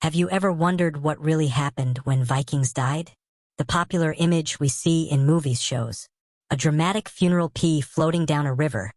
Have you ever wondered what really happened when Vikings died? The popular image we see in movies shows a dramatic funeral pea floating down a river,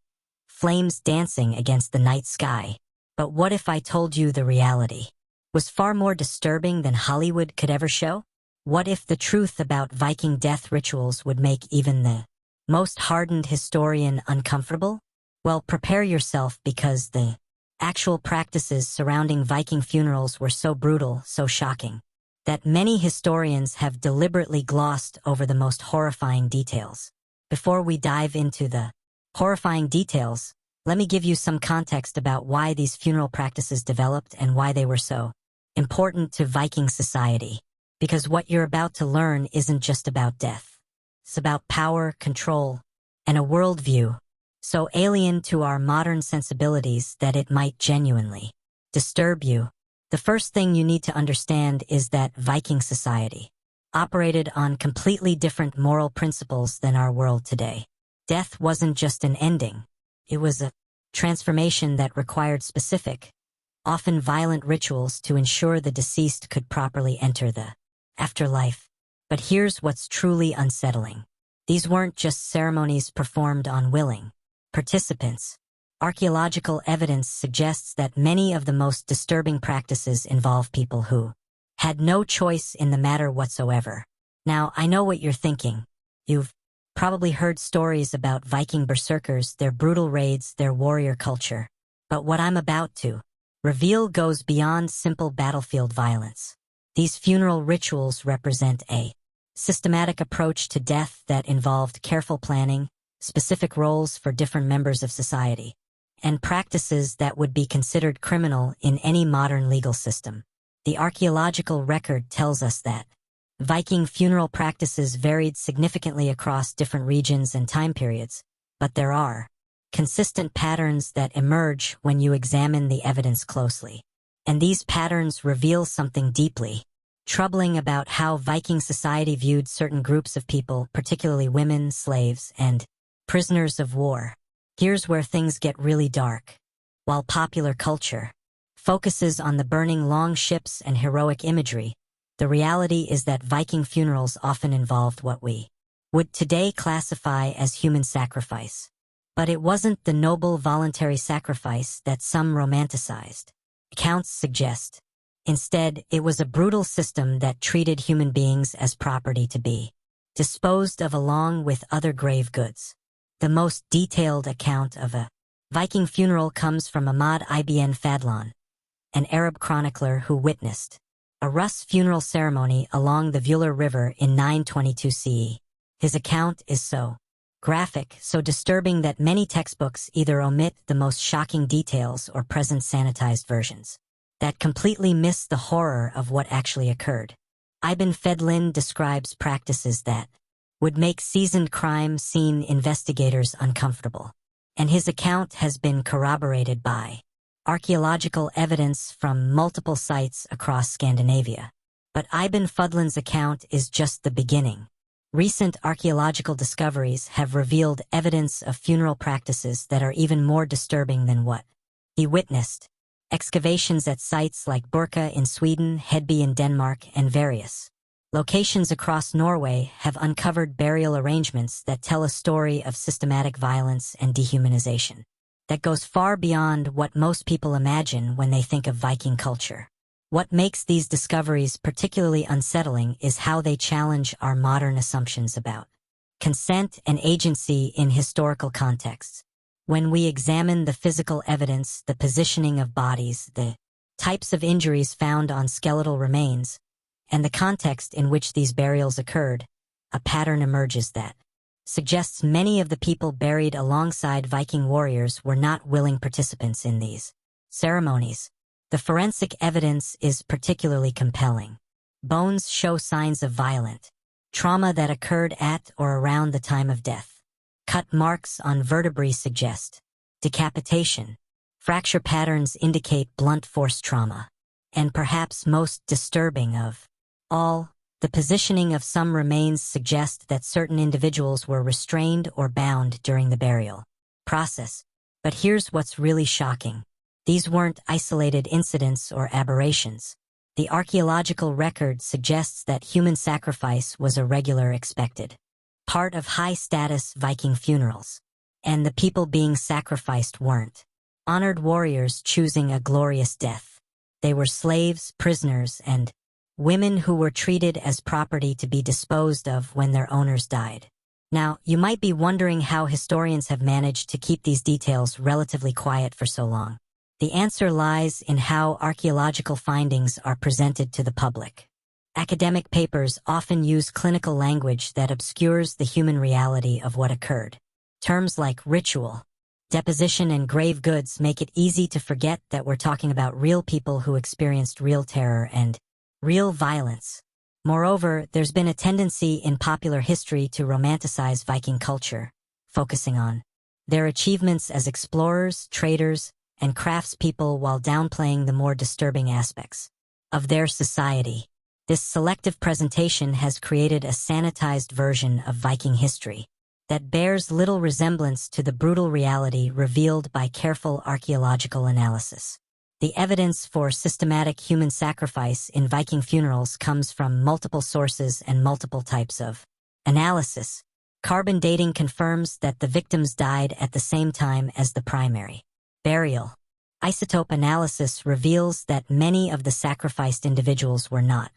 flames dancing against the night sky. But what if I told you the reality was far more disturbing than Hollywood could ever show? What if the truth about Viking death rituals would make even the most hardened historian uncomfortable? Well, prepare yourself, because the actual practices surrounding Viking funerals were so brutal, so shocking, that many historians have deliberately glossed over the most horrifying details. Before we dive into the horrifying details, let me give you some context about why these funeral practices developed and why they were so important to Viking society. Because what you're about to learn isn't just about death. It's about power, control, and a worldview so alien to our modern sensibilities that it might genuinely disturb you. The first thing you need to understand is that Viking society operated on completely different moral principles than our world today. Death wasn't just an ending. It was a transformation that required specific, often violent rituals to ensure the deceased could properly enter the afterlife. But here's what's truly unsettling. These weren't just ceremonies performed on willing participants. Archaeological evidence suggests that many of the most disturbing practices involve people who had no choice in the matter whatsoever. Now, I know what you're thinking. You've probably heard stories about Viking berserkers, their brutal raids, their warrior culture. But what I'm about to reveal goes beyond simple battlefield violence. These funeral rituals represent a systematic approach to death that involved careful planning, specific roles for different members of society, and practices that would be considered criminal in any modern legal system. The archaeological record tells us that Viking funeral practices varied significantly across different regions and time periods, but there are consistent patterns that emerge when you examine the evidence closely. And these patterns reveal something deeply troubling about how Viking society viewed certain groups of people, particularly women, slaves, and prisoners of war. Here's where things get really dark. While popular culture focuses on the burning long ships and heroic imagery, the reality is that Viking funerals often involved what we would today classify as human sacrifice. But it wasn't the noble voluntary sacrifice that some romanticized. Accounts suggest. Instead, it was a brutal system that treated human beings as property to be disposed of along with other grave goods. The most detailed account of a Viking funeral comes from Ahmad ibn Fadlan, an Arab chronicler who witnessed a Rus funeral ceremony along the Vular River in 922 CE. His account is so graphic, so disturbing that many textbooks either omit the most shocking details or present sanitized versions that completely miss the horror of what actually occurred. Ibn Fadlan describes practices that would make seasoned crime scene investigators uncomfortable, and his account has been corroborated by archaeological evidence from multiple sites across Scandinavia. But Ibn Fadlan's account is just the beginning. Recent archaeological discoveries have revealed evidence of funeral practices that are even more disturbing than what he witnessed. Excavations at sites like Burka in Sweden, Hedby in Denmark, and various locations across Norway have uncovered burial arrangements that tell a story of systematic violence and dehumanization that goes far beyond what most people imagine when they think of Viking culture. What makes these discoveries particularly unsettling is how they challenge our modern assumptions about consent and agency in historical contexts. When we examine the physical evidence, the positioning of bodies, the types of injuries found on skeletal remains, and the context in which these burials occurred, a pattern emerges that suggests many of the people buried alongside Viking warriors were not willing participants in these ceremonies. The forensic evidence is particularly compelling. Bones show signs of violent trauma that occurred at or around the time of death. Cut marks on vertebrae suggest decapitation. Fracture patterns indicate blunt force trauma. And perhaps most disturbing of all, the positioning of some remains suggest that certain individuals were restrained or bound during the burial process. But here's what's really shocking. These weren't isolated incidents or aberrations. The archaeological record suggests that human sacrifice was a regular expected part of high-status Viking funerals, and the people being sacrificed weren't honored warriors choosing a glorious death. They were slaves, prisoners, and women who were treated as property to be disposed of when their owners died. Now, you might be wondering how historians have managed to keep these details relatively quiet for so long. The answer lies in how archaeological findings are presented to the public. Academic papers often use clinical language that obscures the human reality of what occurred. Terms like ritual, deposition, and grave goods make it easy to forget that we're talking about real people who experienced real terror and real violence. Moreover, there's been a tendency in popular history to romanticize Viking culture, focusing on their achievements as explorers, traders, and craftspeople while downplaying the more disturbing aspects of their society. This selective presentation has created a sanitized version of Viking history that bears little resemblance to the brutal reality revealed by careful archaeological analysis. The evidence for systematic human sacrifice in Viking funerals comes from multiple sources and multiple types of analysis. Carbon dating confirms that the victims died at the same time as the primary burial. Isotope analysis reveals that many of the sacrificed individuals were not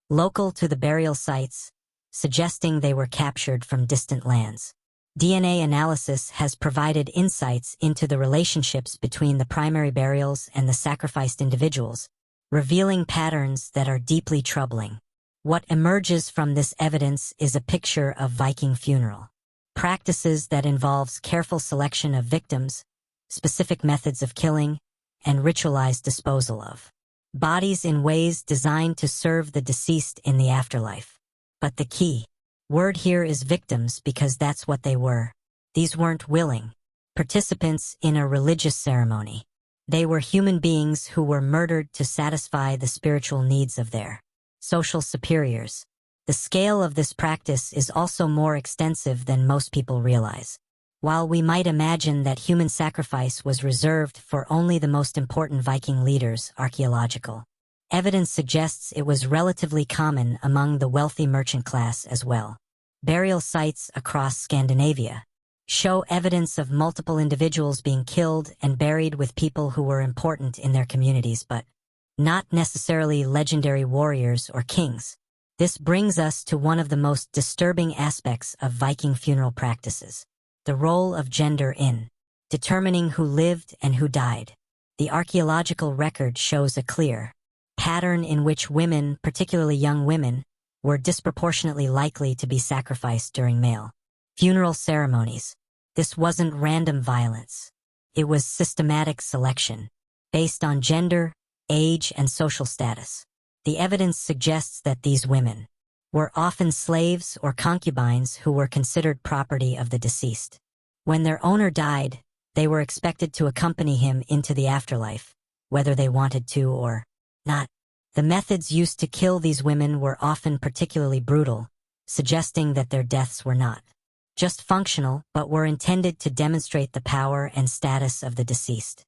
local to the burial sites, suggesting they were captured from distant lands. DNA analysis has provided insights into the relationships between the primary burials and the sacrificed individuals, revealing patterns that are deeply troubling. What emerges from this evidence is a picture of Viking funeral practices that involves careful selection of victims, specific methods of killing, and ritualized disposal of bodies in ways designed to serve the deceased in the afterlife. But the key word here is victims, because that's what they were. These weren't willing participants in a religious ceremony. They were human beings who were murdered to satisfy the spiritual needs of their social superiors. The scale of this practice is also more extensive than most people realize. While we might imagine that human sacrifice was reserved for only the most important Viking leaders, archaeological evidence suggests it was relatively common among the wealthy merchant class as well. Burial sites across Scandinavia show evidence of multiple individuals being killed and buried with people who were important in their communities, but not necessarily legendary warriors or kings. This brings us to one of the most disturbing aspects of Viking funeral practices: the role of gender in determining who lived and who died. The archaeological record shows a clear pattern in which women, particularly young women, were disproportionately likely to be sacrificed during male funeral ceremonies. This wasn't random violence. It was systematic selection, based on gender, age, and social status. The evidence suggests that these women were often slaves or concubines who were considered property of the deceased. When their owner died, they were expected to accompany him into the afterlife, whether they wanted to or not. The methods used to kill these women were often particularly brutal, suggesting that their deaths were not just functional, but were intended to demonstrate the power and status of the deceased.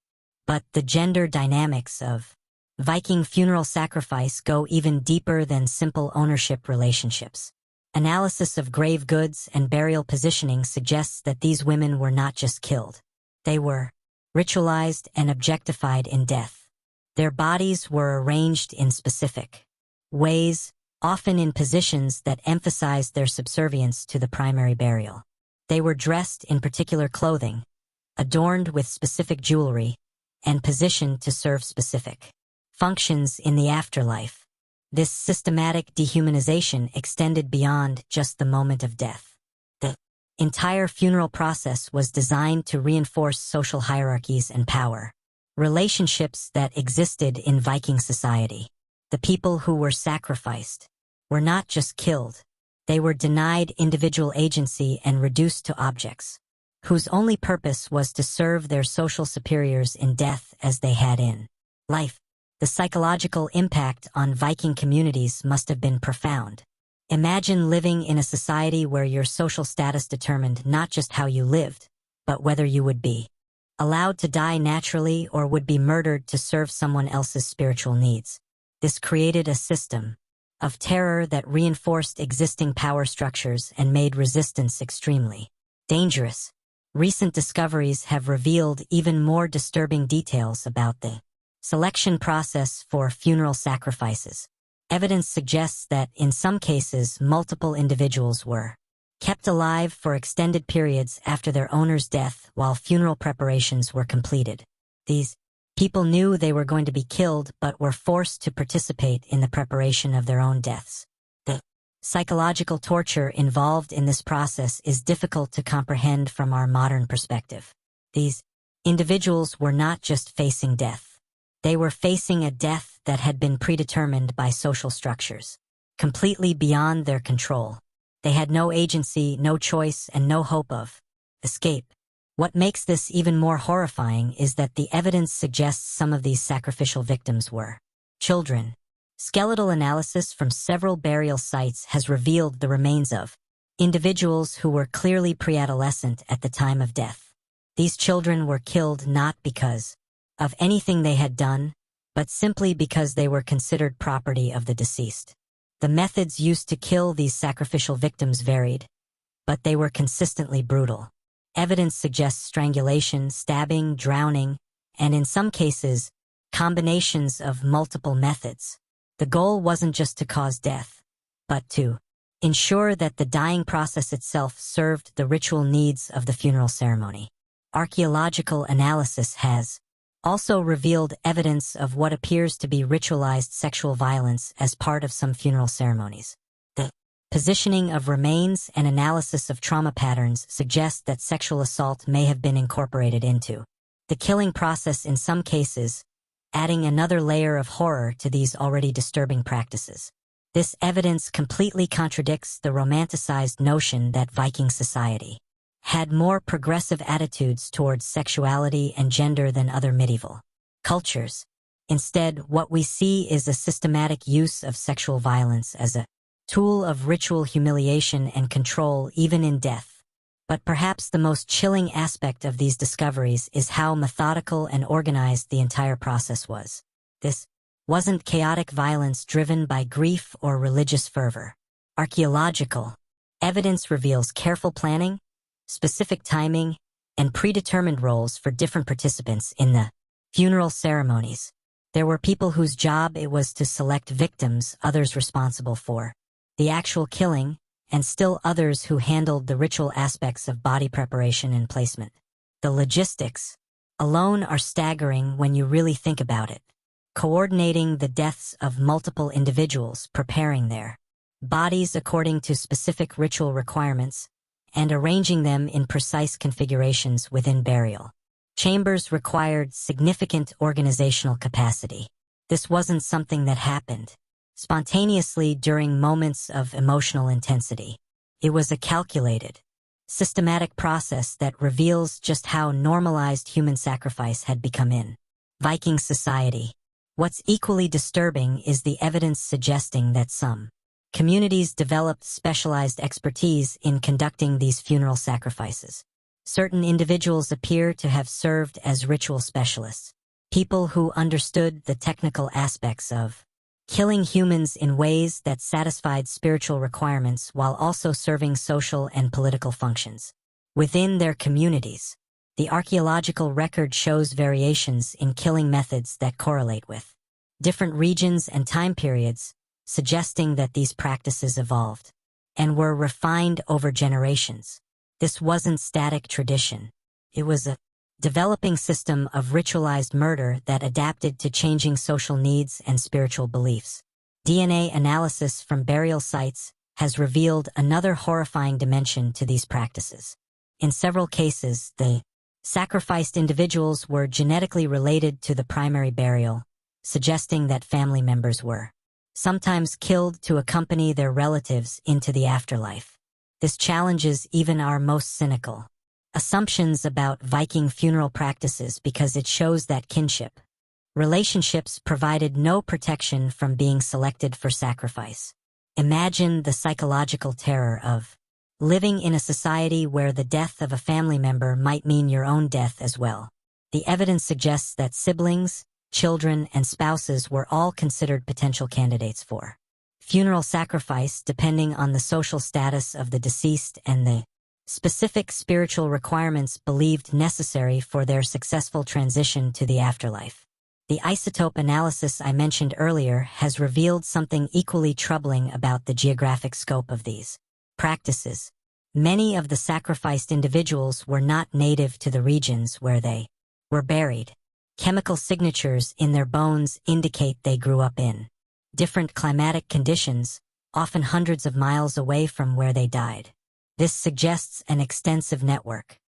But the gender dynamics of Viking funeral sacrifice go even deeper than simple ownership relationships. Analysis of grave goods and burial positioning suggests that these women were not just killed. They were ritualized and objectified in death. Their bodies were arranged in specific ways, often in positions that emphasized their subservience to the primary burial. They were dressed in particular clothing, adorned with specific jewelry, and positioned to serve specific functions in the afterlife. This systematic dehumanization extended beyond just the moment of death. The entire funeral process was designed to reinforce social hierarchies and power, relationships that existed in Viking society. The people who were sacrificed were not just killed, they were denied individual agency and reduced to objects, whose only purpose was to serve their social superiors in death as they had in life. The psychological impact on Viking communities must have been profound. Imagine living in a society where your social status determined not just how you lived, but whether you would be allowed to die naturally or would be murdered to serve someone else's spiritual needs. This created a system of terror that reinforced existing power structures and made resistance extremely dangerous. Recent discoveries have revealed even more disturbing details about the selection process for funeral sacrifices. Evidence suggests that, in some cases, multiple individuals were kept alive for extended periods after their owner's death while funeral preparations were completed. These people knew they were going to be killed but were forced to participate in the preparation of their own deaths. The psychological torture involved in this process is difficult to comprehend from our modern perspective. These individuals were not just facing death. They were facing a death that had been predetermined by social structures, completely beyond their control. They had no agency, no choice, and no hope of escape. What makes this even more horrifying is that the evidence suggests some of these sacrificial victims were children. Skeletal analysis from several burial sites has revealed the remains of individuals who were clearly pre-adolescent at the time of death. These children were killed not because of anything they had done, but simply because they were considered property of the deceased. The methods used to kill these sacrificial victims varied, but they were consistently brutal. Evidence suggests strangulation, stabbing, drowning, and in some cases, combinations of multiple methods. The goal wasn't just to cause death, but to ensure that the dying process itself served the ritual needs of the funeral ceremony. Archaeological analysis has also revealed evidence of what appears to be ritualized sexual violence as part of some funeral ceremonies. The positioning of remains and analysis of trauma patterns suggest that sexual assault may have been incorporated into the killing process in some cases, adding another layer of horror to these already disturbing practices. This evidence completely contradicts the romanticized notion that Viking society had more progressive attitudes towards sexuality and gender than other medieval cultures. Instead, what we see is a systematic use of sexual violence as a tool of ritual humiliation and control even in death. But perhaps the most chilling aspect of these discoveries is how methodical and organized the entire process was. This wasn't chaotic violence driven by grief or religious fervor. Archaeological evidence reveals careful planning, specific timing, and predetermined roles for different participants in the funeral ceremonies. There were people whose job it was to select victims, others responsible for the actual killing, and still others who handled the ritual aspects of body preparation and placement. The logistics alone are staggering when you really think about it. Coordinating the deaths of multiple individuals, preparing their bodies according to specific ritual requirements, and arranging them in precise configurations within burial chambers required significant organizational capacity. This wasn't something that happened spontaneously during moments of emotional intensity. It was a calculated, systematic process that reveals just how normalized human sacrifice had become in Viking society. What's equally disturbing is the evidence suggesting that some communities developed specialized expertise in conducting these funeral sacrifices. Certain individuals appear to have served as ritual specialists, people who understood the technical aspects of killing humans in ways that satisfied spiritual requirements while also serving social and political functions. Within their communities, the archaeological record shows variations in killing methods that correlate with different regions and time periods, suggesting that these practices evolved and were refined over generations. This wasn't static tradition. It was a developing system of ritualized murder that adapted to changing social needs and spiritual beliefs. DNA analysis from burial sites has revealed another horrifying dimension to these practices. In several cases, the sacrificed individuals were genetically related to the primary burial, suggesting that family members were sometimes killed to accompany their relatives into the afterlife. This challenges even our most cynical assumptions about Viking funeral practices because it shows that kinship relationships provided no protection from being selected for sacrifice. Imagine the psychological terror of living in a society where the death of a family member might mean your own death as well. The evidence suggests that siblings, children, and spouses were all considered potential candidates for funeral sacrifice, depending on the social status of the deceased and the specific spiritual requirements believed necessary for their successful transition to the afterlife. The isotope analysis I mentioned earlier has revealed something equally troubling about the geographic scope of these practices. Many of the sacrificed individuals were not native to the regions where they were buried. Chemical signatures in their bones indicate they grew up in different climatic conditions, often hundreds of miles away from where they died. This suggests an extensive network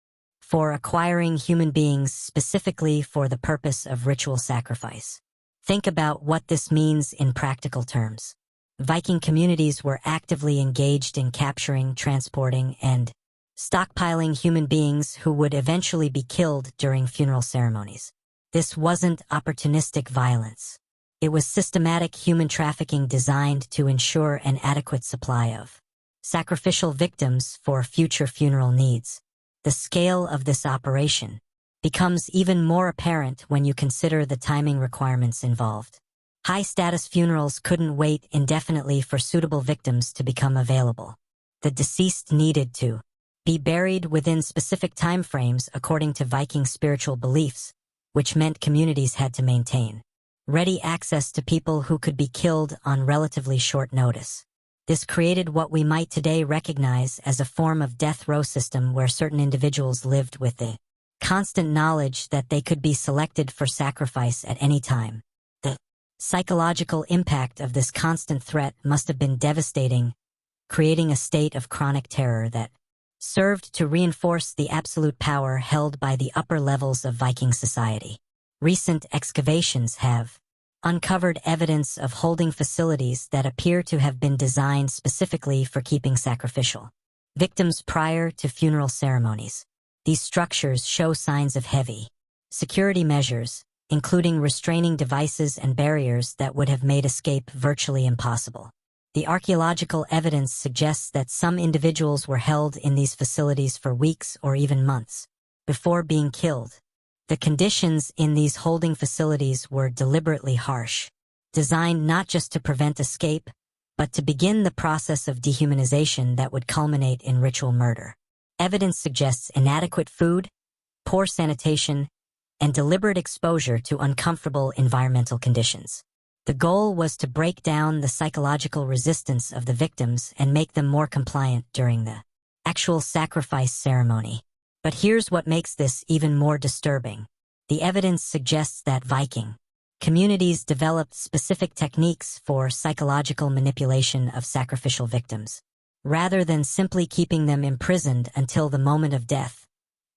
for acquiring human beings specifically for the purpose of ritual sacrifice. Think about what this means in practical terms. Viking communities were actively engaged in capturing, transporting, and stockpiling human beings who would eventually be killed during funeral ceremonies. This wasn't opportunistic violence. It was systematic human trafficking designed to ensure an adequate supply of sacrificial victims for future funeral needs. The scale of this operation becomes even more apparent when you consider the timing requirements involved. High-status funerals couldn't wait indefinitely for suitable victims to become available. The deceased needed to be buried within specific time frames according to Viking spiritual beliefs, which meant communities had to maintain ready access to people who could be killed on relatively short notice. This created what we might today recognize as a form of death row system where certain individuals lived with the constant knowledge that they could be selected for sacrifice at any time. The psychological impact of this constant threat must have been devastating, creating a state of chronic terror that served to reinforce the absolute power held by the upper levels of Viking society. Recent excavations have uncovered evidence of holding facilities that appear to have been designed specifically for keeping sacrificial victims prior to funeral ceremonies. These structures show signs of heavy security measures, including restraining devices and barriers that would have made escape virtually impossible. The archaeological evidence suggests that some individuals were held in these facilities for weeks or even months before being killed. The conditions in these holding facilities were deliberately harsh, designed not just to prevent escape, but to begin the process of dehumanization that would culminate in ritual murder. Evidence suggests inadequate food, poor sanitation, and deliberate exposure to uncomfortable environmental conditions. The goal was to break down the psychological resistance of the victims and make them more compliant during the actual sacrifice ceremony. But here's what makes this even more disturbing. The evidence suggests that Viking communities developed specific techniques for psychological manipulation of sacrificial victims. Rather than simply keeping them imprisoned until the moment of death,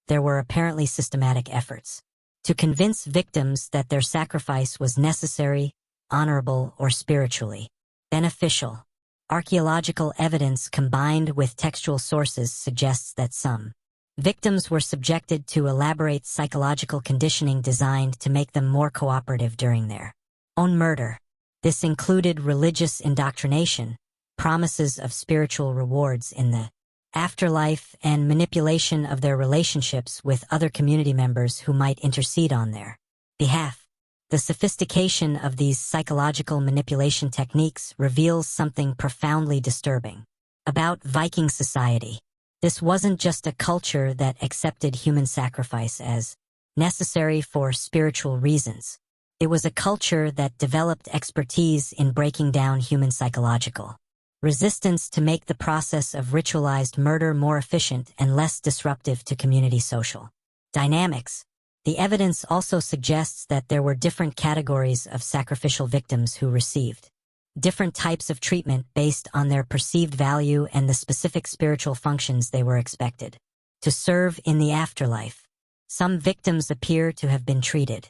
there were apparently systematic efforts to convince victims that their sacrifice was necessary, honorable, or spiritually beneficial. Archaeological evidence combined with textual sources suggests that some victims were subjected to elaborate psychological conditioning designed to make them more cooperative during their own murder. This included religious indoctrination, promises of spiritual rewards in the afterlife, and manipulation of their relationships with other community members who might intercede on their behalf. The sophistication of these psychological manipulation techniques reveals something profoundly disturbing about Viking society. This wasn't just a culture that accepted human sacrifice as necessary for spiritual reasons. It was a culture that developed expertise in breaking down human psychological resistance to make the process of ritualized murder more efficient and less disruptive to community social dynamics. The evidence also suggests that there were different categories of sacrificial victims who received different types of treatment based on their perceived value and the specific spiritual functions they were expected to serve in the afterlife. Some victims appear to have been treated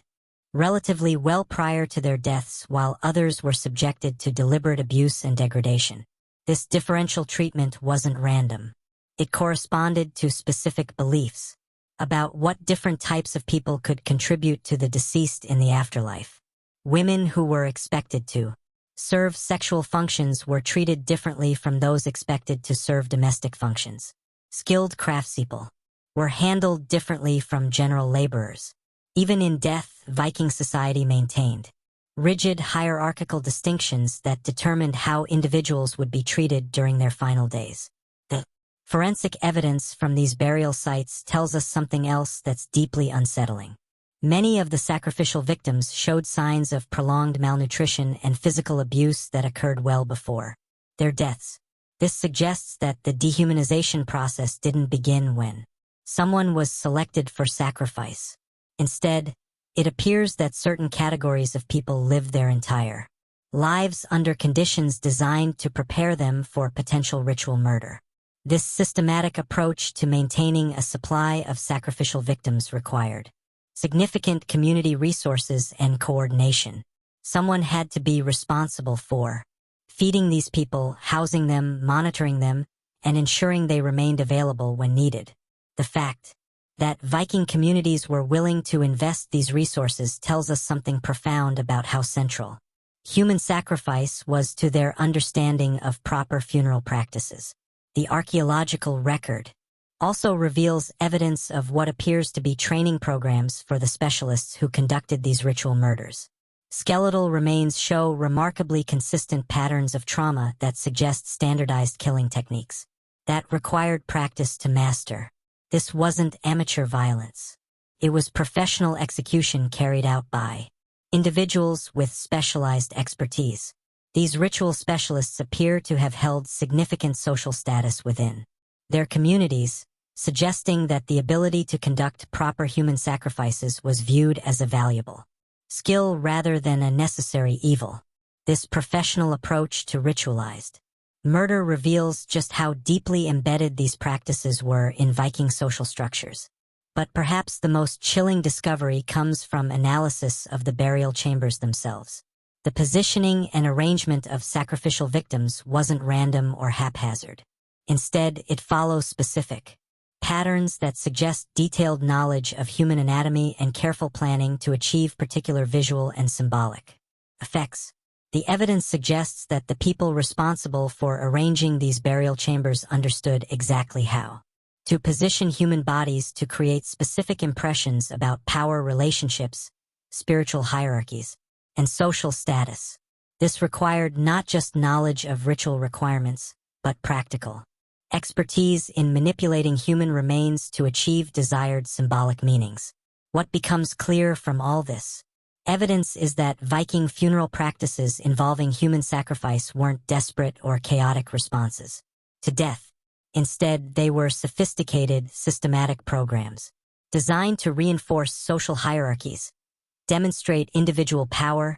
relatively well prior to their deaths, while others were subjected to deliberate abuse and degradation. This differential treatment wasn't random. It corresponded to specific beliefs about what different types of people could contribute to the deceased in the afterlife. Women who were expected to serve sexual functions were treated differently from those expected to serve domestic functions. Skilled craftspeople were handled differently from general laborers. Even in death, Viking society maintained rigid hierarchical distinctions that determined how individuals would be treated during their final days. The forensic evidence from these burial sites tells us something else that's deeply unsettling. Many of the sacrificial victims showed signs of prolonged malnutrition and physical abuse that occurred well before their deaths. This suggests that the dehumanization process didn't begin when someone was selected for sacrifice. Instead, it appears that certain categories of people lived their entire lives under conditions designed to prepare them for potential ritual murder. This systematic approach to maintaining a supply of sacrificial victims required significant community resources and coordination. Someone had to be responsible for feeding these people, housing them, monitoring them, and ensuring they remained available when needed. The fact that Viking communities were willing to invest these resources tells us something profound about how central human sacrifice was to their understanding of proper funeral practices. The archaeological record also reveals evidence of what appears to be training programs for the specialists who conducted these ritual murders. Skeletal remains show remarkably consistent patterns of trauma that suggest standardized killing techniques that required practice to master. This wasn't amateur violence. It was professional execution carried out by individuals with specialized expertise. These ritual specialists appear to have held significant social status within their communities, suggesting that the ability to conduct proper human sacrifices was viewed as a valuable skill rather than a necessary evil. This professional approach to ritualized murder reveals just how deeply embedded these practices were in Viking social structures. But perhaps the most chilling discovery comes from analysis of the burial chambers themselves. The positioning and arrangement of sacrificial victims wasn't random or haphazard. Instead, it follows specific patterns that suggest detailed knowledge of human anatomy and careful planning to achieve particular visual and symbolic effects. The evidence suggests that the people responsible for arranging these burial chambers understood exactly how to position human bodies to create specific impressions about power relationships, spiritual hierarchies, and social status. This required not just knowledge of ritual requirements, but practical expertise in manipulating human remains to achieve desired symbolic meanings. What becomes clear from all this evidence is that Viking funeral practices involving human sacrifice weren't desperate or chaotic responses to death. Instead, they were sophisticated, systematic programs designed to reinforce social hierarchies, demonstrate individual power,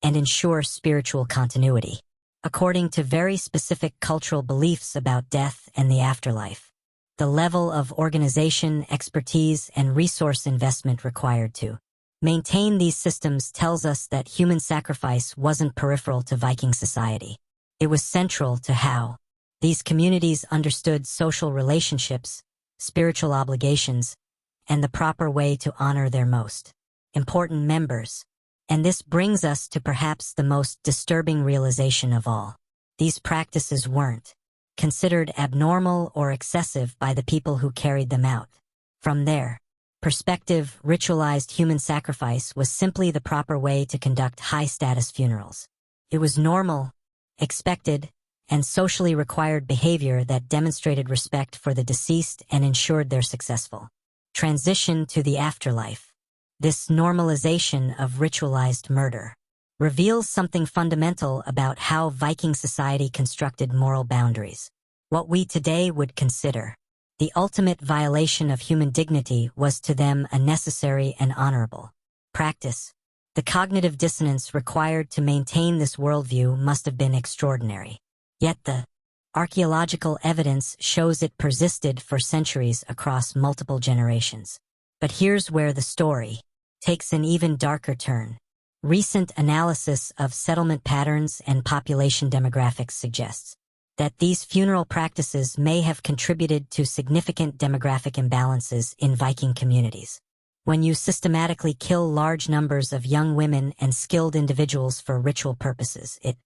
and ensure spiritual continuity, according to very specific cultural beliefs about death and the afterlife. The level of organization, expertise, and resource investment required to maintain these systems tells us that human sacrifice wasn't peripheral to Viking society. It was central to how these communities understood social relationships, spiritual obligations, and the proper way to honor their most important members. And this brings us to perhaps the most disturbing realization of all. These practices weren't considered abnormal or excessive by the people who carried them out. From their perspective, ritualized human sacrifice was simply the proper way to conduct high-status funerals. It was normal, expected, and socially required behavior that demonstrated respect for the deceased and ensured their successful transition to the afterlife. This normalization of ritualized murder reveals something fundamental about how Viking society constructed moral boundaries. What we today would consider the ultimate violation of human dignity was to them a necessary and honorable practice. The cognitive dissonance required to maintain this worldview must have been extraordinary. Yet the archaeological evidence shows it persisted for centuries across multiple generations. But here's where the story takes an even darker turn. Recent analysis of settlement patterns and population demographics suggests that these funeral practices may have contributed to significant demographic imbalances in Viking communities. When you systematically kill large numbers of young women and skilled individuals for ritual purposes, it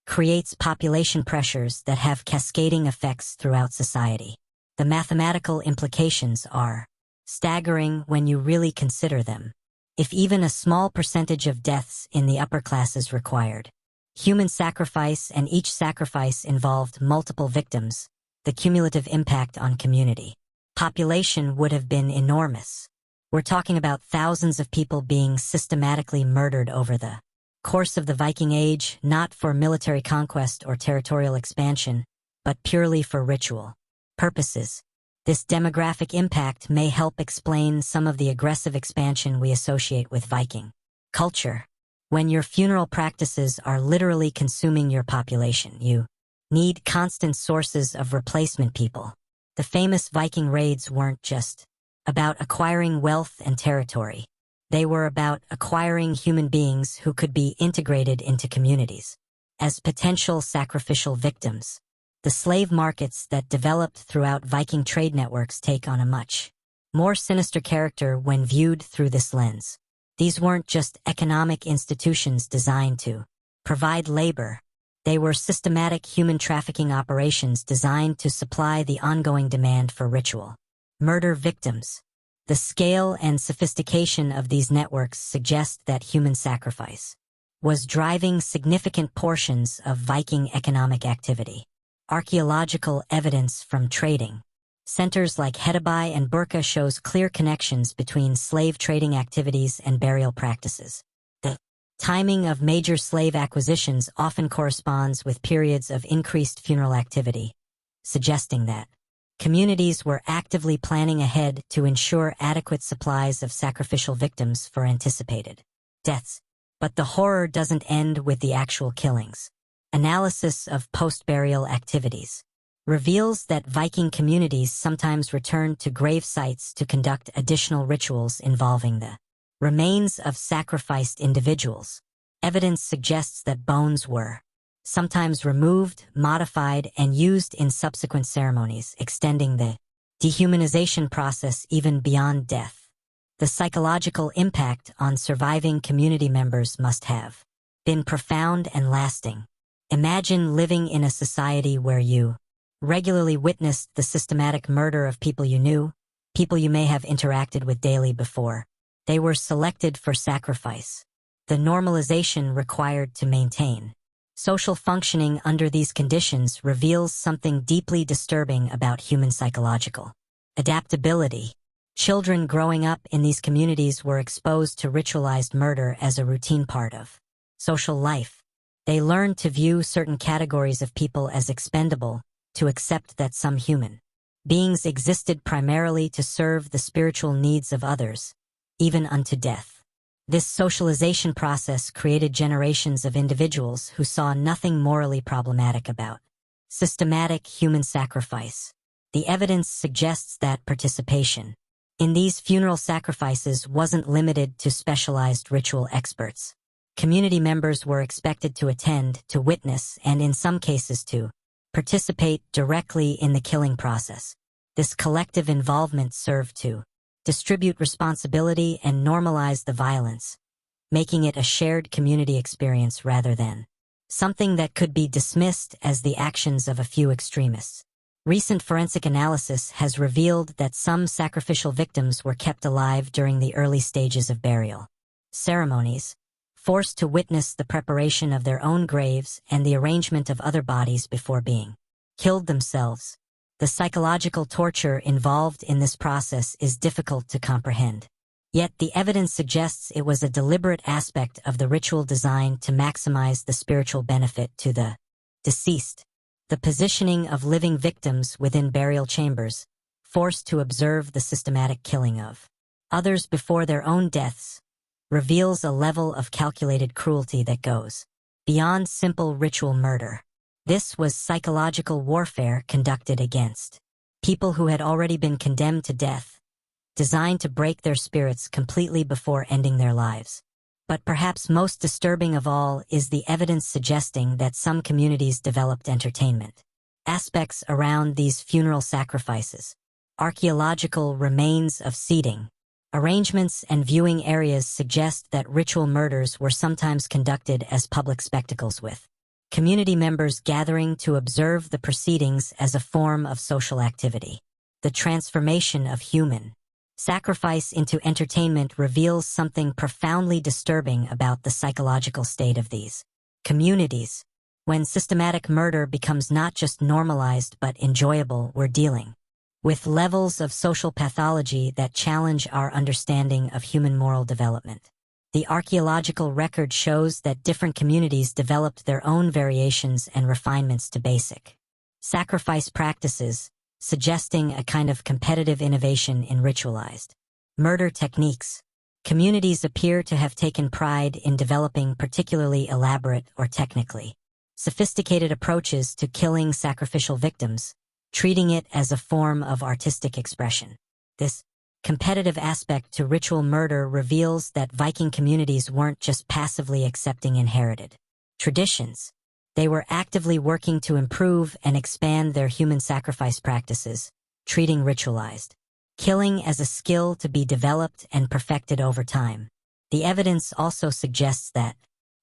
creates population pressures that have cascading effects throughout society. The mathematical implications are staggering when you really consider them. if even a small percentage of deaths in the upper classes required human sacrifice, and each sacrifice involved multiple victims, the cumulative impact on community population would have been enormous. We're talking about thousands of people being systematically murdered over the course of the Viking Age, not for military conquest or territorial expansion, but purely for ritual purposes. This demographic impact may help explain some of the aggressive expansion we associate with Viking culture. When your funeral practices are literally consuming your population, you need constant sources of replacement people. The famous Viking raids weren't just about acquiring wealth and territory. They were about acquiring human beings who could be integrated into communities as potential sacrificial victims. The slave markets that developed throughout Viking trade networks take on a much more sinister character when viewed through this lens. These weren't just economic institutions designed to provide labor. They were systematic human trafficking operations designed to supply the ongoing demand for ritual murder victims. The scale and sophistication of these networks suggest that human sacrifice was driving significant portions of Viking economic activity. Archaeological evidence from trading centers like Hedeby and Burka shows clear connections between slave trading activities and burial practices. The timing of major slave acquisitions often corresponds with periods of increased funeral activity, suggesting that communities were actively planning ahead to ensure adequate supplies of sacrificial victims for anticipated deaths. But the horror doesn't end with the actual killings. Analysis of post-burial activities reveals that Viking communities sometimes returned to grave sites to conduct additional rituals involving the remains of sacrificed individuals. Evidence suggests that bones were sometimes removed, modified, and used in subsequent ceremonies, extending the dehumanization process even beyond death. The psychological impact on surviving community members must have been profound and lasting. Imagine living in a society where you regularly witnessed the systematic murder of people you knew, people you may have interacted with daily before. They were selected for sacrifice. The normalization required to maintain social functioning under these conditions reveals something deeply disturbing about human psychological adaptability. Children growing up in these communities were exposed to ritualized murder as a routine part of social life. They learned to view certain categories of people as expendable, to accept that some human beings existed primarily to serve the spiritual needs of others, even unto death. This socialization process created generations of individuals who saw nothing morally problematic about systematic human sacrifice. The evidence suggests that participation in these funeral sacrifices wasn't limited to specialized ritual experts. Community members were expected to attend, to witness, and in some cases to participate directly in the killing process. This collective involvement served to distribute responsibility and normalize the violence, making it a shared community experience rather than something that could be dismissed as the actions of a few extremists. Recent forensic analysis has revealed that some sacrificial victims were kept alive during the early stages of burial ceremonies, forced to witness the preparation of their own graves and the arrangement of other bodies before being killed themselves. The psychological torture involved in this process is difficult to comprehend. Yet the evidence suggests it was a deliberate aspect of the ritual designed to maximize the spiritual benefit to the deceased. The positioning of living victims within burial chambers, forced to observe the systematic killing of others before their own deaths, reveals a level of calculated cruelty that goes beyond simple ritual murder. This was psychological warfare conducted against people who had already been condemned to death, designed to break their spirits completely before ending their lives. But perhaps most disturbing of all is the evidence suggesting that some communities developed entertainment aspects around these funeral sacrifices. Archaeological remains of seating arrangements and viewing areas suggest that ritual murders were sometimes conducted as public spectacles, with community members gathering to observe the proceedings as a form of social activity. The transformation of human Sacrifice into entertainment reveals something profoundly disturbing about the psychological state of these communities. When systematic murder becomes not just normalized but enjoyable, we're dealing with levels of social pathology that challenge our understanding of human moral development. The archaeological record shows that different communities developed their own variations and refinements to basic sacrifice practices, suggesting a kind of competitive innovation in ritualized murder techniques. Communities appear to have taken pride in developing particularly elaborate or technically sophisticated approaches to killing sacrificial victims, treating it as a form of artistic expression. This competitive aspect to ritual murder reveals that Viking communities weren't just passively accepting inherited traditions. They were actively working to improve and expand their human sacrifice practices, treating ritualized killing as a skill to be developed and perfected over time. The evidence also suggests that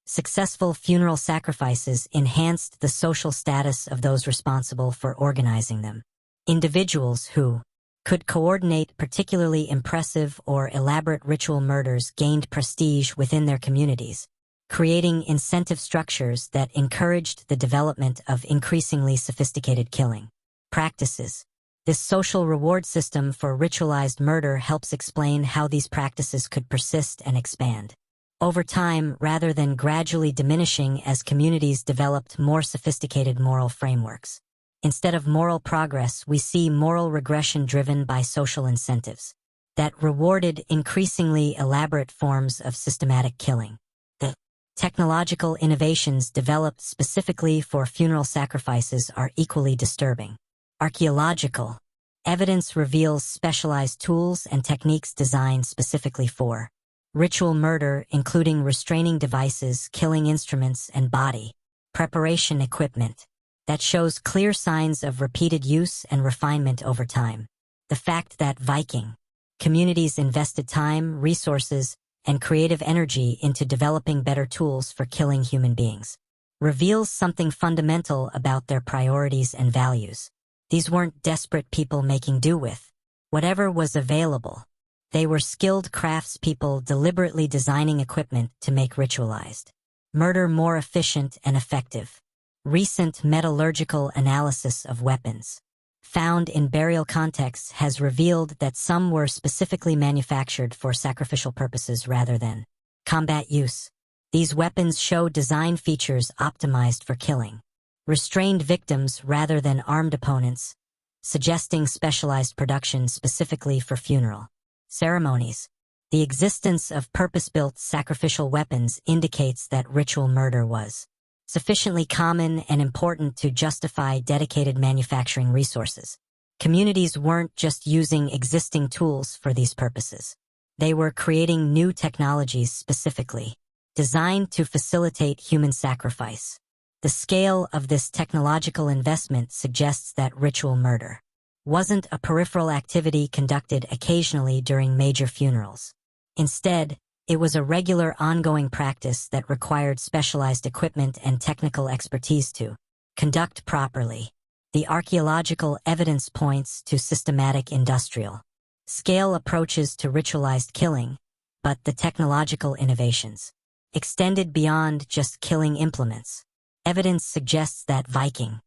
successful funeral sacrifices enhanced the social status of those responsible for organizing them. Individuals who could coordinate particularly impressive or elaborate ritual murders gained prestige within their communities, creating incentive structures that encouraged the development of increasingly sophisticated killing practices. This social reward system for ritualized murder helps explain how these practices could persist and expand over time rather than gradually diminishing as communities developed more sophisticated moral frameworks. Instead of moral progress, we see moral regression driven by social incentives that rewarded increasingly elaborate forms of systematic killing. The technological innovations developed specifically for funeral sacrifices are equally disturbing. Archaeological evidence reveals specialized tools and techniques designed specifically for ritual murder, including restraining devices, killing instruments, and body preparation equipment that shows clear signs of repeated use and refinement over time. The fact that Viking communities invested time, resources, and creative energy into developing better tools for killing human beings reveals something fundamental about their priorities and values. These weren't desperate people making do with whatever was available. They were skilled craftspeople deliberately designing equipment to make ritualized murder more efficient and effective. Recent metallurgical analysis of weapons found in burial contexts has revealed that some were specifically manufactured for sacrificial purposes rather than combat use. These weapons show design features optimized for killing restrained victims rather than armed opponents, suggesting specialized production specifically for funeral ceremonies. The existence of purpose-built sacrificial weapons indicates that ritual murder was sufficiently common and important to justify dedicated manufacturing resources. Communities weren't just using existing tools for these purposes. They were creating new technologies specifically designed to facilitate human sacrifice. The scale of this technological investment suggests that ritual murder wasn't a peripheral activity conducted occasionally during major funerals. Instead, it was a regular ongoing practice that required specialized equipment and technical expertise to conduct properly. The archaeological evidence points to systematic industrial scale approaches to ritualized killing, but the technological innovations extended beyond just killing implements. Evidence suggests that Viking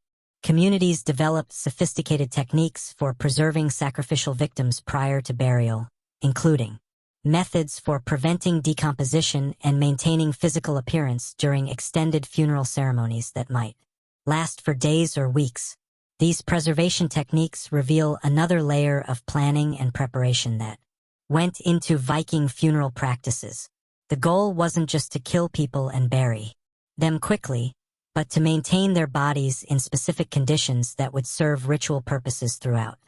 communities developed sophisticated techniques for preserving sacrificial victims prior to burial, including methods for preventing decomposition and maintaining physical appearance during extended funeral ceremonies that might last for days or weeks. These preservation techniques reveal another layer of planning and preparation that went into Viking funeral practices. The goal wasn't just to kill people and bury them quickly, but to maintain their bodies in specific conditions that would serve ritual purposes throughout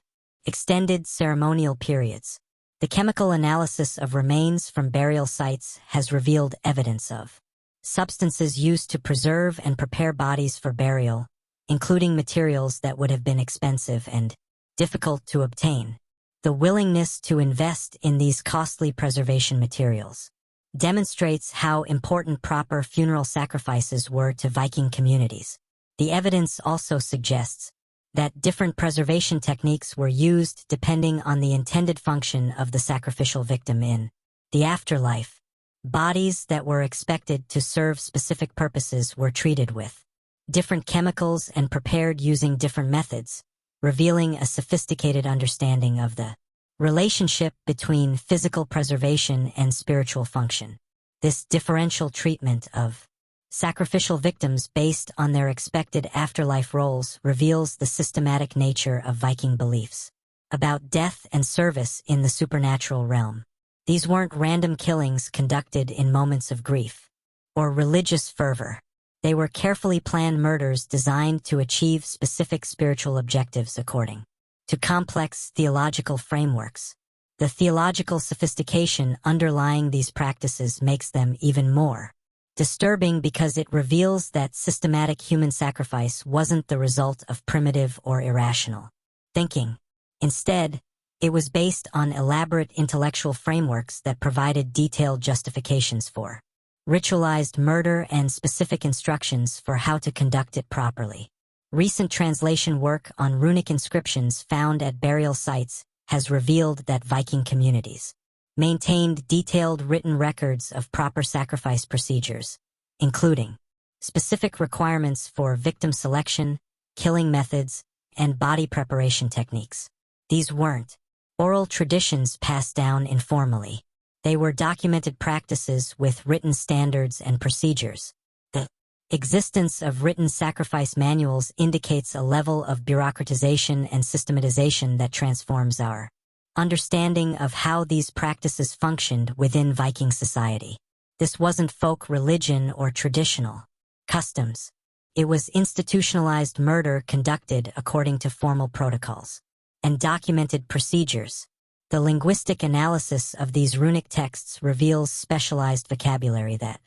extended ceremonial periods. The chemical analysis of remains from burial sites has revealed evidence of substances used to preserve and prepare bodies for burial, including materials that would have been expensive and difficult to obtain. The willingness to invest in these costly preservation materials demonstrates how important proper funeral sacrifices were to Viking communities. The evidence also suggests that different preservation techniques were used depending on the intended function of the sacrificial victim in the afterlife. Bodies that were expected to serve specific purposes were treated with different chemicals and prepared using different methods, revealing a sophisticated understanding of the relationship between physical preservation and spiritual function. This differential treatment of sacrificial victims based on their expected afterlife roles reveals the systematic nature of Viking beliefs about death and service in the supernatural realm. These weren't random killings conducted in moments of grief or religious fervor. They were carefully planned murders designed to achieve specific spiritual objectives according to complex theological frameworks. The theological sophistication underlying these practices makes them even more disturbing because it reveals that systematic human sacrifice wasn't the result of primitive or irrational thinking. Instead, it was based on elaborate intellectual frameworks that provided detailed justifications for ritualized murder and specific instructions for how to conduct it properly. Recent translation work on runic inscriptions found at burial sites has revealed that Viking communities maintained detailed written records of proper sacrifice procedures, including specific requirements for victim selection, killing methods, and body preparation techniques. These weren't oral traditions passed down informally. They were documented practices with written standards and procedures. The existence of written sacrifice manuals indicates a level of bureaucratization and systematization that transforms our understanding of how these practices functioned within Viking society. This wasn't folk religion or traditional customs. It was institutionalized murder conducted according to formal protocols and documented procedures. The linguistic analysis of these runic texts reveals specialized vocabulary that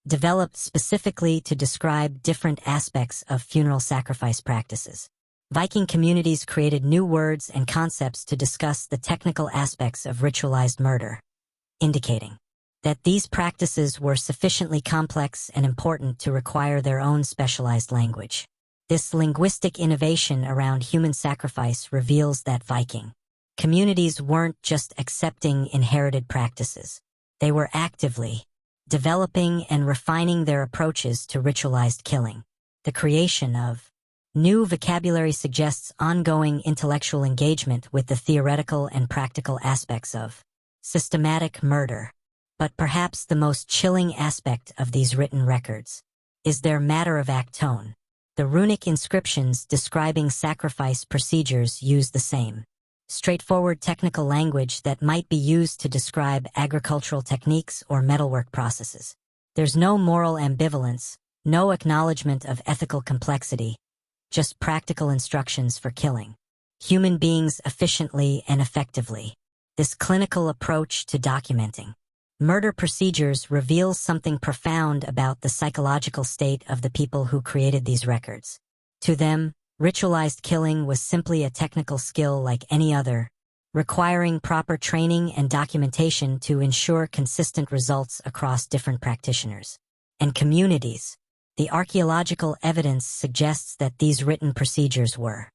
developed specifically to describe different aspects of funeral sacrifice practices. Viking communities created new words and concepts to discuss the technical aspects of ritualized murder, indicating that these practices were sufficiently complex and important to require their own specialized language. This linguistic innovation around human sacrifice reveals that Viking communities weren't just accepting inherited practices. They were actively developing and refining their approaches to ritualized killing. The creation of new vocabulary suggests ongoing intellectual engagement with the theoretical and practical aspects of systematic murder. But perhaps the most chilling aspect of these written records is their matter-of-fact tone. The runic inscriptions describing sacrifice procedures use the same straightforward technical language that might be used to describe agricultural techniques or metalwork processes. There's no moral ambivalence, no acknowledgement of ethical complexity, just practical instructions for killing human beings efficiently and effectively. This clinical approach to documenting murder procedures reveals something profound about the psychological state of the people who created these records. To them, ritualized killing was simply a technical skill like any other, requiring proper training and documentation to ensure consistent results across different practitioners and communities. The archaeological evidence suggests that these written procedures were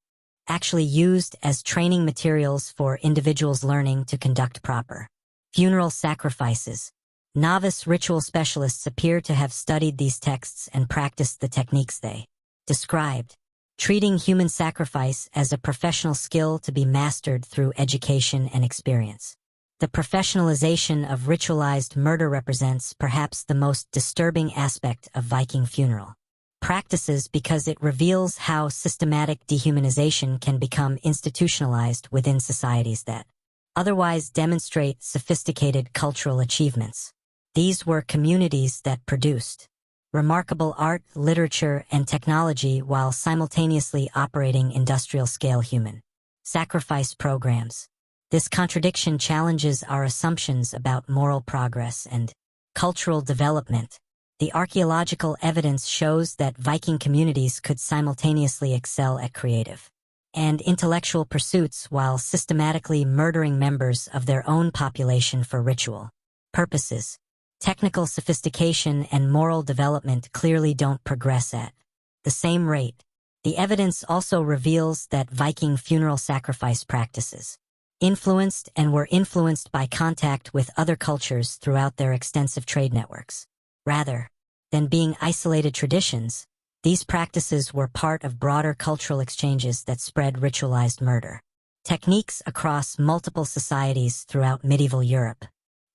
actually used as training materials for individuals learning to conduct proper funeral sacrifices. Novice ritual specialists appear to have studied these texts and practiced the techniques they described, treating human sacrifice as a professional skill to be mastered through education and experience. The professionalization of ritualized murder represents perhaps the most disturbing aspect of Viking funeral practices because it reveals how systematic dehumanization can become institutionalized within societies that otherwise demonstrate sophisticated cultural achievements. These were communities that produced remarkable art, literature, and technology while simultaneously operating industrial-scale human sacrifice programs. This contradiction challenges our assumptions about moral progress and cultural development. The archaeological evidence shows that Viking communities could simultaneously excel at creative and intellectual pursuits while systematically murdering members of their own population for ritual purposes. Technical sophistication and moral development clearly don't progress at the same rate. The evidence also reveals that Viking funeral sacrifice practices were influenced by contact with other cultures throughout their extensive trade networks. Rather than being isolated traditions, these practices were part of broader cultural exchanges that spread ritualized murder techniques across multiple societies throughout medieval Europe.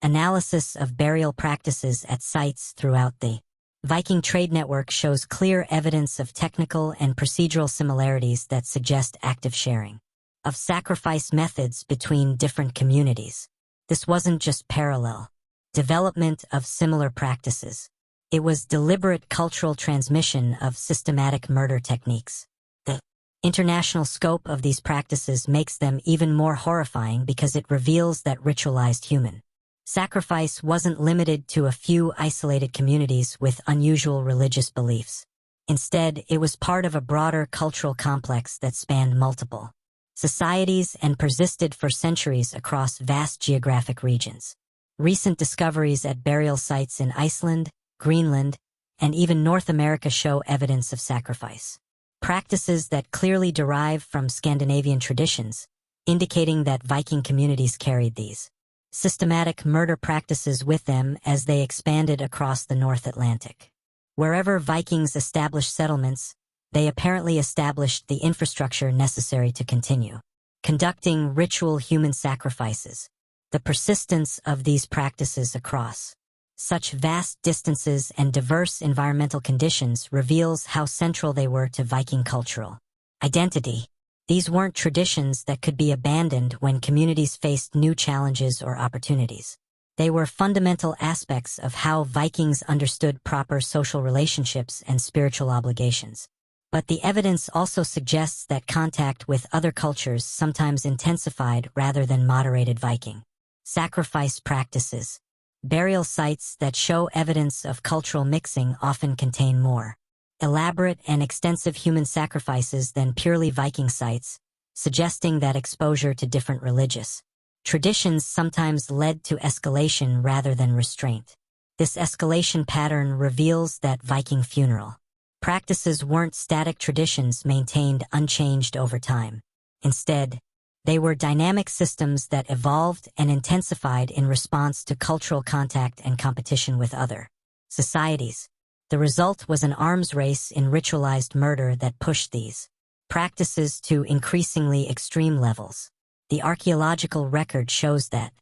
Analysis of burial practices at sites throughout the Viking trade network shows clear evidence of technical and procedural similarities that suggest active sharing of sacrifice methods between different communities. This wasn't just parallel development of similar practices. It was deliberate cultural transmission of systematic murder techniques. The international scope of these practices makes them even more horrifying because it reveals that ritualized human sacrifice wasn't limited to a few isolated communities with unusual religious beliefs. Instead, it was part of a broader cultural complex that spanned multiple societies and persisted for centuries across vast geographic regions. Recent discoveries at burial sites in Iceland, Greenland, and even North America show evidence of sacrifice practices that clearly derive from Scandinavian traditions, indicating that Viking communities carried these systematic murder practices with them as they expanded across the North Atlantic. Wherever Vikings established settlements, they apparently established the infrastructure necessary to continue conducting ritual human sacrifices. The persistence of these practices across such vast distances and diverse environmental conditions reveals how central they were to Viking cultural identity. These weren't traditions that could be abandoned when communities faced new challenges or opportunities. They were fundamental aspects of how Vikings understood proper social relationships and spiritual obligations. But the evidence also suggests that contact with other cultures sometimes intensified rather than moderated Viking sacrifice practices. Burial sites that show evidence of cultural mixing often contain more elaborate and extensive human sacrifices than purely Viking sites, suggesting that exposure to different religious traditions sometimes led to escalation rather than restraint. This escalation pattern reveals that Viking funeral practices weren't static traditions maintained unchanged over time. Instead, they were dynamic systems that evolved and intensified in response to cultural contact and competition with other societies. The result was an arms race in ritualized murder that pushed these practices to increasingly extreme levels. The archaeological record shows that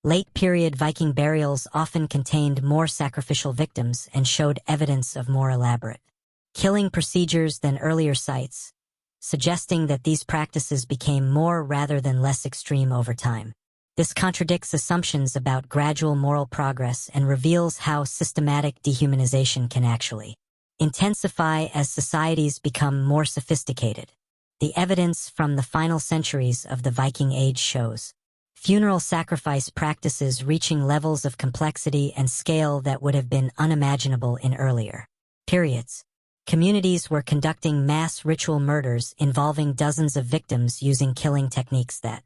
late-period Viking burials often contained more sacrificial victims and showed evidence of more elaborate killing procedures than earlier sites, suggesting that these practices became more rather than less extreme over time. This contradicts assumptions about gradual moral progress and reveals how systematic dehumanization can actually intensify as societies become more sophisticated. The evidence from the final centuries of the Viking Age shows funeral sacrifice practices reaching levels of complexity and scale that would have been unimaginable in earlier periods. Communities were conducting mass ritual murders involving dozens of victims using killing techniques that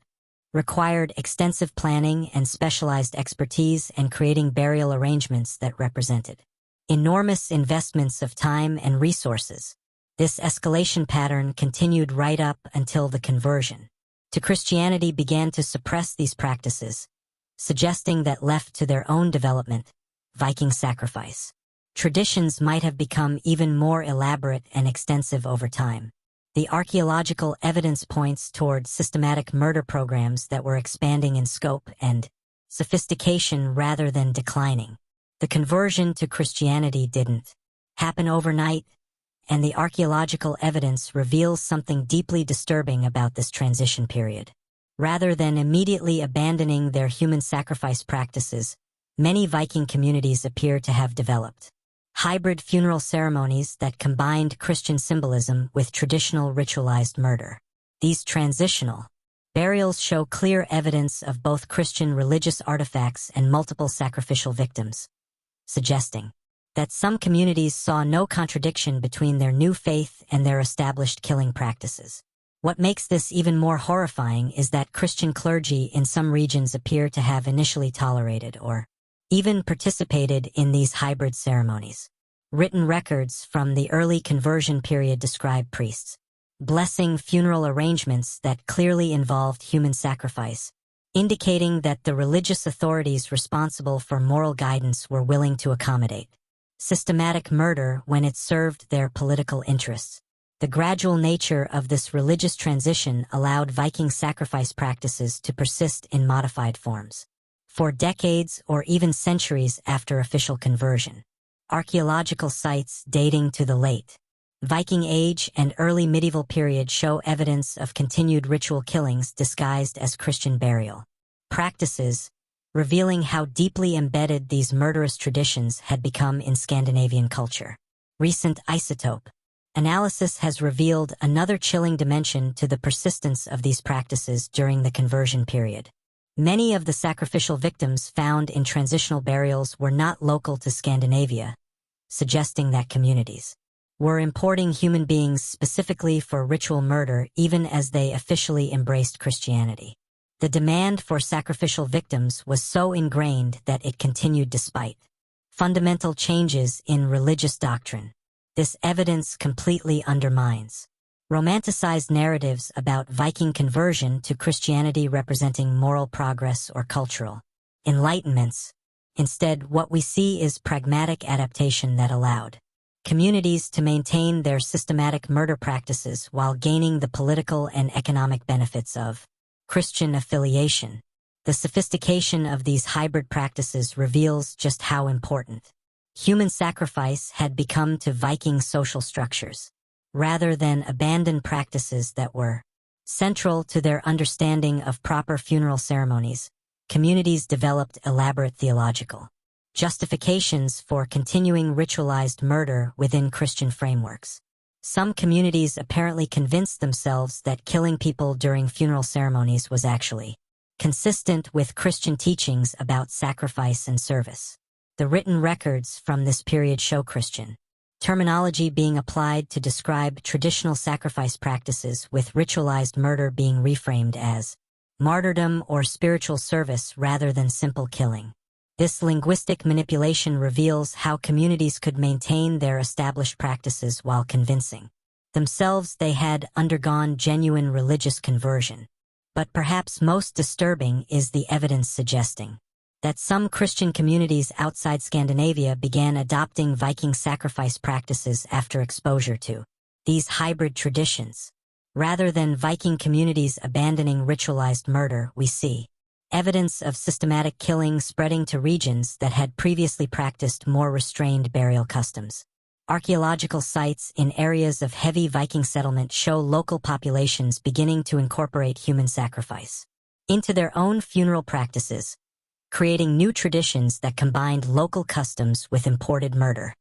required extensive planning and specialized expertise and creating burial arrangements that represented enormous investments of time and resources. This escalation pattern continued right up until the conversion to Christianity began to suppress these practices, suggesting that left to their own development, Viking sacrifice traditions might have become even more elaborate and extensive over time. The archaeological evidence points toward systematic murder programs that were expanding in scope and sophistication rather than declining. The conversion to Christianity didn't happen overnight, and the archaeological evidence reveals something deeply disturbing about this transition period. Rather than immediately abandoning their human sacrifice practices, many Viking communities appear to have developed hybrid funeral ceremonies that combined Christian symbolism with traditional ritualized murder. These transitional burials show clear evidence of both Christian religious artifacts and multiple sacrificial victims, suggesting that some communities saw no contradiction between their new faith and their established killing practices. What makes this even more horrifying is that Christian clergy in some regions appear to have initially tolerated or even participated in these hybrid ceremonies. Written records from the early conversion period describe priests blessing funeral arrangements that clearly involved human sacrifice, indicating that the religious authorities responsible for moral guidance were willing to accommodate systematic murder when it served their political interests. The gradual nature of this religious transition allowed Viking sacrifice practices to persist in modified forms for decades or even centuries after official conversion. Archaeological sites dating to the late Viking Age and early medieval period show evidence of continued ritual killings disguised as Christian burial practices, revealing how deeply embedded these murderous traditions had become in Scandinavian culture. Recent isotope analysis has revealed another chilling dimension to the persistence of these practices during the conversion period. Many of the sacrificial victims found in transitional burials were not local to Scandinavia, suggesting that communities were importing human beings specifically for ritual murder even as they officially embraced Christianity. The demand for sacrificial victims was so ingrained that it continued despite fundamental changes in religious doctrine. This evidence completely undermines romanticized narratives about Viking conversion to Christianity representing moral progress or cultural enlightenments. Instead, what we see is pragmatic adaptation that allowed communities to maintain their systematic murder practices while gaining the political and economic benefits of Christian affiliation. The sophistication of these hybrid practices reveals just how important human sacrifice had become to Viking social structures. Rather than abandoned practices that were central to their understanding of proper funeral ceremonies, communities developed elaborate theological justifications for continuing ritualized murder within Christian frameworks. Some communities apparently convinced themselves that killing people during funeral ceremonies was actually consistent with Christian teachings about sacrifice and service. The written records from this period show Christian terminology being applied to describe traditional sacrifice practices, with ritualized murder being reframed as martyrdom or spiritual service rather than simple killing. This linguistic manipulation reveals how communities could maintain their established practices while convincing themselves they had undergone genuine religious conversion. But perhaps most disturbing is the evidence suggesting that some Christian communities outside Scandinavia began adopting Viking sacrifice practices after exposure to these hybrid traditions. Rather than Viking communities abandoning ritualized murder, we see evidence of systematic killing spreading to regions that had previously practiced more restrained burial customs. Archaeological sites in areas of heavy Viking settlement show local populations beginning to incorporate human sacrifice into their own funeral practices, creating new traditions that combined local customs with imported murder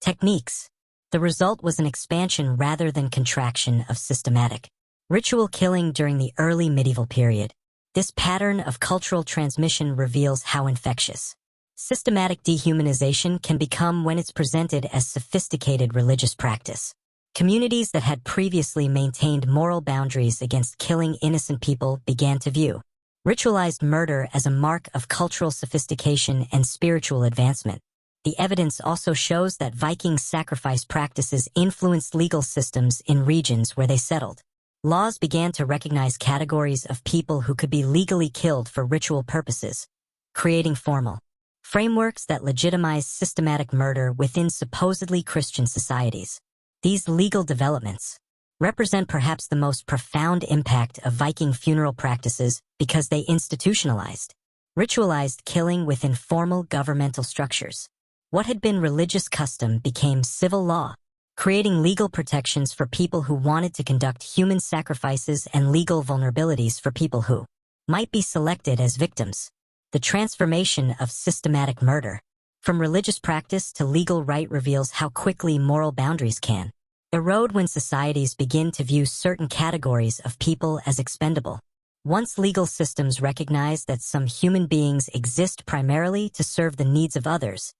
techniques. The result was an expansion rather than contraction of systematic ritual killing during the early medieval period. This pattern of cultural transmission reveals how infectious systematic dehumanization can become when it's presented as sophisticated religious practice. Communities that had previously maintained moral boundaries against killing innocent people began to view ritualized murder as a mark of cultural sophistication and spiritual advancement. The evidence also shows that Viking sacrifice practices influenced legal systems in regions where they settled. Laws began to recognize categories of people who could be legally killed for ritual purposes, creating formal frameworks that legitimized systematic murder within supposedly Christian societies. These legal developments represent perhaps the most profound impact of Viking funeral practices because they institutionalized ritualized killing within formal governmental structures. What had been religious custom became civil law, creating legal protections for people who wanted to conduct human sacrifices and legal vulnerabilities for people who might be selected as victims. The transformation of systematic murder from religious practice to legal right reveals how quickly moral boundaries can erode when societies begin to view certain categories of people as expendable. Once legal systems recognize that some human beings exist primarily to serve the needs of others,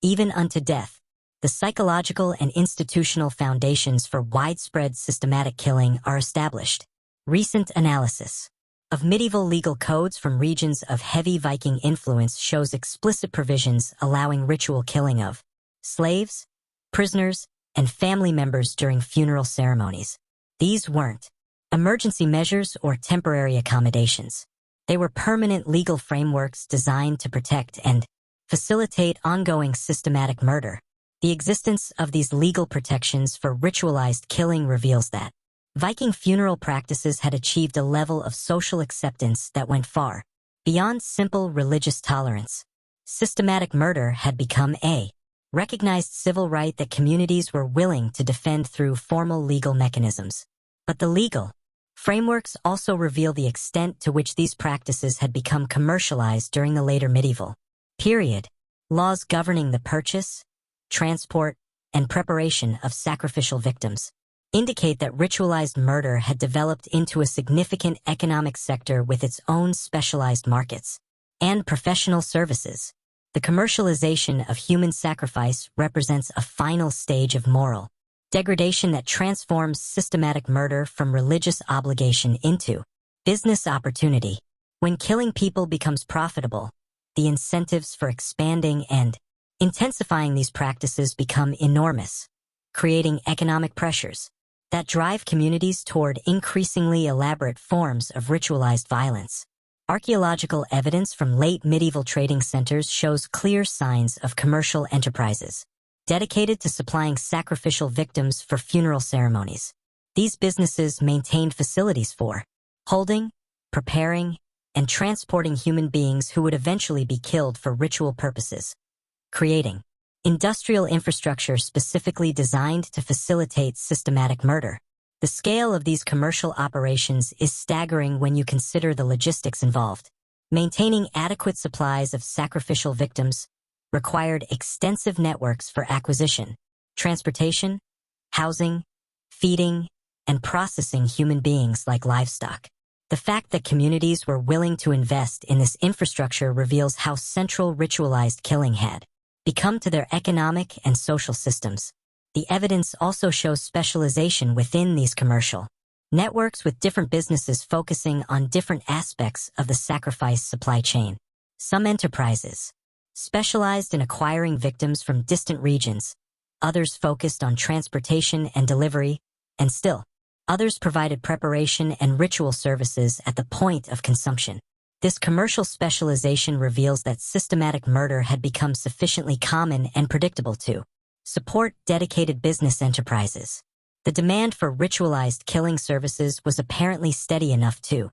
even unto death, the psychological and institutional foundations for widespread systematic killing are established. Recent analysis of medieval legal codes from regions of heavy Viking influence shows explicit provisions allowing ritual killing of slaves, prisoners, and family members during funeral ceremonies. These weren't emergency measures or temporary accommodations. They were permanent legal frameworks designed to protect and facilitate ongoing systematic murder. The existence of these legal protections for ritualized killing reveals that Viking funeral practices had achieved a level of social acceptance that went far beyond simple religious tolerance. Systematic murder had become a recognized civil right that communities were willing to defend through formal legal mechanisms. But the legal frameworks also reveal the extent to which these practices had become commercialized during the later medieval period. Laws governing the purchase, transport, and preparation of sacrificial victims indicate that ritualized murder had developed into a significant economic sector with its own specialized markets and professional services. The commercialization of human sacrifice represents a final stage of moral degradation that transforms systematic murder from religious obligation into business opportunity. When killing people becomes profitable, the incentives for expanding and intensifying these practices become enormous, creating economic pressures that drive communities toward increasingly elaborate forms of ritualized violence. Archaeological evidence from late medieval trading centers shows clear signs of commercial enterprises dedicated to supplying sacrificial victims for funeral ceremonies. These businesses maintained facilities for holding, preparing, and transporting human beings who would eventually be killed for ritual purposes, creating industrial infrastructure specifically designed to facilitate systematic murder. The scale of these commercial operations is staggering when you consider the logistics involved. Maintaining adequate supplies of sacrificial victims required extensive networks for acquisition, transportation, housing, feeding, and processing human beings like livestock. The fact that communities were willing to invest in this infrastructure reveals how central ritualized killing had become to their economic and social systems. The evidence also shows specialization within these commercial networks, with different businesses focusing on different aspects of the sacrifice supply chain. Some enterprises specialized in acquiring victims from distant regions, others focused on transportation and delivery, and still others provided preparation and ritual services at the point of consumption. This commercial specialization reveals that systematic murder had become sufficiently common and predictable to support dedicated business enterprises. The demand for ritualized killing services was apparently steady enough to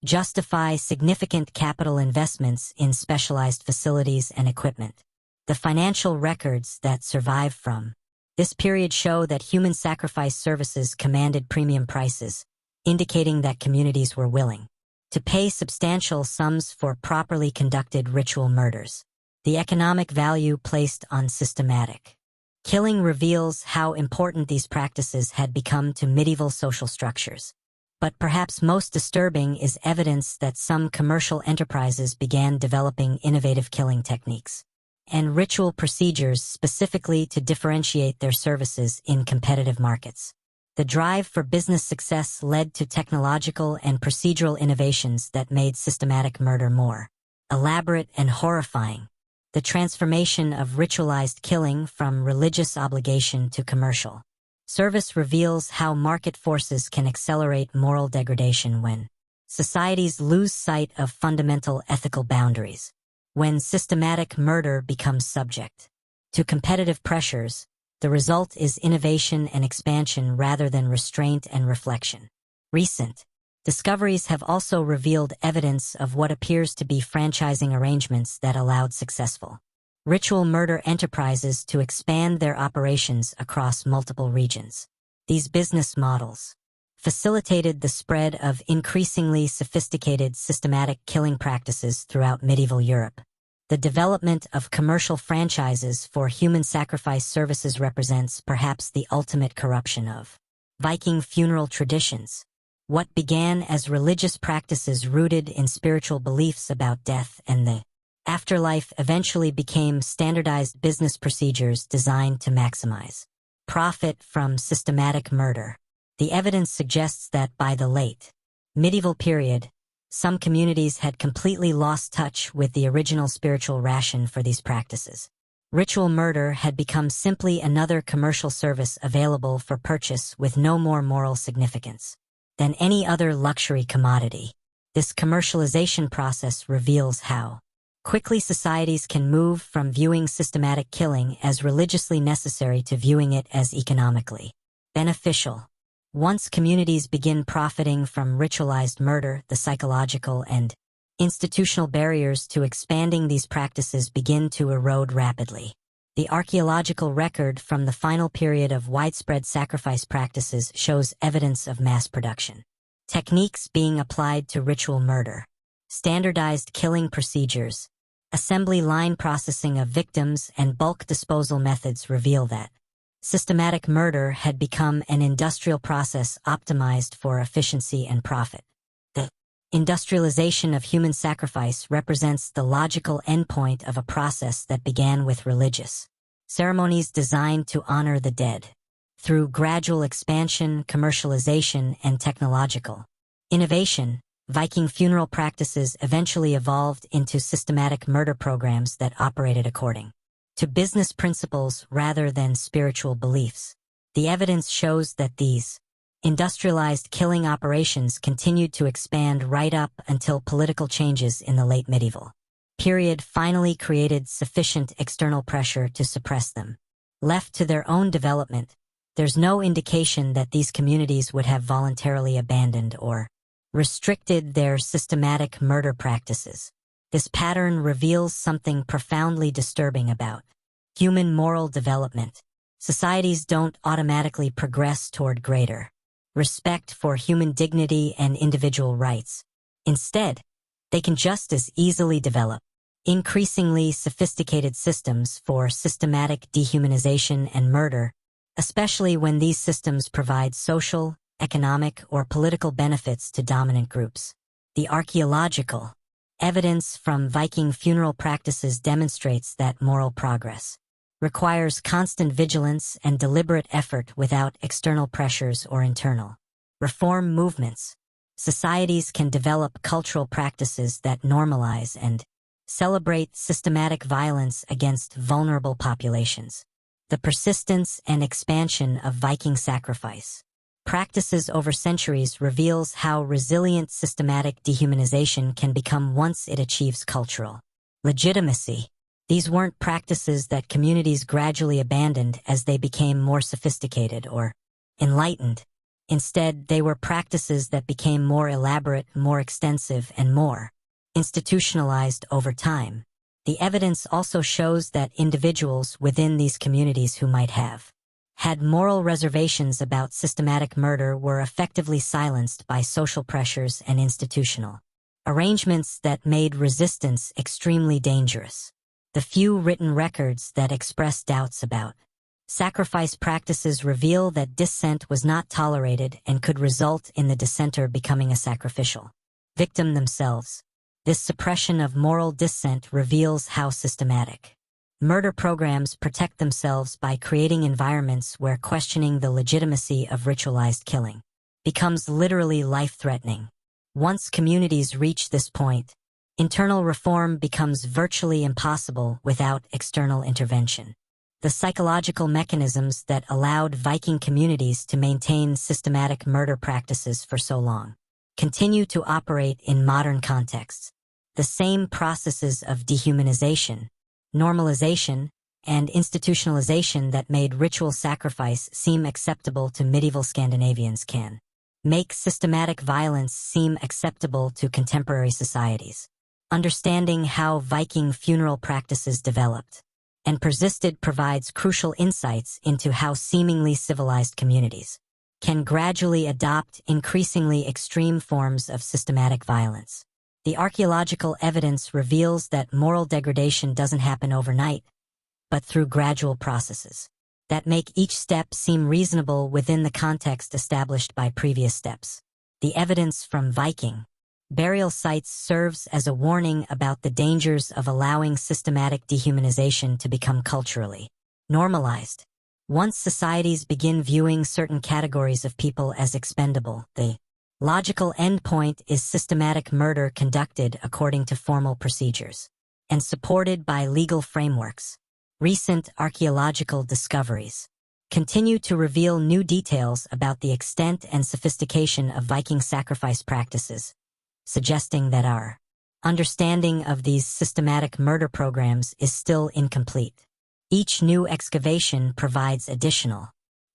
justify significant capital investments in specialized facilities and equipment. The financial records that survive from this period show that human sacrifice services commanded premium prices, indicating that communities were willing to pay substantial sums for properly conducted ritual murders. The economic value placed on systematic killing reveals how important these practices had become to medieval social structures. But perhaps most disturbing is evidence that some commercial enterprises began developing innovative killing techniques and ritual procedures specifically to differentiate their services in competitive markets. The drive for business success led to technological and procedural innovations that made systematic murder more elaborate and horrifying. The transformation of ritualized killing from religious obligation to commercial service reveals how market forces can accelerate moral degradation when societies lose sight of fundamental ethical boundaries. When systematic murder becomes subject to competitive pressures, the result is innovation and expansion rather than restraint and reflection. Recent discoveries have also revealed evidence of what appears to be franchising arrangements that allowed successful ritual murder enterprises to expand their operations across multiple regions. These business models facilitated the spread of increasingly sophisticated systematic killing practices throughout medieval Europe. The development of commercial franchises for human sacrifice services represents perhaps the ultimate corruption of Viking funeral traditions. What began as religious practices rooted in spiritual beliefs about death and the afterlife eventually became standardized business procedures designed to maximize profit from systematic murder. The evidence suggests that by the late medieval period, some communities had completely lost touch with the original spiritual ration for these practices. Ritual murder had become simply another commercial service available for purchase with no more moral significance than any other luxury commodity. This commercialization process reveals how quickly societies can move from viewing systematic killing as religiously necessary to viewing it as economically beneficial. Once communities begin profiting from ritualized murder, the psychological and institutional barriers to expanding these practices begin to erode rapidly. The archaeological record from the final period of widespread sacrifice practices shows evidence of mass production. Techniques being applied to ritual murder, standardized killing procedures, assembly line processing of victims, and bulk disposal methods reveal that systematic murder had become an industrial process optimized for efficiency and profit. The industrialization of human sacrifice represents the logical endpoint of a process that began with religious ceremonies designed to honor the dead. Through gradual expansion, commercialization, and technological innovation, Viking funeral practices eventually evolved into systematic murder programs that operated according to business principles rather than spiritual beliefs. The evidence shows that these industrialized killing operations continued to expand right up until political changes in the late medieval period finally created sufficient external pressure to suppress them. Left to their own development, there's no indication that these communities would have voluntarily abandoned or restricted their systematic murder practices. This pattern reveals something profoundly disturbing about human moral development. Societies don't automatically progress toward greater respect for human dignity and individual rights. Instead, they can just as easily develop increasingly sophisticated systems for systematic dehumanization and murder, especially when these systems provide social, economic, or political benefits to dominant groups. The archaeological evidence from Viking funeral practices demonstrates that moral progress requires constant vigilance and deliberate effort without external pressures or internal reform movements. Societies can develop cultural practices that normalize and celebrate systematic violence against vulnerable populations. The persistence and expansion of Viking sacrifice practices over centuries reveals how resilient systematic dehumanization can become once it achieves cultural legitimacy. These weren't practices that communities gradually abandoned as they became more sophisticated or enlightened. Instead, they were practices that became more elaborate, more extensive, and more institutionalized over time. The evidence also shows that individuals within these communities who might have had moral reservations about systematic murder were effectively silenced by social pressures and institutional arrangements that made resistance extremely dangerous. The few written records that express doubts about sacrifice practices reveal that dissent was not tolerated and could result in the dissenter becoming a sacrificial victim themselves. This suppression of moral dissent reveals how systematic murder programs protect themselves by creating environments where questioning the legitimacy of ritualized killing becomes literally life-threatening. Once communities reach this point, internal reform becomes virtually impossible without external intervention. The psychological mechanisms that allowed Viking communities to maintain systematic murder practices for so long continue to operate in modern contexts. The same processes of dehumanization, normalization, and institutionalization that made ritual sacrifice seem acceptable to medieval Scandinavians can make systematic violence seem acceptable to contemporary societies. Understanding how Viking funeral practices developed and persisted provides crucial insights into how seemingly civilized communities can gradually adopt increasingly extreme forms of systematic violence. The archaeological evidence reveals that moral degradation doesn't happen overnight, but through gradual processes that make each step seem reasonable within the context established by previous steps. The evidence from Viking burial sites serves as a warning about the dangers of allowing systematic dehumanization to become culturally normalized. Once societies begin viewing certain categories of people as expendable, the logical endpoint is systematic murder conducted according to formal procedures and supported by legal frameworks. Recent archaeological discoveries continue to reveal new details about the extent and sophistication of Viking sacrifice practices, suggesting that our understanding of these systematic murder programs is still incomplete. Each new excavation provides additional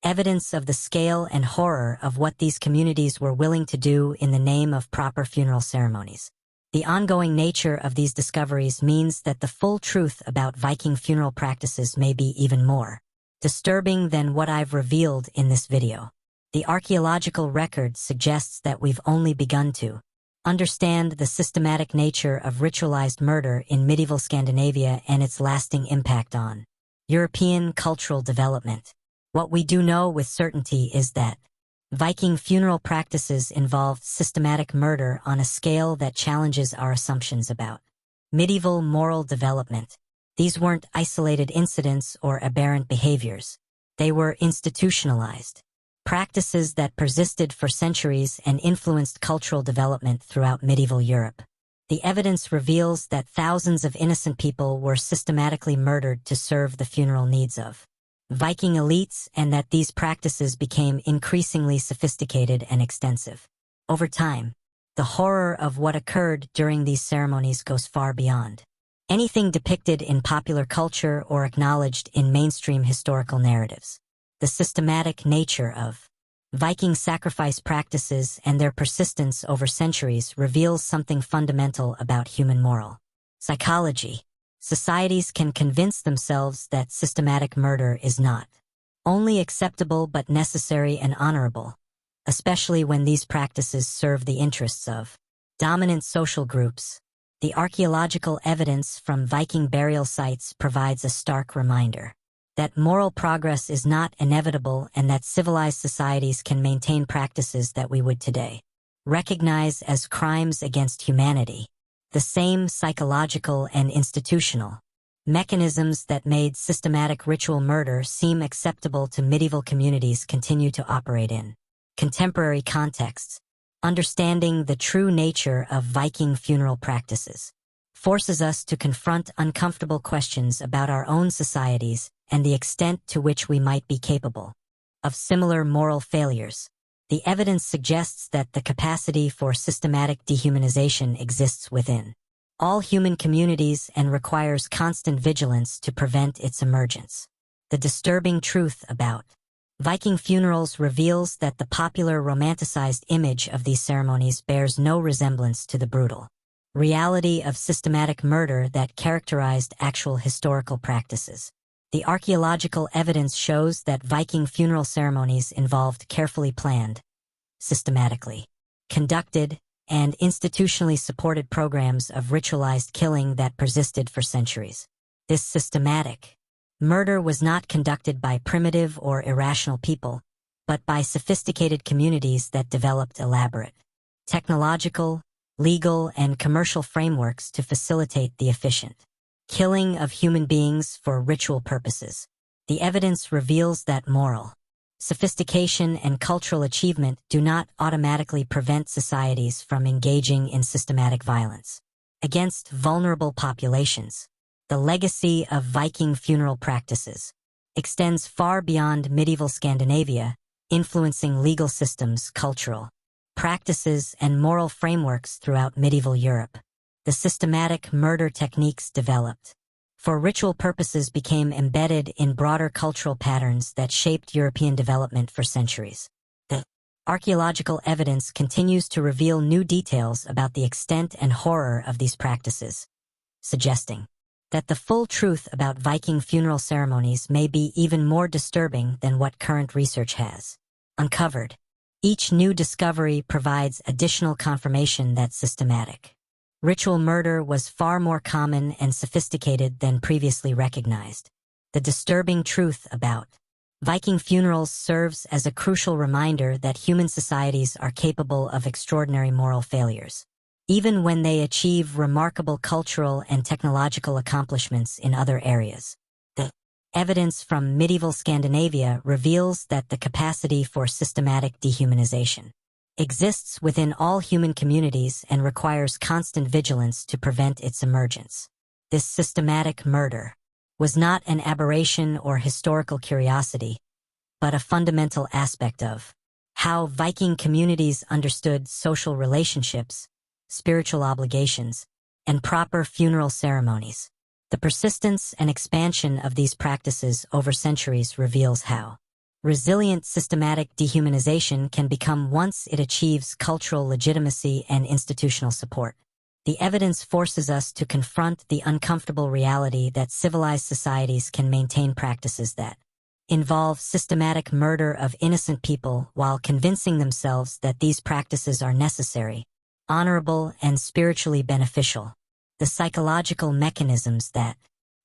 evidence of the scale and horror of what these communities were willing to do in the name of proper funeral ceremonies. The ongoing nature of these discoveries means that the full truth about Viking funeral practices may be even more disturbing than what I've revealed in this video. The archaeological record suggests that we've only begun to understand the systematic nature of ritualized murder in medieval Scandinavia and its lasting impact on European cultural development. What we do know with certainty is that Viking funeral practices involved systematic murder on a scale that challenges our assumptions about medieval moral development. These weren't isolated incidents or aberrant behaviors. They were institutionalized practices that persisted for centuries and influenced cultural development throughout medieval Europe. The evidence reveals that thousands of innocent people were systematically murdered to serve the funeral needs of Viking elites, and that these practices became increasingly sophisticated and extensive. Over time, the horror of what occurred during these ceremonies goes far beyond anything depicted in popular culture or acknowledged in mainstream historical narratives. The systematic nature of Viking sacrifice practices and their persistence over centuries reveals something fundamental about human moral psychology. Societies can convince themselves that systematic murder is not only acceptable but necessary and honorable, especially when these practices serve the interests of dominant social groups. The archaeological evidence from Viking burial sites provides a stark reminder that moral progress is not inevitable and that civilized societies can maintain practices that we would today recognize as crimes against humanity. The same psychological and institutional mechanisms that made systematic ritual murder seem acceptable to medieval communities continue to operate in contemporary contexts. Understanding the true nature of Viking funeral practices forces us to confront uncomfortable questions about our own societies and the extent to which we might be capable of similar moral failures. The evidence suggests that the capacity for systematic dehumanization exists within all human communities and requires constant vigilance to prevent its emergence. The disturbing truth about Viking funerals reveals that the popular romanticized image of these ceremonies bears no resemblance to the brutal reality of systematic murder that characterized actual historical practices. The archaeological evidence shows that Viking funeral ceremonies involved carefully planned, systematically conducted, and institutionally supported programs of ritualized killing that persisted for centuries. This systematic murder was not conducted by primitive or irrational people, but by sophisticated communities that developed elaborate technological, legal, and commercial frameworks to facilitate the efficient killing of human beings for ritual purposes. The evidence reveals that moral sophistication and cultural achievement do not automatically prevent societies from engaging in systematic violence against vulnerable populations. The legacy of Viking funeral practices extends far beyond medieval Scandinavia, influencing legal systems, cultural practices, and moral frameworks throughout medieval Europe. The systematic murder techniques developed for ritual purposes became embedded in broader cultural patterns that shaped European development for centuries. The archaeological evidence continues to reveal new details about the extent and horror of these practices, suggesting that the full truth about Viking funeral ceremonies may be even more disturbing than what current research has uncovered. Each new discovery provides additional confirmation that systematic ritual murder was far more common and sophisticated than previously recognized. The disturbing truth about Viking funerals serves as a crucial reminder that human societies are capable of extraordinary moral failures, even when they achieve remarkable cultural and technological accomplishments in other areas. The evidence from medieval Scandinavia reveals that the capacity for systematic dehumanization exists within all human communities and requires constant vigilance to prevent its emergence. This systematic murder was not an aberration or historical curiosity, but a fundamental aspect of how Viking communities understood social relationships, spiritual obligations, and proper funeral ceremonies. The persistence and expansion of these practices over centuries reveals how resilient systematic dehumanization can become once it achieves cultural legitimacy and institutional support. The evidence forces us to confront the uncomfortable reality that civilized societies can maintain practices that involve systematic murder of innocent people while convincing themselves that these practices are necessary, honorable, and spiritually beneficial. The psychological mechanisms that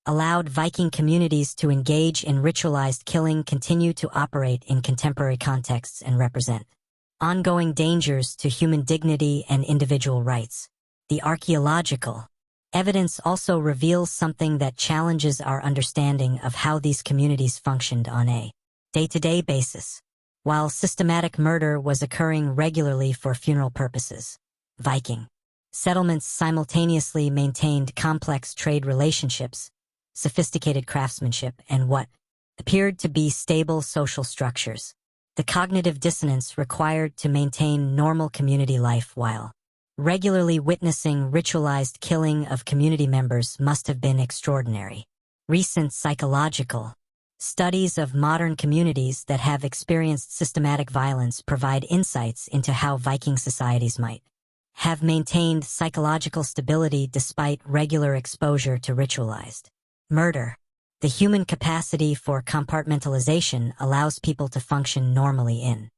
allowed Viking communities to engage in ritualized killing continue to operate in contemporary contexts and represent ongoing dangers to human dignity and individual rights. The archaeological evidence also reveals something that challenges our understanding of how these communities functioned on a day-to-day basis. While systematic murder was occurring regularly for funeral purposes, Viking settlements simultaneously maintained complex trade relationships, sophisticated craftsmanship, and what appeared to be stable social structures. The cognitive dissonance required to maintain normal community life while regularly witnessing ritualized killing of community members must have been extraordinary. Recent psychological studies of modern communities that have experienced systematic violence provide insights into how Viking societies might have maintained psychological stability despite regular exposure to ritualized murder. The human capacity for compartmentalization allows people to function normally in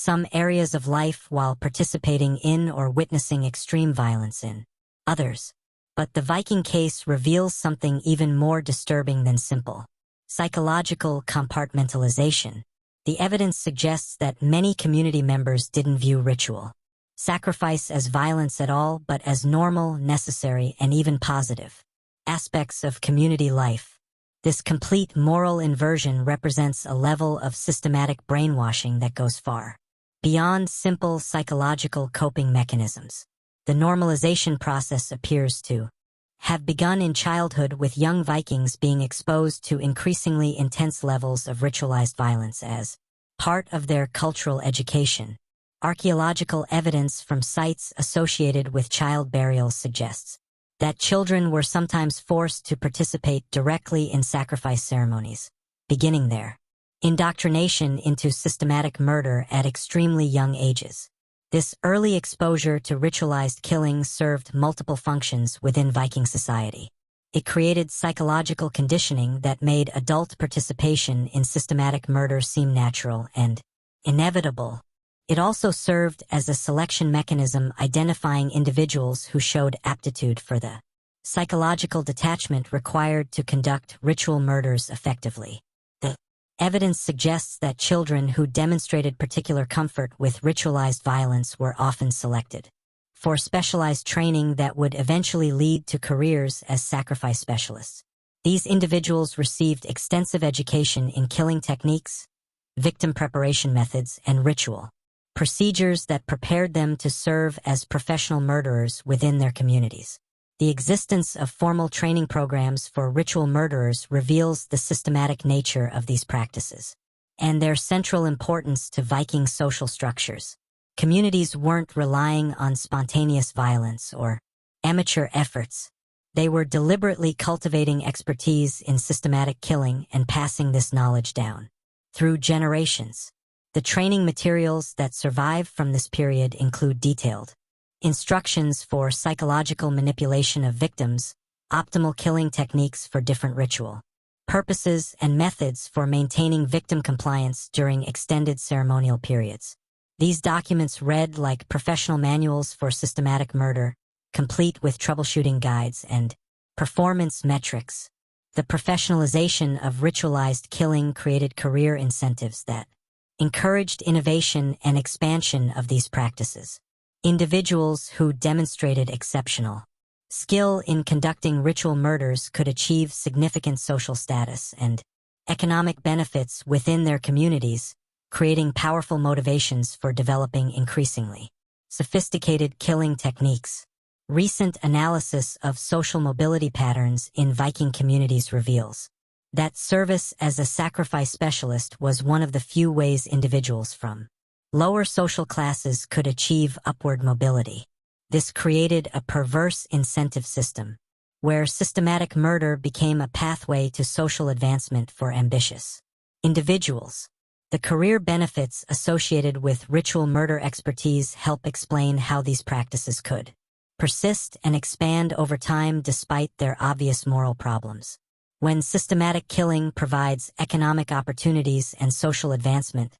some areas of life while participating in or witnessing extreme violence in others. But the Viking case reveals something even more disturbing than simple psychological compartmentalization. The evidence suggests that many community members didn't view ritual sacrifice as violence at all, but as normal, necessary, and even positive aspects of community life. This complete moral inversion represents a level of systematic brainwashing that goes far beyond simple psychological coping mechanisms. The normalization process appears to have begun in childhood, with young Vikings being exposed to increasingly intense levels of ritualized violence as part of their cultural education. Archaeological evidence from sites associated with child burials suggests that children were sometimes forced to participate directly in sacrifice ceremonies, beginning their indoctrination into systematic murder at extremely young ages. This early exposure to ritualized killing served multiple functions within Viking society. It created psychological conditioning that made adult participation in systematic murder seem natural and inevitable. It also served as a selection mechanism, identifying individuals who showed aptitude for the psychological detachment required to conduct ritual murders effectively. The evidence suggests that children who demonstrated particular comfort with ritualized violence were often selected for specialized training that would eventually lead to careers as sacrifice specialists. These individuals received extensive education in killing techniques, victim preparation methods, and ritual procedures that prepared them to serve as professional murderers within their communities. The existence of formal training programs for ritual murderers reveals the systematic nature of these practices and their central importance to Viking social structures. Communities weren't relying on spontaneous violence or amateur efforts. They were deliberately cultivating expertise in systematic killing and passing this knowledge down through generations. The training materials that survive from this period include detailed instructions for psychological manipulation of victims, optimal killing techniques for different ritual purposes, and methods for maintaining victim compliance during extended ceremonial periods. These documents read like professional manuals for systematic murder, complete with troubleshooting guides and performance metrics. The professionalization of ritualized killing created career incentives that encouraged innovation and expansion of these practices. Individuals who demonstrated exceptional skill in conducting ritual murders could achieve significant social status and economic benefits within their communities, creating powerful motivations for developing increasingly sophisticated killing techniques. Recent analysis of social mobility patterns in Viking communities reveals That service as a sacrifice specialist was one of the few ways individuals from lower social classes could achieve upward mobility. This created a perverse incentive system, where systematic murder became a pathway to social advancement for ambitious individuals. The career benefits associated with ritual murder expertise help explain how these practices could persist and expand over time despite their obvious moral problems. When systematic killing provides economic opportunities and social advancement,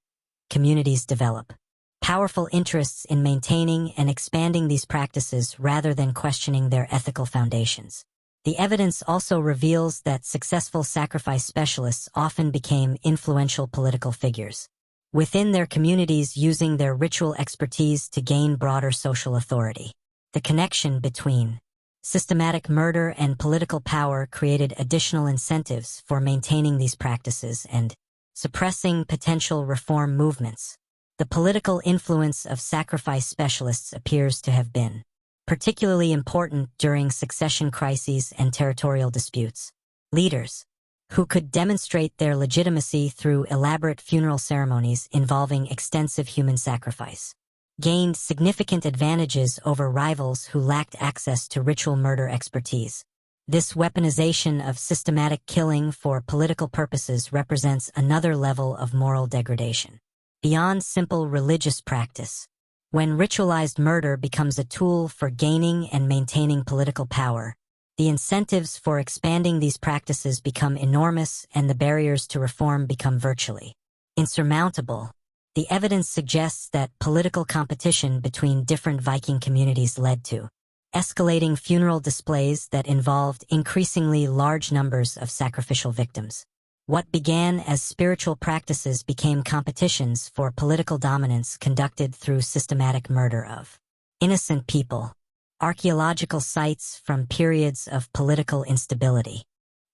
communities develop powerful interests in maintaining and expanding these practices rather than questioning their ethical foundations. The evidence also reveals that successful sacrifice specialists often became influential political figures within their communities, using their ritual expertise to gain broader social authority. The connection between systematic murder and political power created additional incentives for maintaining these practices and suppressing potential reform movements. The political influence of sacrifice specialists appears to have been particularly important during succession crises and territorial disputes. Leaders, who could demonstrate their legitimacy through elaborate funeral ceremonies involving extensive human sacrifice, gained significant advantages over rivals who lacked access to ritual murder expertise. This weaponization of systematic killing for political purposes represents another level of moral degradation. Beyond simple religious practice, when ritualized murder becomes a tool for gaining and maintaining political power, the incentives for expanding these practices become enormous and the barriers to reform become virtually insurmountable. The evidence suggests that political competition between different Viking communities led to escalating funeral displays that involved increasingly large numbers of sacrificial victims. What began as spiritual practices became competitions for political dominance conducted through systematic murder of innocent people. Archaeological sites from periods of political instability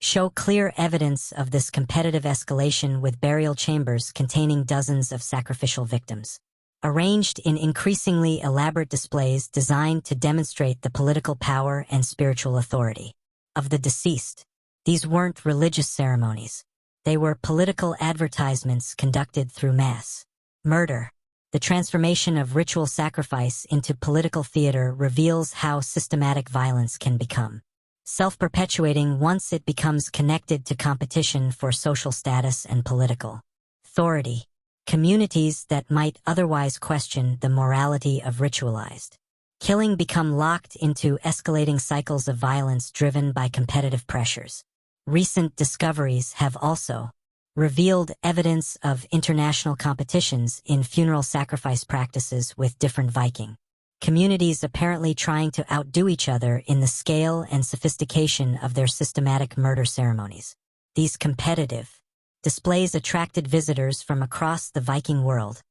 show clear evidence of this competitive escalation, with burial chambers containing dozens of sacrificial victims, arranged in increasingly elaborate displays designed to demonstrate the political power and spiritual authority of the deceased. These weren't religious ceremonies. They were political advertisements conducted through mass murder. The transformation of ritual sacrifice into political theater reveals how systematic violence can become self-perpetuating once it becomes connected to competition for social status and political authority. Communities that might otherwise question the morality of ritualized killing become locked into escalating cycles of violence driven by competitive pressures. Recent discoveries have also revealed evidence of international competitions in funeral sacrifice practices, with different Viking communities apparently trying to outdo each other in the scale and sophistication of their systematic murder ceremonies. These competitive displays attracted visitors from across the Viking world,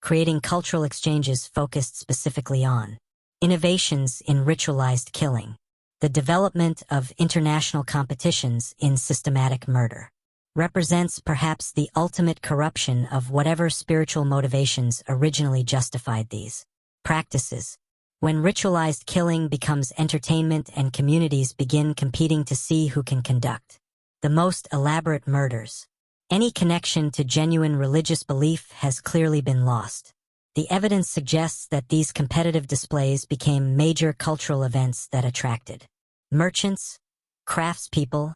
creating cultural exchanges focused specifically on innovations in ritualized killing. The development of international competitions in systematic murder represents perhaps the ultimate corruption of whatever spiritual motivations originally justified these practices. When ritualized killing becomes entertainment and communities begin competing to see who can conduct the most elaborate murders, any connection to genuine religious belief has clearly been lost. The evidence suggests that these competitive displays became major cultural events that attracted merchants, craftspeople,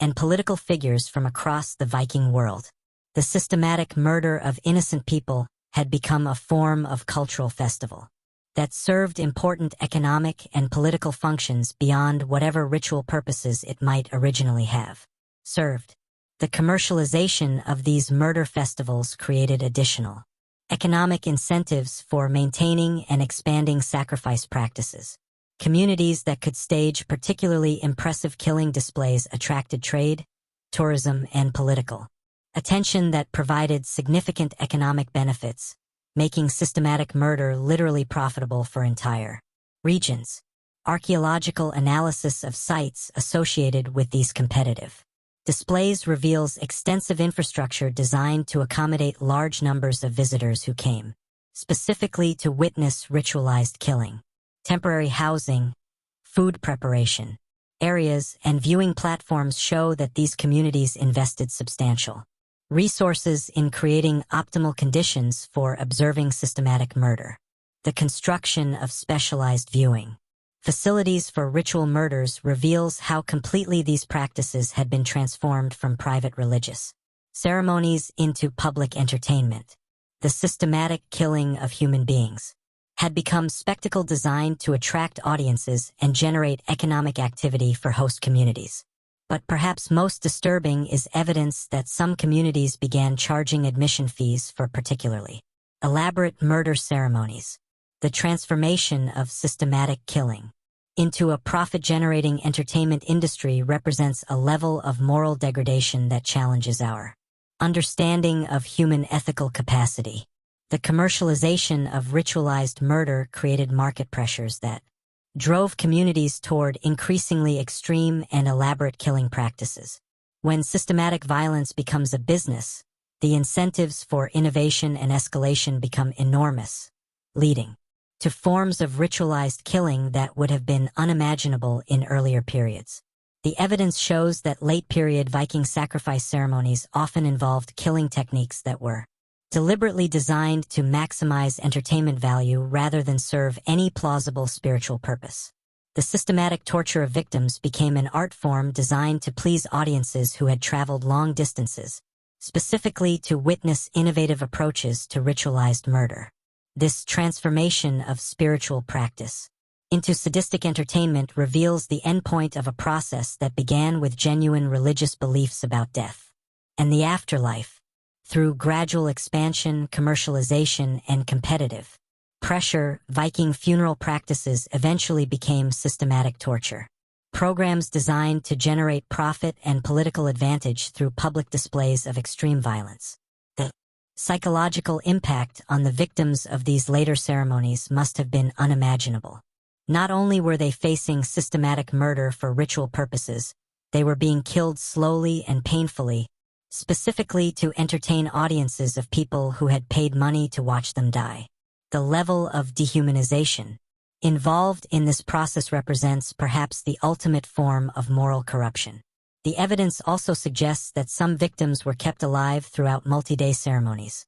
and political figures from across the Viking world. The systematic murder of innocent people had become a form of cultural festival that served important economic and political functions beyond whatever ritual purposes it might originally have served. The commercialization of these murder festivals created additional economic incentives for maintaining and expanding sacrifice practices. Communities that could stage particularly impressive killing displays attracted trade, tourism, and political attention that provided significant economic benefits, making systematic murder literally profitable for entire regions. Archaeological analysis of sites associated with these competitive displays reveals extensive infrastructure designed to accommodate large numbers of visitors who came specifically to witness ritualized killing. Temporary housing, food preparation, areas, and viewing platforms show that these communities invested substantial resources in creating optimal conditions for observing systematic murder. The construction of specialized viewing facilities for ritual murders reveals how completely these practices had been transformed from private religious ceremonies into public entertainment. The systematic killing of human beings had become spectacle designed to attract audiences and generate economic activity for host communities. But perhaps most disturbing is evidence that some communities began charging admission fees for particularly elaborate murder ceremonies. The transformation of systematic killing into a profit-generating entertainment industry represents a level of moral degradation that challenges our understanding of human ethical capacity. The commercialization of ritualized murder created market pressures that drove communities toward increasingly extreme and elaborate killing practices. When systematic violence becomes a business, the incentives for innovation and escalation become enormous, leading to forms of ritualized killing that would have been unimaginable in earlier periods. The evidence shows that late-period Viking sacrifice ceremonies often involved killing techniques that were deliberately designed to maximize entertainment value rather than serve any plausible spiritual purpose. The systematic torture of victims became an art form designed to please audiences who had traveled long distances, specifically to witness innovative approaches to ritualized murder. This transformation of spiritual practice into sadistic entertainment reveals the endpoint of a process that began with genuine religious beliefs about death and the afterlife. Through gradual expansion, commercialization, and competitive pressure, Viking funeral practices eventually became systematic torture programs designed to generate profit and political advantage through public displays of extreme violence. The psychological impact on the victims of these later ceremonies must have been unimaginable. Not only were they facing systematic murder for ritual purposes, they were being killed slowly and painfully, specifically to entertain audiences of people who had paid money to watch them die. The level of dehumanization involved in this process represents perhaps the ultimate form of moral corruption. The evidence also suggests that some victims were kept alive throughout multi-day ceremonies,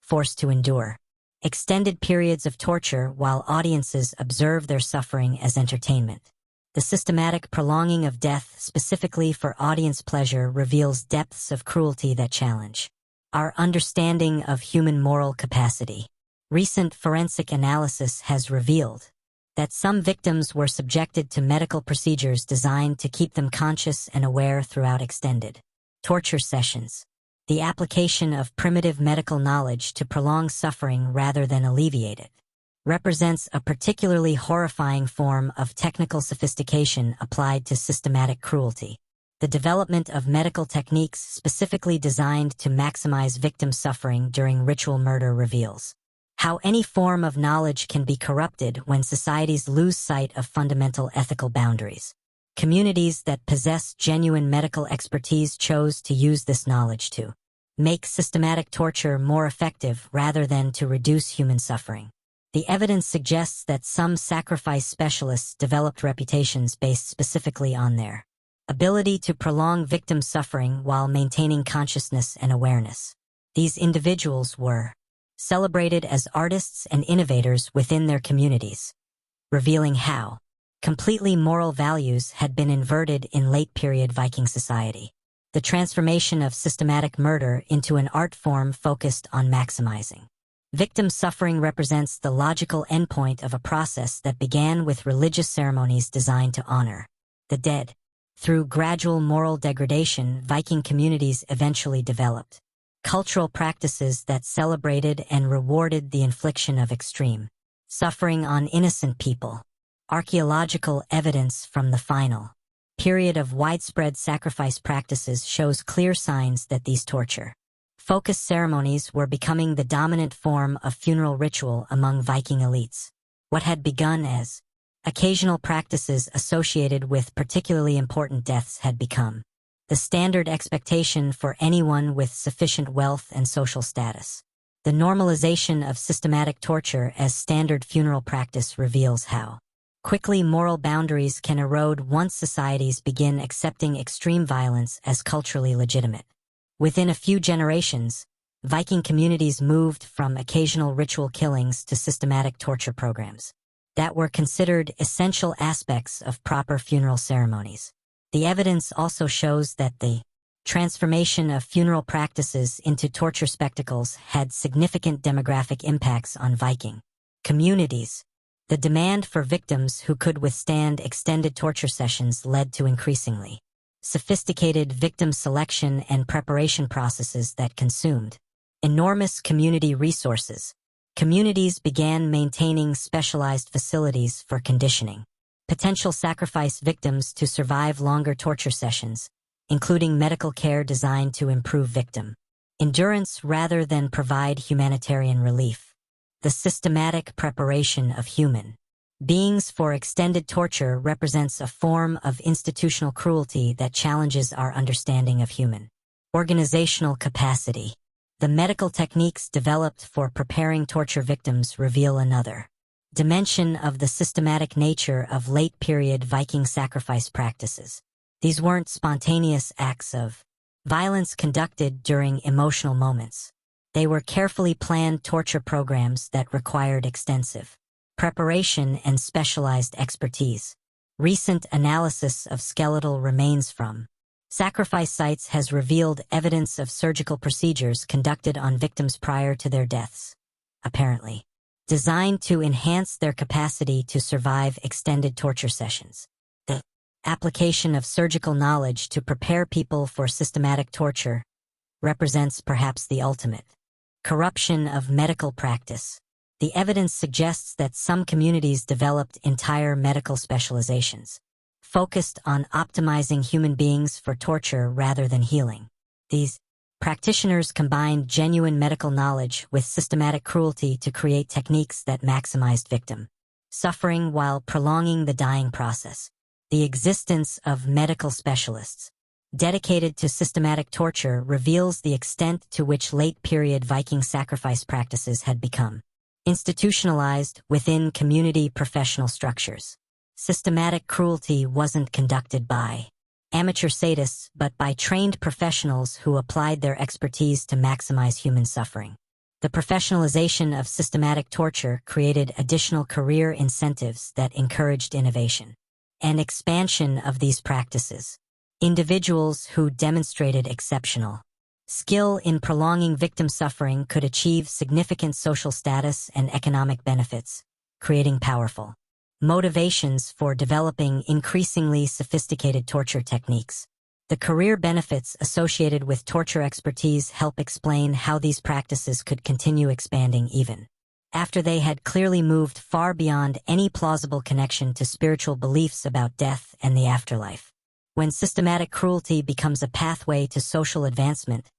forced to endure extended periods of torture while audiences observe their suffering as entertainment. The systematic prolonging of death specifically for audience pleasure reveals depths of cruelty that challenge our understanding of human moral capacity. Recent forensic analysis has revealed that some victims were subjected to medical procedures designed to keep them conscious and aware throughout extended torture sessions. The application of primitive medical knowledge to prolong suffering rather than alleviate it represents a particularly horrifying form of technical sophistication applied to systematic cruelty. The development of medical techniques specifically designed to maximize victim suffering during ritual murder reveals how any form of knowledge can be corrupted when societies lose sight of fundamental ethical boundaries. Communities that possess genuine medical expertise chose to use this knowledge to make systematic torture more effective rather than to reduce human suffering. The evidence suggests that some sacrifice specialists developed reputations based specifically on their ability to prolong victim suffering while maintaining consciousness and awareness. These individuals were celebrated as artists and innovators within their communities, revealing how completely moral values had been inverted in late-period Viking society. The transformation of systematic murder into an art form focused on maximizing victim suffering represents the logical endpoint of a process that began with religious ceremonies designed to honor the dead. Through gradual moral degradation, Viking communities eventually developed cultural practices that celebrated and rewarded the infliction of extreme suffering on innocent people. Archaeological evidence from the final period of widespread sacrifice practices shows clear signs that these torture-focused ceremonies were becoming the dominant form of funeral ritual among Viking elites. What had begun as occasional practices associated with particularly important deaths had become the standard expectation for anyone with sufficient wealth and social status. The normalization of systematic torture as standard funeral practice reveals how Quickly, moral boundaries can erode once societies begin accepting extreme violence as culturally legitimate. Within a few generations, Viking communities moved from occasional ritual killings to systematic torture programs that were considered essential aspects of proper funeral ceremonies. The evidence also shows that the transformation of funeral practices into torture spectacles had significant demographic impacts on Viking communities. The demand for victims who could withstand extended torture sessions led to increasingly sophisticated victim selection and preparation processes that consumed enormous community resources. Communities began maintaining specialized facilities for conditioning potential sacrifice victims to survive longer torture sessions, including medical care designed to improve victim endurance rather than provide humanitarian relief. The systematic preparation of human beings for extended torture represents a form of institutional cruelty that challenges our understanding of human organizational capacity. The medical techniques developed for preparing torture victims reveal another dimension of the systematic nature of late-period Viking sacrifice practices. These weren't spontaneous acts of violence conducted during emotional moments. They were carefully planned torture programs that required extensive preparation and specialized expertise. Recent analysis of skeletal remains from sacrifice sites has revealed evidence of surgical procedures conducted on victims prior to their deaths, apparently designed to enhance their capacity to survive extended torture sessions. The application of surgical knowledge to prepare people for systematic torture represents perhaps the ultimate corruption of medical practice. The evidence suggests that some communities developed entire medical specializations, focused on optimizing human beings for torture rather than healing. These practitioners combined genuine medical knowledge with systematic cruelty to create techniques that maximized victim suffering while prolonging the dying process. The existence of medical specialists dedicated to systematic torture reveals the extent to which late-period Viking sacrifice practices had become institutionalized within community professional structures. Systematic cruelty wasn't conducted by amateur sadists but by trained professionals who applied their expertise to maximize human suffering. The professionalization of systematic torture created additional career incentives that encouraged innovation and expansion of these practices. Individuals who demonstrated exceptional skill in prolonging victim suffering could achieve significant social status and economic benefits, creating powerful motivations for developing increasingly sophisticated torture techniques. The career benefits associated with torture expertise help explain how these practices could continue expanding even after they had clearly moved far beyond any plausible connection to spiritual beliefs about death and the afterlife. When systematic cruelty becomes a pathway to social advancement,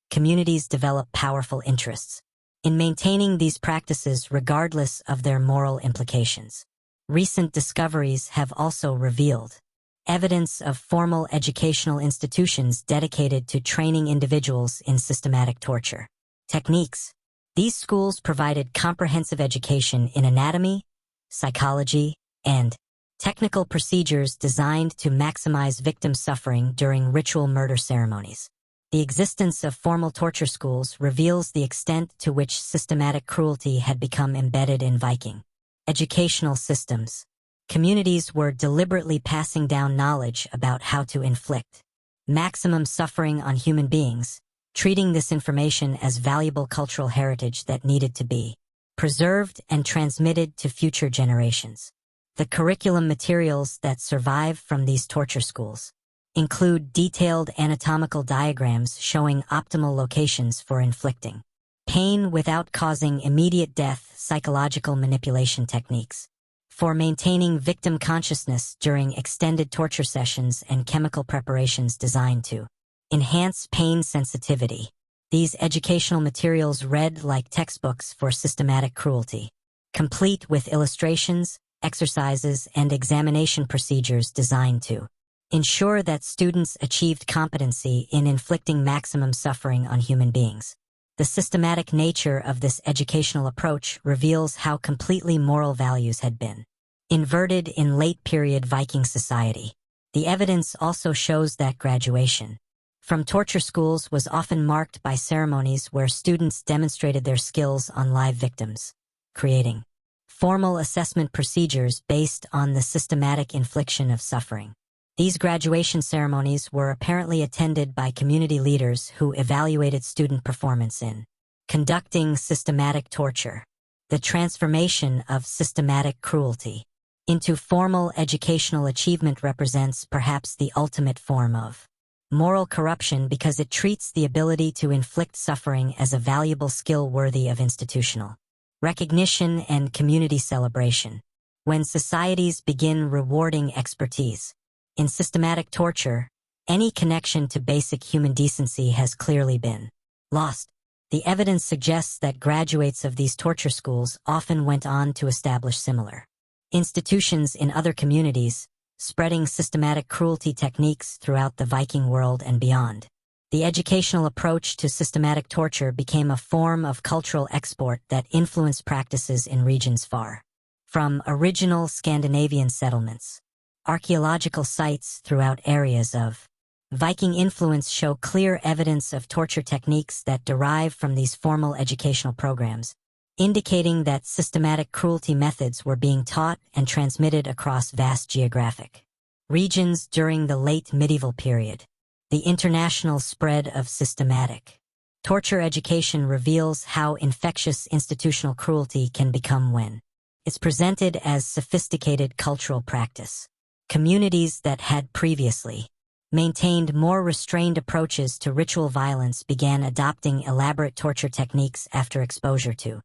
communities develop powerful interests in maintaining these practices regardless of their moral implications. Recent discoveries have also revealed evidence of formal educational institutions dedicated to training individuals in systematic torture techniques. These schools provided comprehensive education in anatomy, psychology, and technical procedures designed to maximize victim suffering during ritual murder ceremonies. The existence of formal torture schools reveals the extent to which systematic cruelty had become embedded in Viking educational systems. Communities were deliberately passing down knowledge about how to inflict maximum suffering on human beings, treating this information as valuable cultural heritage that needed to be preserved and transmitted to future generations. The curriculum materials that survive from these torture schools include detailed anatomical diagrams showing optimal locations for inflicting pain without causing immediate death, psychological manipulation techniques for maintaining victim consciousness during extended torture sessions, and chemical preparations designed to enhance pain sensitivity. These educational materials read like textbooks for systematic cruelty, complete with illustrations, exercises, and examination procedures designed to ensure that students achieved competency in inflicting maximum suffering on human beings. The systematic nature of this educational approach reveals how completely moral values had been inverted in late-period Viking society. The evidence also shows that graduation from torture schools was often marked by ceremonies where students demonstrated their skills on live victims, creating formal assessment procedures based on the systematic infliction of suffering. These graduation ceremonies were apparently attended by community leaders who evaluated student performance in conducting systematic torture. The transformation of systematic cruelty into formal educational achievement represents perhaps the ultimate form of moral corruption because it treats the ability to inflict suffering as a valuable skill worthy of institutional recognition and community celebration. When societies begin rewarding expertise in systematic torture, any connection to basic human decency has clearly been lost. The evidence suggests that graduates of these torture schools often went on to establish similar institutions in other communities, spreading systematic cruelty techniques throughout the Viking world and beyond. The educational approach to systematic torture became a form of cultural export that influenced practices in regions far from original Scandinavian settlements. Archaeological sites throughout areas of Viking influence show clear evidence of torture techniques that derive from these formal educational programs, indicating that systematic cruelty methods were being taught and transmitted across vast geographic regions during the late medieval period. The international spread of systematic torture education reveals how infectious institutional cruelty can become when it's presented as sophisticated cultural practice. Communities that had previously maintained more restrained approaches to ritual violence began adopting elaborate torture techniques after exposure to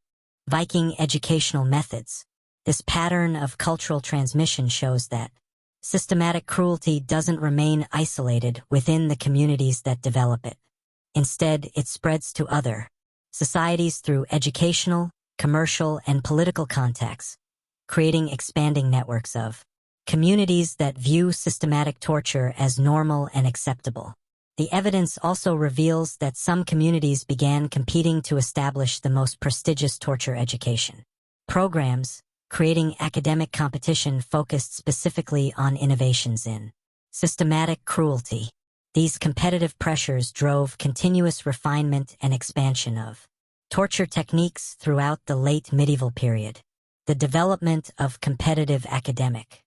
Viking educational methods. This pattern of cultural transmission shows that systematic cruelty doesn't remain isolated within the communities that develop it. Instead, it spreads to other societies through educational, commercial, and political contexts, creating expanding networks of communities that view systematic torture as normal and acceptable. The evidence also reveals that some communities began competing to establish the most prestigious torture education programs, creating academic competition focused specifically on innovations in systematic cruelty. These competitive pressures drove continuous refinement and expansion of torture techniques throughout the late medieval period. The development of competitive academic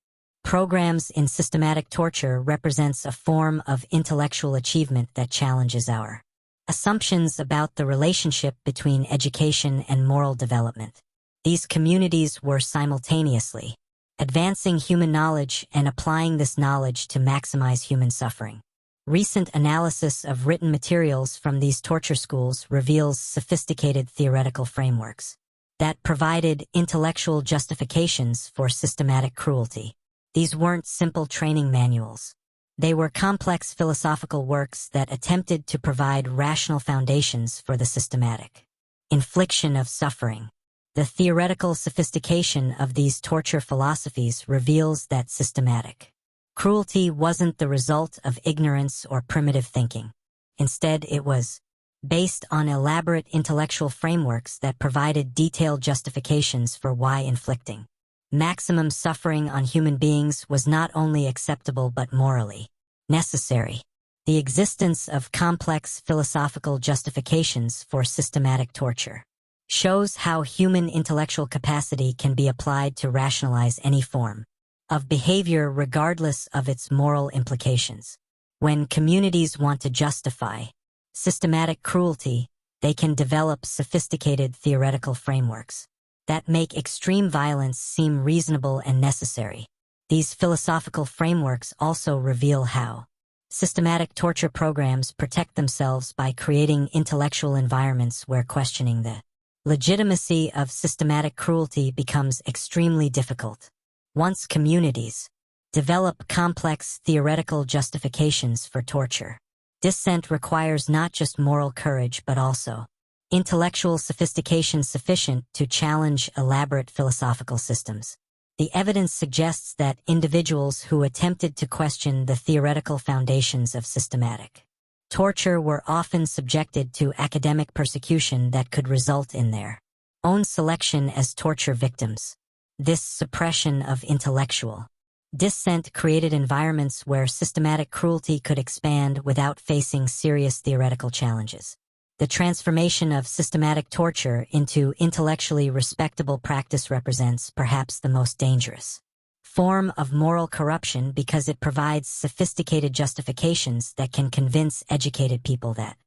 programs in systematic torture represents a form of intellectual achievement that challenges our assumptions about the relationship between education and moral development. These communities were simultaneously advancing human knowledge and applying this knowledge to maximize human suffering. Recent analysis of written materials from these torture schools reveals sophisticated theoretical frameworks that provided intellectual justifications for systematic cruelty. These weren't simple training manuals. They were complex philosophical works that attempted to provide rational foundations for the systematic infliction of suffering. The theoretical sophistication of these torture philosophies reveals that systematic cruelty wasn't the result of ignorance or primitive thinking. Instead, it was based on elaborate intellectual frameworks that provided detailed justifications for why inflicting maximum suffering on human beings was not only acceptable but morally necessary. The existence of complex philosophical justifications for systematic torture shows how human intellectual capacity can be applied to rationalize any form of behavior regardless of its moral implications. When communities want to justify systematic cruelty, they can develop sophisticated theoretical frameworks that make extreme violence seem reasonable and necessary. These philosophical frameworks also reveal how systematic torture programs protect themselves by creating intellectual environments where questioning the legitimacy of systematic cruelty becomes extremely difficult. Once communities develop complex theoretical justifications for torture, dissent requires not just moral courage but also intellectual sophistication sufficient to challenge elaborate philosophical systems. The evidence suggests that individuals who attempted to question the theoretical foundations of systematic torture were often subjected to academic persecution that could result in their own selection as torture victims. This suppression of intellectual dissent created environments where systematic cruelty could expand without facing serious theoretical challenges. The transformation of systematic torture into intellectually respectable practice represents perhaps the most dangerous form of moral corruption because it provides sophisticated justifications that can convince educated people that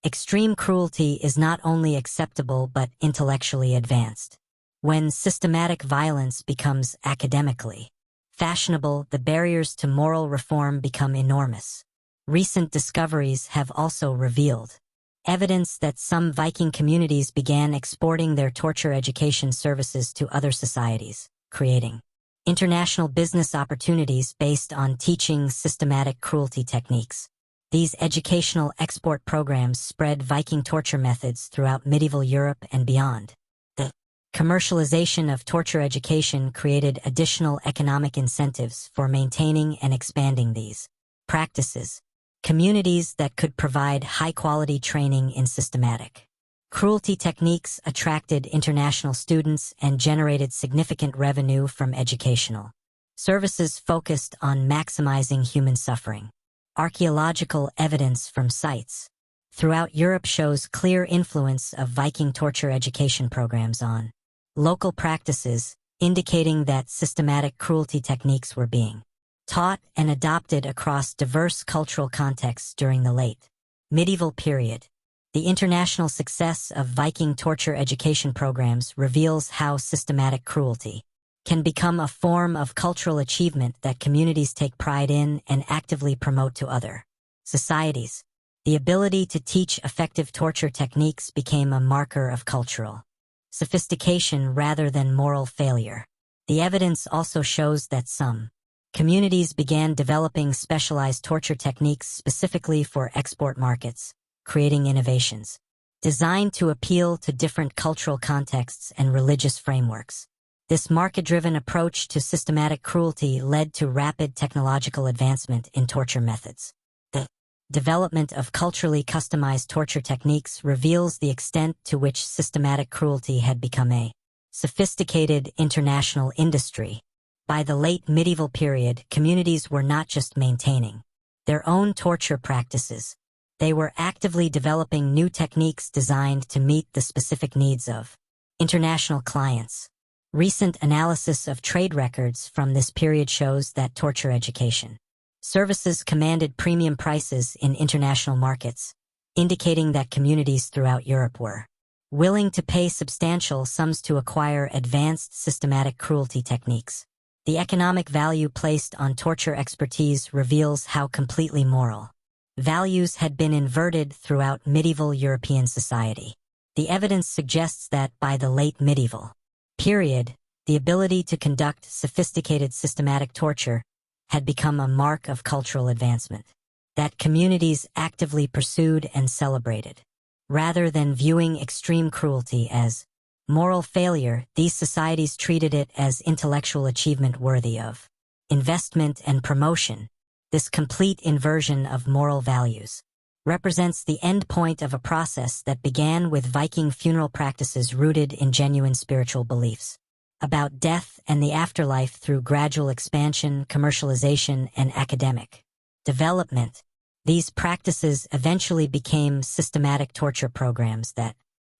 extreme cruelty is not only acceptable but intellectually advanced. When systematic violence becomes academically fashionable, the barriers to moral reform become enormous. Recent discoveries have also revealed evidence that some Viking communities began exporting their torture education services to other societies, creating international business opportunities based on teaching systematic cruelty techniques. These educational export programs spread Viking torture methods throughout medieval Europe and beyond. The commercialization of torture education created additional economic incentives for maintaining and expanding these practices. Communities that could provide high-quality training in systematic cruelty techniques attracted international students and generated significant revenue from educational services focused on maximizing human suffering. Archaeological evidence from sites throughout Europe shows clear influence of Viking torture education programs on local practices, indicating that systematic cruelty techniques were being taught and adopted across diverse cultural contexts during the late medieval period. The international success of Viking torture education programs reveals how systematic cruelty can become a form of cultural achievement that communities take pride in and actively promote to other societies. The ability to teach effective torture techniques became a marker of cultural sophistication rather than moral failure. The evidence also shows that some communities began developing specialized torture techniques specifically for export markets, creating innovations designed to appeal to different cultural contexts and religious frameworks. This market-driven approach to systematic cruelty led to rapid technological advancement in torture methods. The development of culturally customized torture techniques reveals the extent to which systematic cruelty had become a sophisticated international industry. By the late medieval period, communities were not just maintaining their own torture practices. They were actively developing new techniques designed to meet the specific needs of international clients. Recent analysis of trade records from this period shows that torture education services commanded premium prices in international markets, indicating that communities throughout Europe were willing to pay substantial sums to acquire advanced systematic cruelty techniques. The economic value placed on torture expertise reveals how completely moral values had been inverted throughout medieval European society. The evidence suggests that by the late medieval period, the ability to conduct sophisticated systematic torture had become a mark of cultural advancement that communities actively pursued and celebrated. Rather than viewing extreme cruelty as moral failure, these societies treated it as intellectual achievement worthy of investment and promotion. This complete inversion of moral values represents the end point of a process that began with Viking funeral practices rooted in genuine spiritual beliefs about death and the afterlife through gradual expansion, commercialization, and academic development. These practices eventually became systematic torture programs that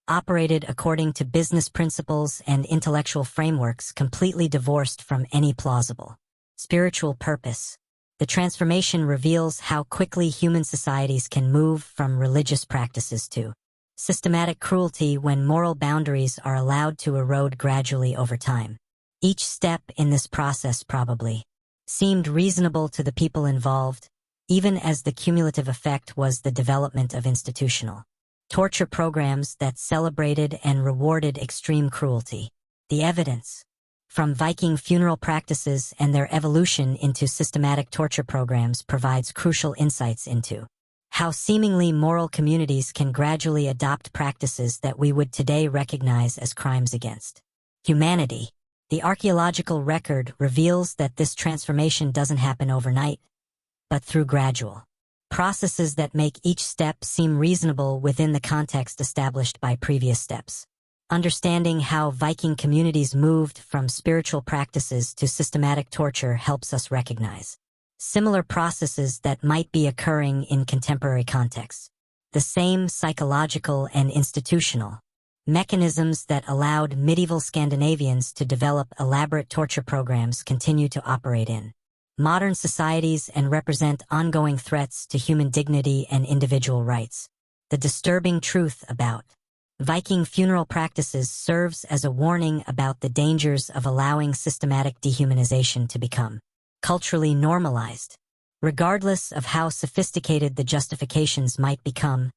operated according to business principles and intellectual frameworks completely divorced from any plausible spiritual purpose. The transformation reveals how quickly human societies can move from religious practices to systematic cruelty when moral boundaries are allowed to erode gradually over time. Each step in this process probably seemed reasonable to the people involved, even as the cumulative effect was the development of institutional torture programs that celebrated and rewarded extreme cruelty. The evidence from Viking funeral practices and their evolution into systematic torture programs provides crucial insights into how seemingly moral communities can gradually adopt practices that we would today recognize as crimes against humanity. The archaeological record reveals that this transformation doesn't happen overnight, but through gradual processes that make each step seem reasonable within the context established by previous steps. Understanding how Viking communities moved from spiritual practices to systematic torture helps us recognize similar processes that might be occurring in contemporary contexts. The same psychological and institutional mechanisms that allowed medieval Scandinavians to develop elaborate torture programs continue to operate in modern societies and represent ongoing threats to human dignity and individual rights. The disturbing truth about Viking funeral practices serves as a warning about the dangers of allowing systematic dehumanization to become culturally normalized. Regardless of how sophisticated the justifications might become,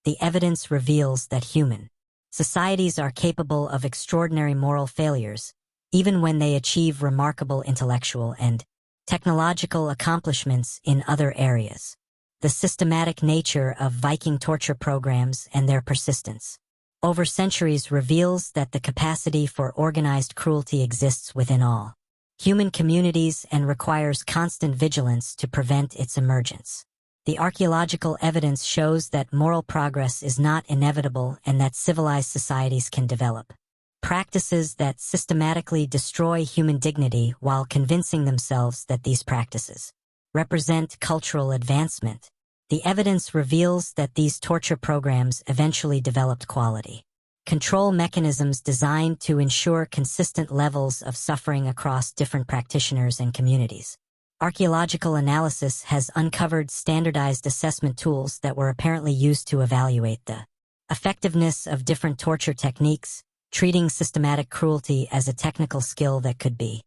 the evidence reveals that human societies are capable of extraordinary moral failures, even when they achieve remarkable intellectual and technological accomplishments in other areas. The systematic nature of Viking torture programs and their persistence over centuries reveals that the capacity for organized cruelty exists within all human communities and requires constant vigilance to prevent its emergence. The archaeological evidence shows that moral progress is not inevitable and that civilized societies can develop practices that systematically destroy human dignity while convincing themselves that these practices represent cultural advancement. The evidence reveals that these torture programs eventually developed quality control mechanisms designed to ensure consistent levels of suffering across different practitioners and communities. Archaeological analysis has uncovered standardized assessment tools that were apparently used to evaluate the effectiveness of different torture techniques, treating systematic cruelty as a technical skill that could be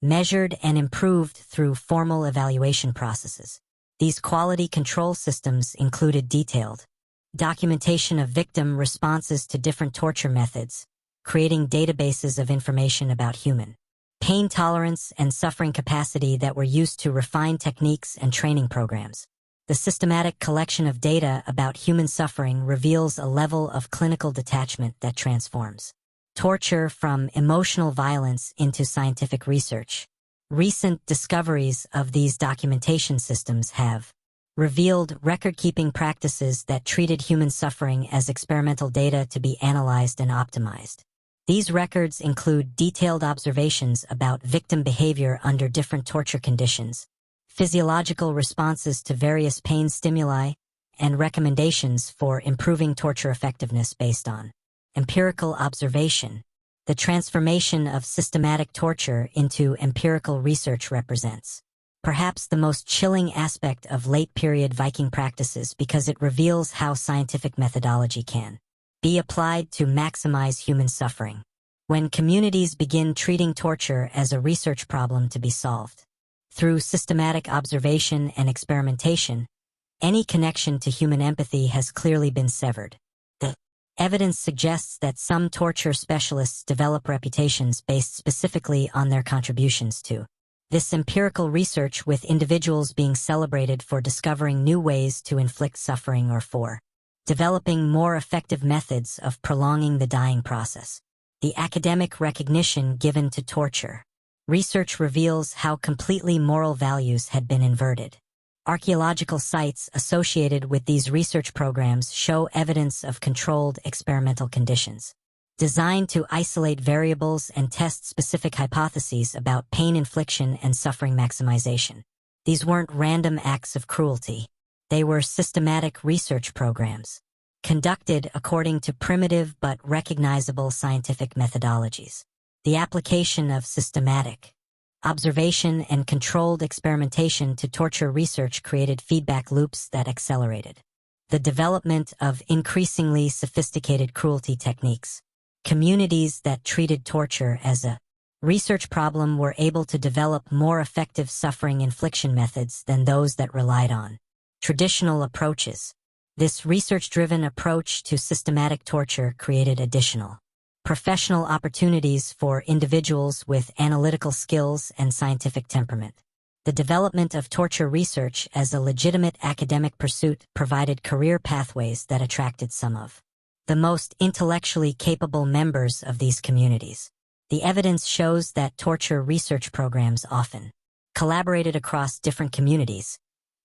measured and improved through formal evaluation processes. These quality control systems included detailed documentation of victim responses to different torture methods, creating databases of information about human pain tolerance and suffering capacity that were used to refine techniques and training programs. The systematic collection of data about human suffering reveals a level of clinical detachment that transforms torture from emotional violence into scientific research. Recent discoveries of these documentation systems have revealed record-keeping practices that treated human suffering as experimental data to be analyzed and optimized. These records include detailed observations about victim behavior under different torture conditions, physiological responses to various pain stimuli, and recommendations for improving torture effectiveness based on empirical observation. The transformation of systematic torture into empirical research represents perhaps the most chilling aspect of late-period Viking practices because it reveals how scientific methodology can be applied to maximize human suffering. When communities begin treating torture as a research problem to be solved through systematic observation and experimentation, any connection to human empathy has clearly been severed. The evidence suggests that some torture specialists develop reputations based specifically on their contributions to this empirical research, with individuals being celebrated for discovering new ways to inflict suffering or for developing more effective methods of prolonging the dying process. The academic recognition given to torture research reveals how completely moral values had been inverted. Archaeological sites associated with these research programs show evidence of controlled experimental conditions designed to isolate variables and test specific hypotheses about pain infliction and suffering maximization. These weren't random acts of cruelty. They were systematic research programs, conducted according to primitive but recognizable scientific methodologies. The application of systematic observation and controlled experimentation to torture research created feedback loops that accelerated the development of increasingly sophisticated cruelty techniques. Communities that treated torture as a research problem were able to develop more effective suffering infliction methods than those that relied on traditional approaches. This research-driven approach to systematic torture created additional professional opportunities for individuals with analytical skills and scientific temperament. The development of torture research as a legitimate academic pursuit provided career pathways that attracted some of the most intellectually capable members of these communities. The evidence shows that torture research programs often collaborated across different communities,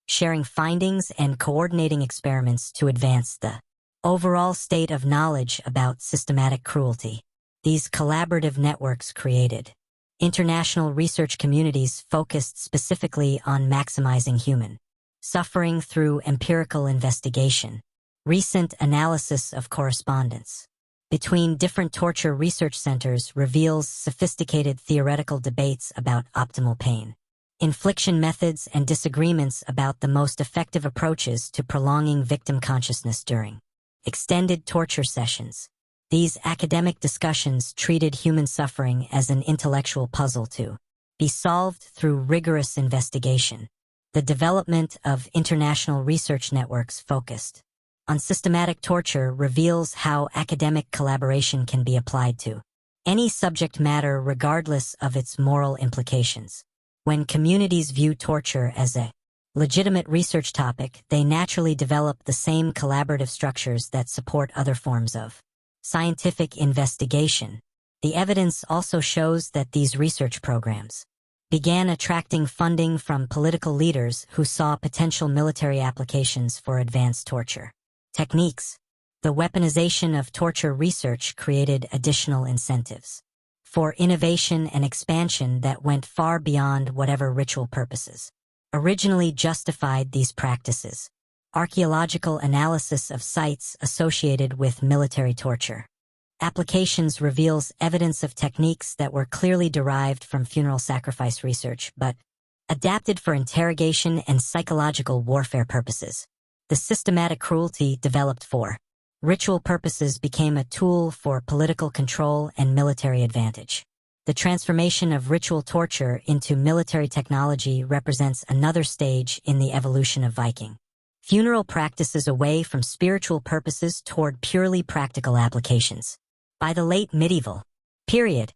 sharing findings and coordinating experiments to advance the overall state of knowledge about systematic cruelty. These collaborative networks created international research communities focused specifically on maximizing human suffering through empirical investigation. Recent analysis of correspondence between different torture research centers reveals sophisticated theoretical debates about optimal pain infliction methods and disagreements about the most effective approaches to prolonging victim consciousness during extended torture sessions. These academic discussions treated human suffering as an intellectual puzzle to be solved through rigorous investigation. The development of international research networks focused on systematic torture reveals how academic collaboration can be applied to any subject matter regardless of its moral implications. When communities view torture as a legitimate research topic, they naturally develop the same collaborative structures that support other forms of scientific investigation. The evidence also shows that these research programs began attracting funding from political leaders who saw potential military applications for advanced torture techniques. The weaponization of torture research created additional incentives for innovation and expansion that went far beyond whatever ritual purposes originally justified these practices. Archaeological analysis of sites associated with military torture applications reveals evidence of techniques that were clearly derived from funeral sacrifice research but adapted for interrogation and psychological warfare purposes. The systematic cruelty developed for ritual purposes became a tool for political control and military advantage. The transformation of ritual torture into military technology represents another stage in the evolution of Viking funeral practices away from spiritual purposes toward purely practical applications. By the late medieval period,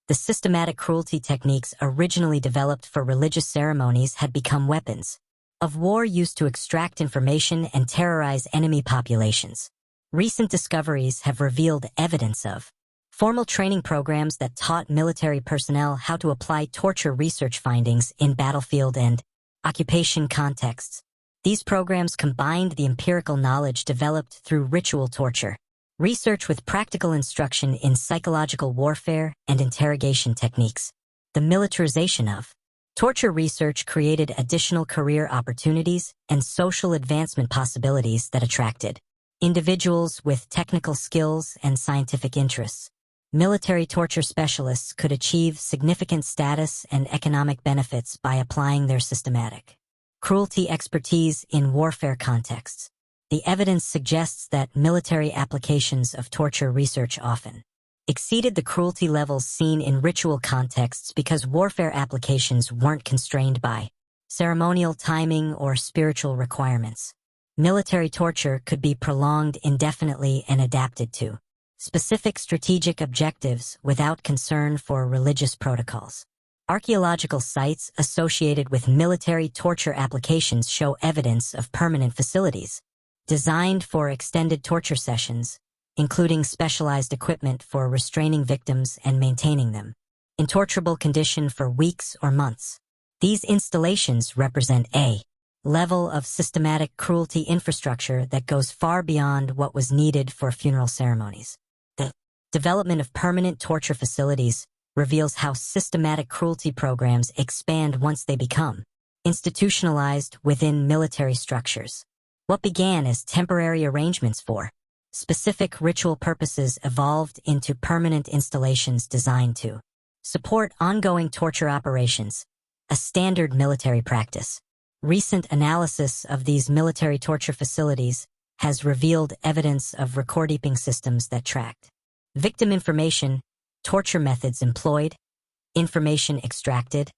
the systematic cruelty techniques originally developed for religious ceremonies had become weapons of war used to extract information and terrorize enemy populations. Recent discoveries have revealed evidence of formal training programs that taught military personnel how to apply torture research findings in battlefield and occupation contexts. These programs combined the empirical knowledge developed through ritual torture research with practical instruction in psychological warfare and interrogation techniques. The militarization of torture research created additional career opportunities and social advancement possibilities that attracted individuals with technical skills and scientific interests. Military torture specialists could achieve significant status and economic benefits by applying their systematic cruelty expertise in warfare contexts. The evidence suggests that military applications of torture research often exceeded the cruelty levels seen in ritual contexts because warfare applications weren't constrained by ceremonial timing or spiritual requirements. Military torture could be prolonged indefinitely and adapted to specific strategic objectives without concern for religious protocols. Archaeological sites associated with military torture applications show evidence of permanent facilities designed for extended torture sessions, including specialized equipment for restraining victims and maintaining them in torturable condition for weeks or months. These installations represent a level of systematic cruelty infrastructure that goes far beyond what was needed for funeral ceremonies. The development of permanent torture facilities reveals how systematic cruelty programs expand once they become institutionalized within military structures. What began as temporary arrangements for specific ritual purposes evolved into permanent installations designed to support ongoing torture operations, a standard military practice. Recent analysis of these military torture facilities has revealed evidence of record-keeping systems that tracked victim information, torture methods employed, information extracted,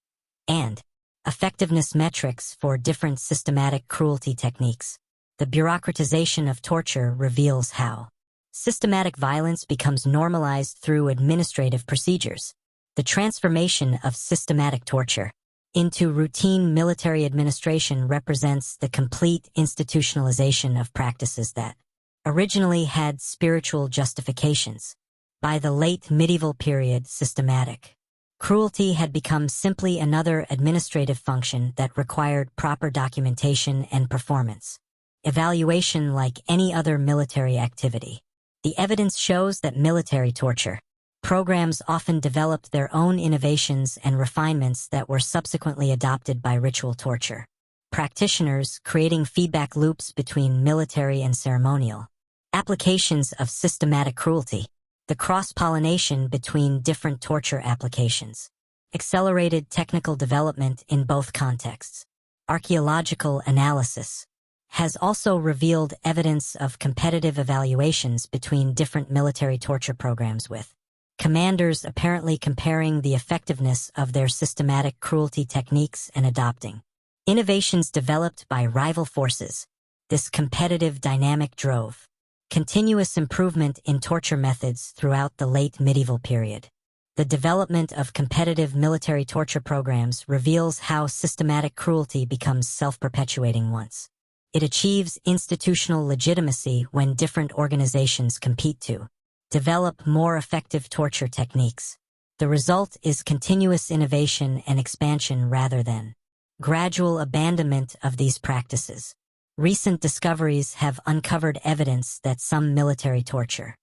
and effectiveness metrics for different systematic cruelty techniques. The bureaucratization of torture reveals how systematic violence becomes normalized through administrative procedures. The transformation of systematic torture into routine military administration represents the complete institutionalization of practices that originally had spiritual justifications. By the late medieval period, systematic cruelty had become simply another administrative function that required proper documentation and performance. Evaluation like any other military activity. The evidence shows that military torture programs often developed their own innovations and refinements that were subsequently adopted by ritual torture practitioners, creating feedback loops between military and ceremonial applications of systematic cruelty. The cross-pollination between different torture applications accelerated technical development in both contexts. Archaeological analysis has also revealed evidence of competitive evaluations between different military torture programs, with commanders apparently comparing the effectiveness of their systematic cruelty techniques and adopting innovations developed by rival forces. This competitive dynamic drove continuous improvement in torture methods throughout the late medieval period. The development of competitive military torture programs reveals how systematic cruelty becomes self-perpetuating once it achieves institutional legitimacy when different organizations compete to develop more effective torture techniques. The result is continuous innovation and expansion rather than gradual abandonment of these practices. Recent discoveries have uncovered evidence that some military torture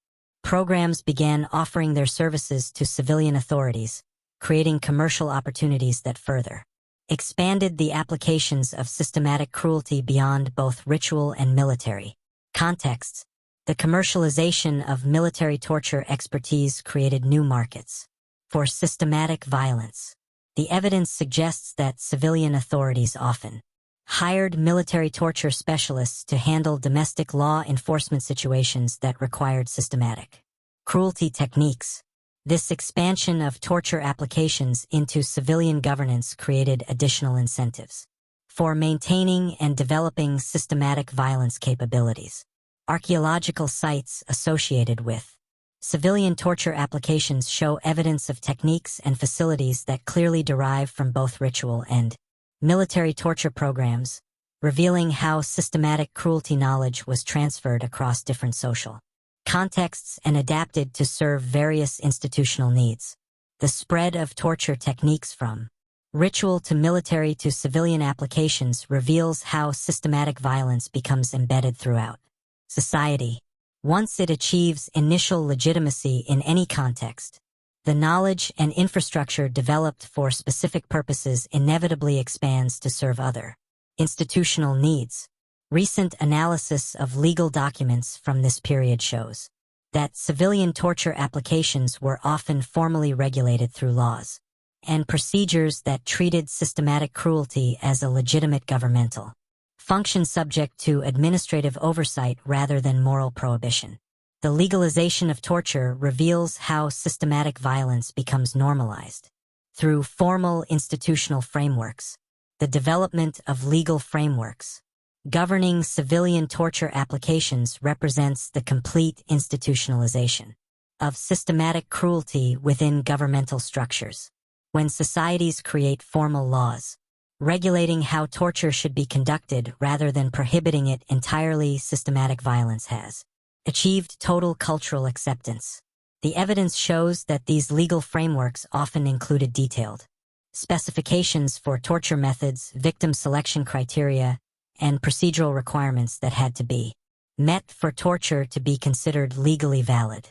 programs began offering their services to civilian authorities, creating commercial opportunities that further expanded the applications of systematic cruelty beyond both ritual and military contexts. The commercialization of military torture expertise created new markets for systematic violence. The evidence suggests that civilian authorities often hired military torture specialists to handle domestic law enforcement situations that required systematic cruelty techniques. This expansion of torture applications into civilian governance created additional incentives for maintaining and developing systematic violence capabilities. Archaeological sites associated with civilian torture applications show evidence of techniques and facilities that clearly derive from both ritual and military torture programs, revealing how systematic cruelty knowledge was transferred across different social contexts and adapted to serve various institutional needs. The spread of torture techniques from ritual to military to civilian applications reveals how systematic violence becomes embedded throughout society. Once it achieves initial legitimacy in any context, the knowledge and infrastructure developed for specific purposes inevitably expands to serve other institutional needs. Recent analysis of legal documents from this period shows that civilian torture applications were often formally regulated through laws and procedures that treated systematic cruelty as a legitimate governmental function subject to administrative oversight rather than moral prohibition. The legalization of torture reveals how systematic violence becomes normalized through formal institutional frameworks. The development of legal frameworks governing civilian torture applications represents the complete institutionalization of systematic cruelty within governmental structures. When societies create formal laws regulating how torture should be conducted rather than prohibiting it entirely, systematic violence has achieved total cultural acceptance. The evidence shows that these legal frameworks often included detailed specifications for torture methods, victim selection criteria, and procedural requirements that had to be met for torture to be considered legally valid.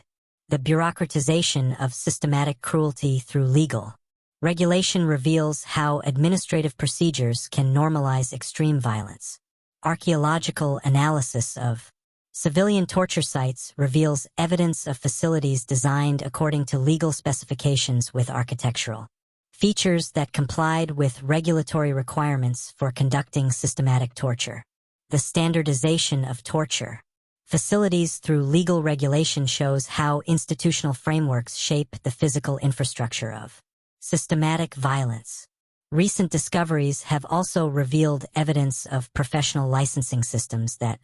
The bureaucratization of systematic cruelty through legal regulation reveals how administrative procedures can normalize extreme violence. Archaeological analysis of civilian torture sites reveals evidence of facilities designed according to legal specifications with architectural features that complied with regulatory requirements for conducting systematic torture. The standardization of torture facilities through legal regulation shows how institutional frameworks shape the physical infrastructure of systematic violence. Recent discoveries have also revealed evidence of professional licensing systems that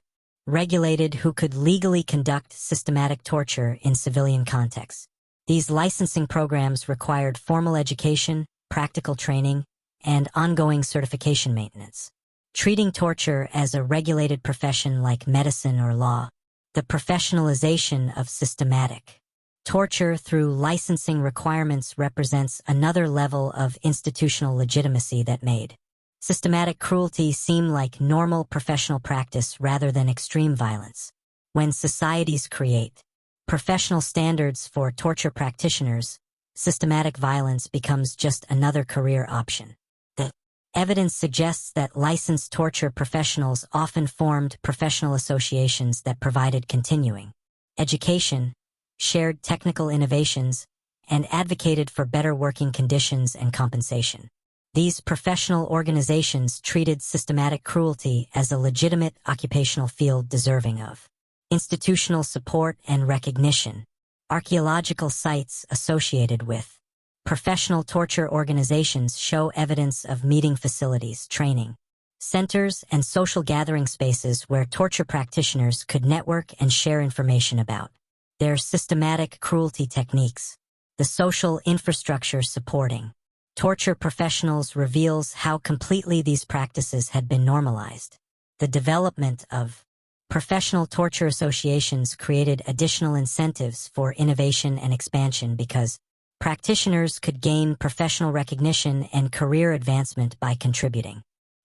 regulated who could legally conduct systematic torture in civilian contexts. These licensing programs required formal education, practical training, and ongoing certification maintenance. Treating torture as a regulated profession like medicine or law, the professionalization of systematic torture through licensing requirements represents another level of institutional legitimacy that made Systematic cruelty seem like normal professional practice rather than extreme violence. When societies create professional standards for torture practitioners, systematic violence becomes just another career option. The evidence suggests that licensed torture professionals often formed professional associations that provided continuing education, shared technical innovations, and advocated for better working conditions and compensation. These professional organizations treated systematic cruelty as a legitimate occupational field deserving of institutional support and recognition. Archaeological sites associated with professional torture organizations show evidence of meeting facilities, training centers, and social gathering spaces where torture practitioners could network and share information about their systematic cruelty techniques. The social infrastructure supporting torture professionals reveals how completely these practices had been normalized. The development of professional torture associations created additional incentives for innovation and expansion because practitioners could gain professional recognition and career advancement by contributing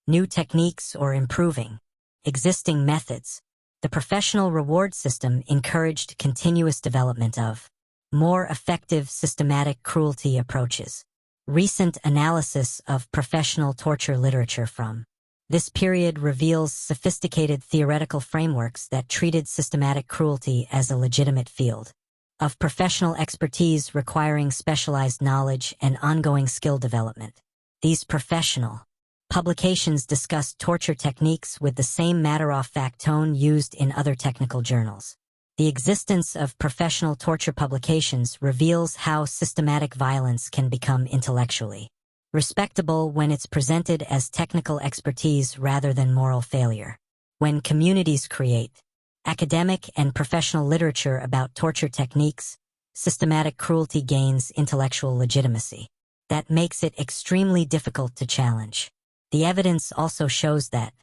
new techniques or improving existing methods. The professional reward system encouraged continuous development of more effective systematic cruelty approaches. Recent analysis of professional torture literature from this period reveals sophisticated theoretical frameworks that treated systematic cruelty as a legitimate field of professional expertise requiring specialized knowledge and ongoing skill development. These professional publications discussed torture techniques with the same matter-of-fact tone used in other technical journals. The existence of professional torture publications reveals how systematic violence can become intellectually respectable when it's presented as technical expertise rather than moral failure. When communities create academic and professional literature about torture techniques, systematic cruelty gains intellectual legitimacy. That makes it extremely difficult to challenge. The evidence also shows that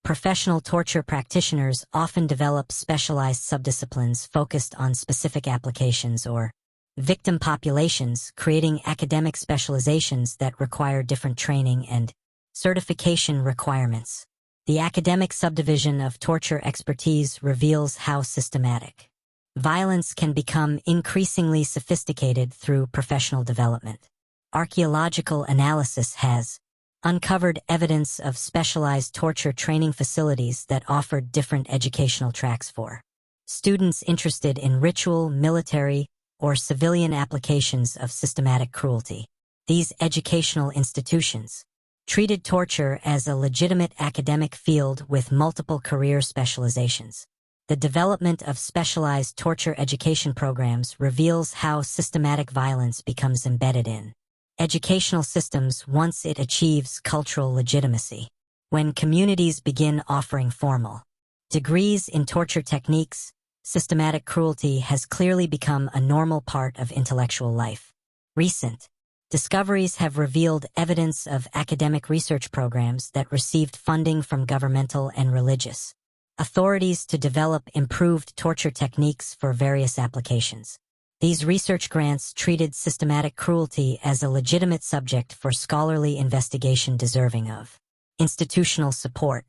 professional torture practitioners often develop specialized subdisciplines focused on specific applications or victim populations, creating academic specializations that require different training and certification requirements. The academic subdivision of torture expertise reveals how systematic violence can become increasingly sophisticated through professional development. Archaeological analysis has uncovered evidence of specialized torture training facilities that offered different educational tracks for students interested in ritual, military, or civilian applications of systematic cruelty. These educational institutions treated torture as a legitimate academic field with multiple career specializations. The development of specialized torture education programs reveals how systematic violence becomes embedded in educational systems once it achieves cultural legitimacy. When communities begin offering formal degrees in torture techniques, systematic cruelty has clearly become a normal part of intellectual life. Recent discoveries have revealed evidence of academic research programs that received funding from governmental and religious authorities to develop improved torture techniques for various applications. These research grants treated systematic cruelty as a legitimate subject for scholarly investigation deserving of institutional support.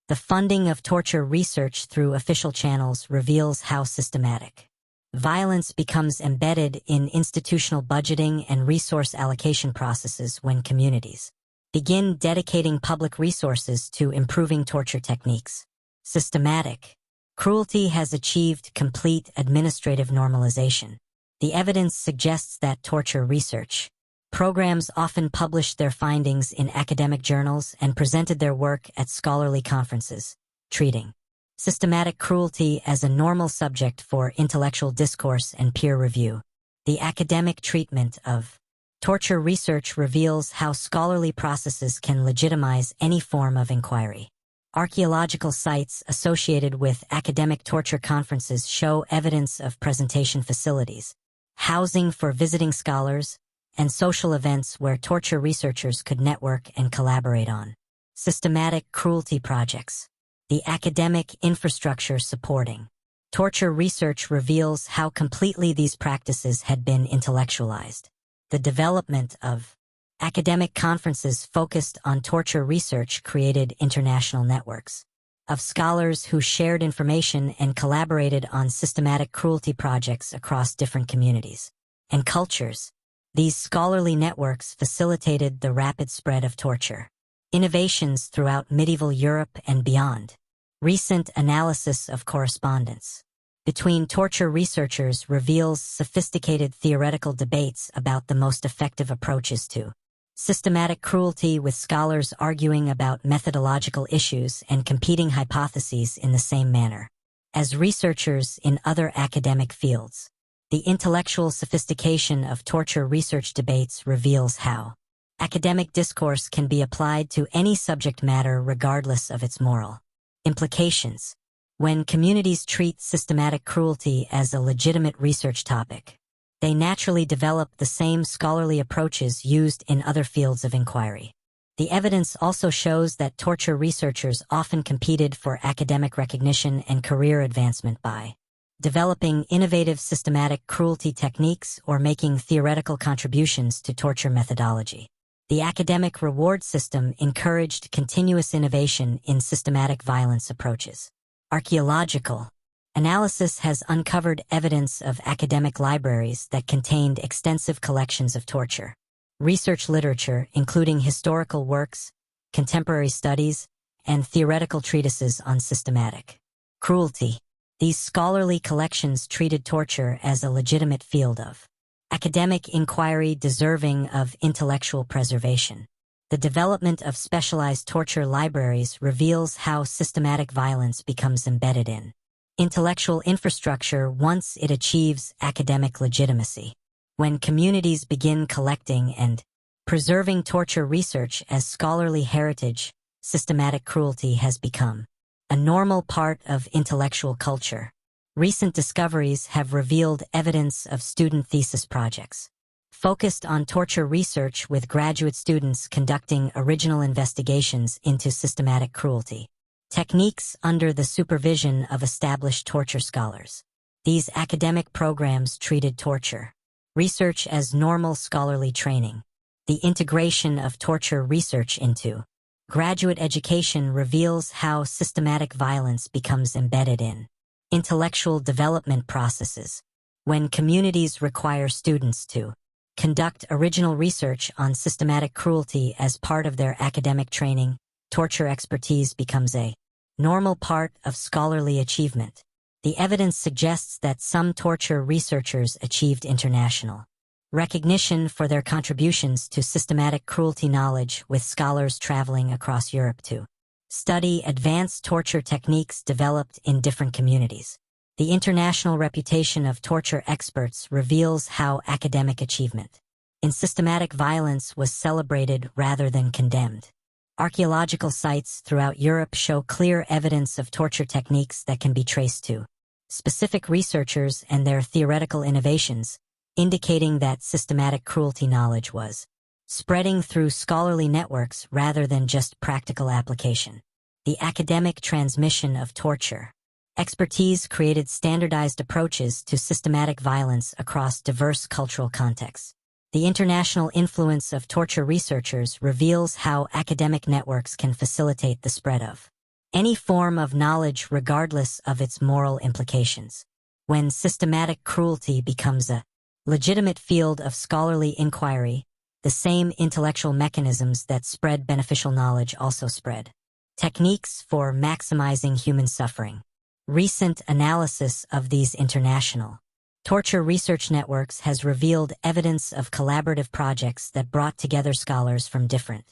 The funding of torture research through official channels reveals how systematic violence becomes embedded in institutional budgeting and resource allocation processes when communities begin dedicating public resources to improving torture techniques. Systematic cruelty has achieved complete administrative normalization. The evidence suggests that torture research programs often published their findings in academic journals and presented their work at scholarly conferences, treating systematic cruelty as a normal subject for intellectual discourse and peer review. The academic treatment of torture research reveals how scholarly processes can legitimize any form of inquiry. Archaeological sites associated with academic torture conferences show evidence of presentation facilities, housing for visiting scholars, and social events where torture researchers could network and collaborate on systematic cruelty projects. The academic infrastructure supporting torture research reveals how completely these practices had been intellectualized. The development of Academic conferences focused on torture research created international networks of scholars who shared information and collaborated on systematic cruelty projects across different communities and cultures. These scholarly networks facilitated the rapid spread of torture innovations throughout medieval Europe and beyond. Recent analysis of correspondence between torture researchers reveals sophisticated theoretical debates about the most effective approaches to systematic cruelty, with scholars arguing about methodological issues and competing hypotheses in the same manner as researchers in other academic fields. The intellectual sophistication of torture research debates reveals how academic discourse can be applied to any subject matter regardless of its moral implications. When communities treat systematic cruelty as a legitimate research topic, they naturally develop the same scholarly approaches used in other fields of inquiry. The evidence also shows that torture researchers often competed for academic recognition and career advancement by developing innovative systematic cruelty techniques or making theoretical contributions to torture methodology. The academic reward system encouraged continuous innovation in systematic violence approaches. Archaeological analysis has uncovered evidence of academic libraries that contained extensive collections of torture research literature, including historical works, contemporary studies, and theoretical treatises on systematic cruelty. These scholarly collections treated torture as a legitimate field of academic inquiry deserving of intellectual preservation. The development of specialized torture libraries reveals how systematic violence becomes embedded in intellectual infrastructure once it achieves academic legitimacy. When communities begin collecting and preserving torture research as scholarly heritage, systematic cruelty has become a normal part of intellectual culture. Recent discoveries have revealed evidence of student thesis projects focused on torture research, with graduate students conducting original investigations into systematic cruelty techniques under the supervision of established torture scholars. These academic programs treated torture research as normal scholarly training. The integration of torture research into graduate education reveals how systematic violence becomes embedded in intellectual development processes. When communities require students to conduct original research on systematic cruelty as part of their academic training, torture expertise becomes a normal part of scholarly achievement. The evidence suggests that some torture researchers achieved international recognition for their contributions to systematic cruelty knowledge, with scholars traveling across Europe to study advanced torture techniques developed in different communities. The international reputation of torture experts reveals how academic achievement in systematic violence was celebrated rather than condemned. Archaeological sites throughout Europe show clear evidence of torture techniques that can be traced to specific researchers and their theoretical innovations, indicating that systematic cruelty knowledge was spreading through scholarly networks rather than just practical application. The academic transmission of torture expertise created standardized approaches to systematic violence across diverse cultural contexts. The international influence of torture researchers reveals how academic networks can facilitate the spread of any form of knowledge regardless of its moral implications. When systematic cruelty becomes a legitimate field of scholarly inquiry, the same intellectual mechanisms that spread beneficial knowledge also spread techniques for maximizing human suffering. Recent analysis of these international torture research networks has revealed evidence of collaborative projects that brought together scholars from different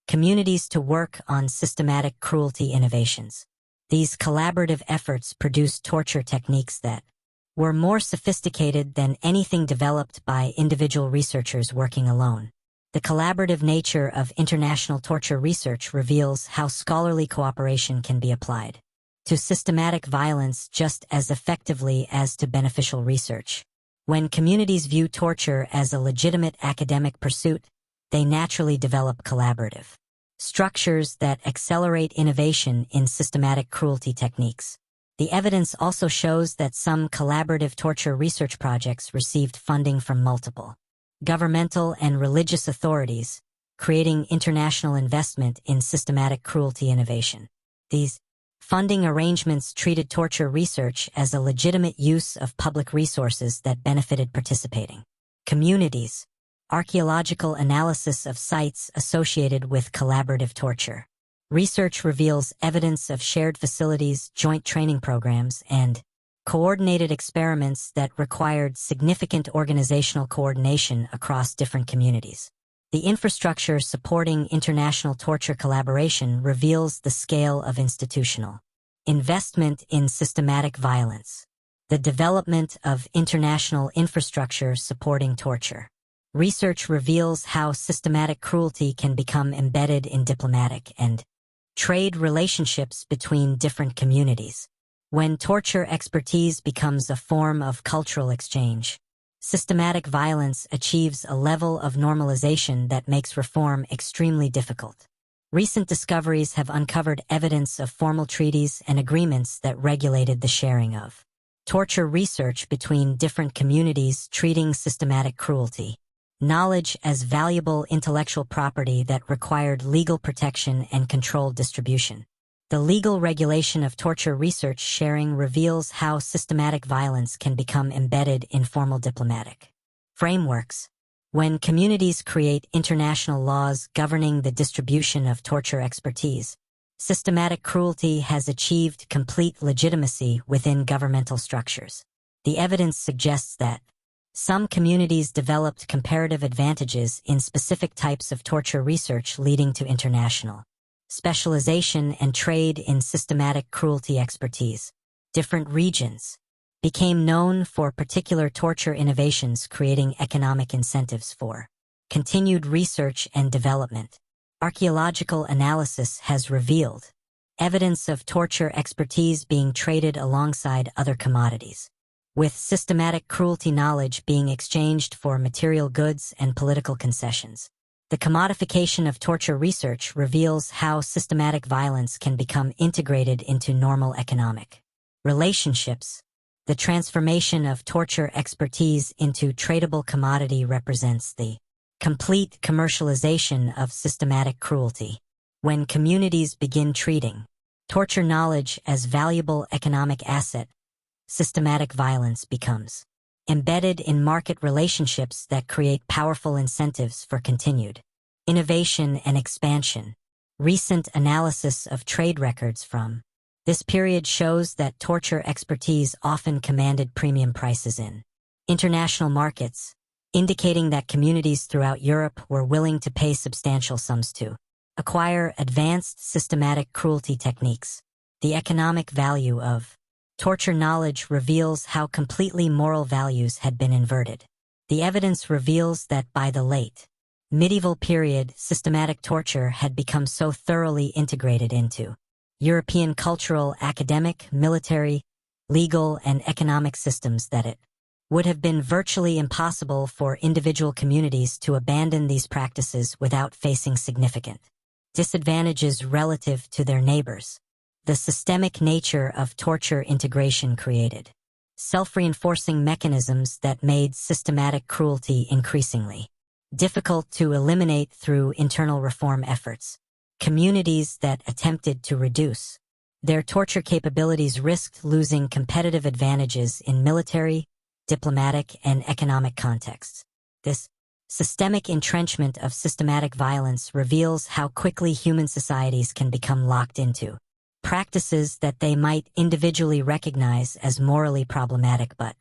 communities to work on systematic cruelty innovations. These collaborative efforts produced torture techniques that were more sophisticated than anything developed by individual researchers working alone. The collaborative nature of international torture research reveals how scholarly cooperation can be applied to systematic violence just as effectively as to beneficial research. When communities view torture as a legitimate academic pursuit, they naturally develop collaborative structures that accelerate innovation in systematic cruelty techniques. The evidence also shows that some collaborative torture research projects received funding from multiple governmental and religious authorities, creating international investment in systematic cruelty innovation. These funding arrangements treated torture research as a legitimate use of public resources that benefited participating communities. Archaeological analysis of sites associated with collaborative torture. Research reveals evidence of shared facilities, joint training programs, and coordinated experiments that required significant organizational coordination across different communities. The infrastructure supporting international torture collaboration reveals the scale of institutional investment in systematic violence. The development of international infrastructure supporting torture. Research reveals how systematic cruelty can become embedded in diplomatic and trade relationships between different communities. When torture expertise becomes a form of cultural exchange, systematic violence achieves a level of normalization that makes reform extremely difficult. Recent discoveries have uncovered evidence of formal treaties and agreements that regulated the sharing of torture research between different communities treating systematic cruelty. Knowledge as valuable intellectual property that required legal protection and controlled distribution. The legal regulation of torture research sharing reveals how systematic violence can become embedded in formal diplomatic frameworks. When communities create international laws governing the distribution of torture expertise, systematic cruelty has achieved complete legitimacy within governmental structures. The evidence suggests that some communities developed comparative advantages in specific types of torture research, leading to international specialization and trade in systematic cruelty expertise. Different regions became known for particular torture innovations, creating economic incentives for continued research and development. Archaeological analysis has revealed evidence of torture expertise being traded alongside other commodities, with systematic cruelty knowledge being exchanged for material goods and political concessions. The commodification of torture research reveals how systematic violence can become integrated into normal economic relationships. The transformation of torture expertise into tradable commodity represents the complete commercialization of systematic cruelty. When communities begin treating torture knowledge as valuable economic asset, systematic violence becomes embedded in market relationships that create powerful incentives for continued innovation and expansion. Recent analysis of trade records from this period shows that torture expertise often commanded premium prices in international markets, indicating that communities throughout Europe were willing to pay substantial sums to acquire advanced systematic cruelty techniques. The economic value of torture knowledge reveals how completely moral values had been inverted. The evidence reveals that by the late medieval period, systematic torture had become so thoroughly integrated into European cultural, academic, military, legal, and economic systems that it would have been virtually impossible for individual communities to abandon these practices without facing significant disadvantages relative to their neighbors. The systemic nature of torture integration created self-reinforcing mechanisms that made systematic cruelty increasingly difficult to eliminate through internal reform efforts. Communities that attempted to reduce their torture capabilities risked losing competitive advantages in military, diplomatic, and economic contexts. This systemic entrenchment of systematic violence reveals how quickly human societies can become locked into practices that they might individually recognize as morally problematic but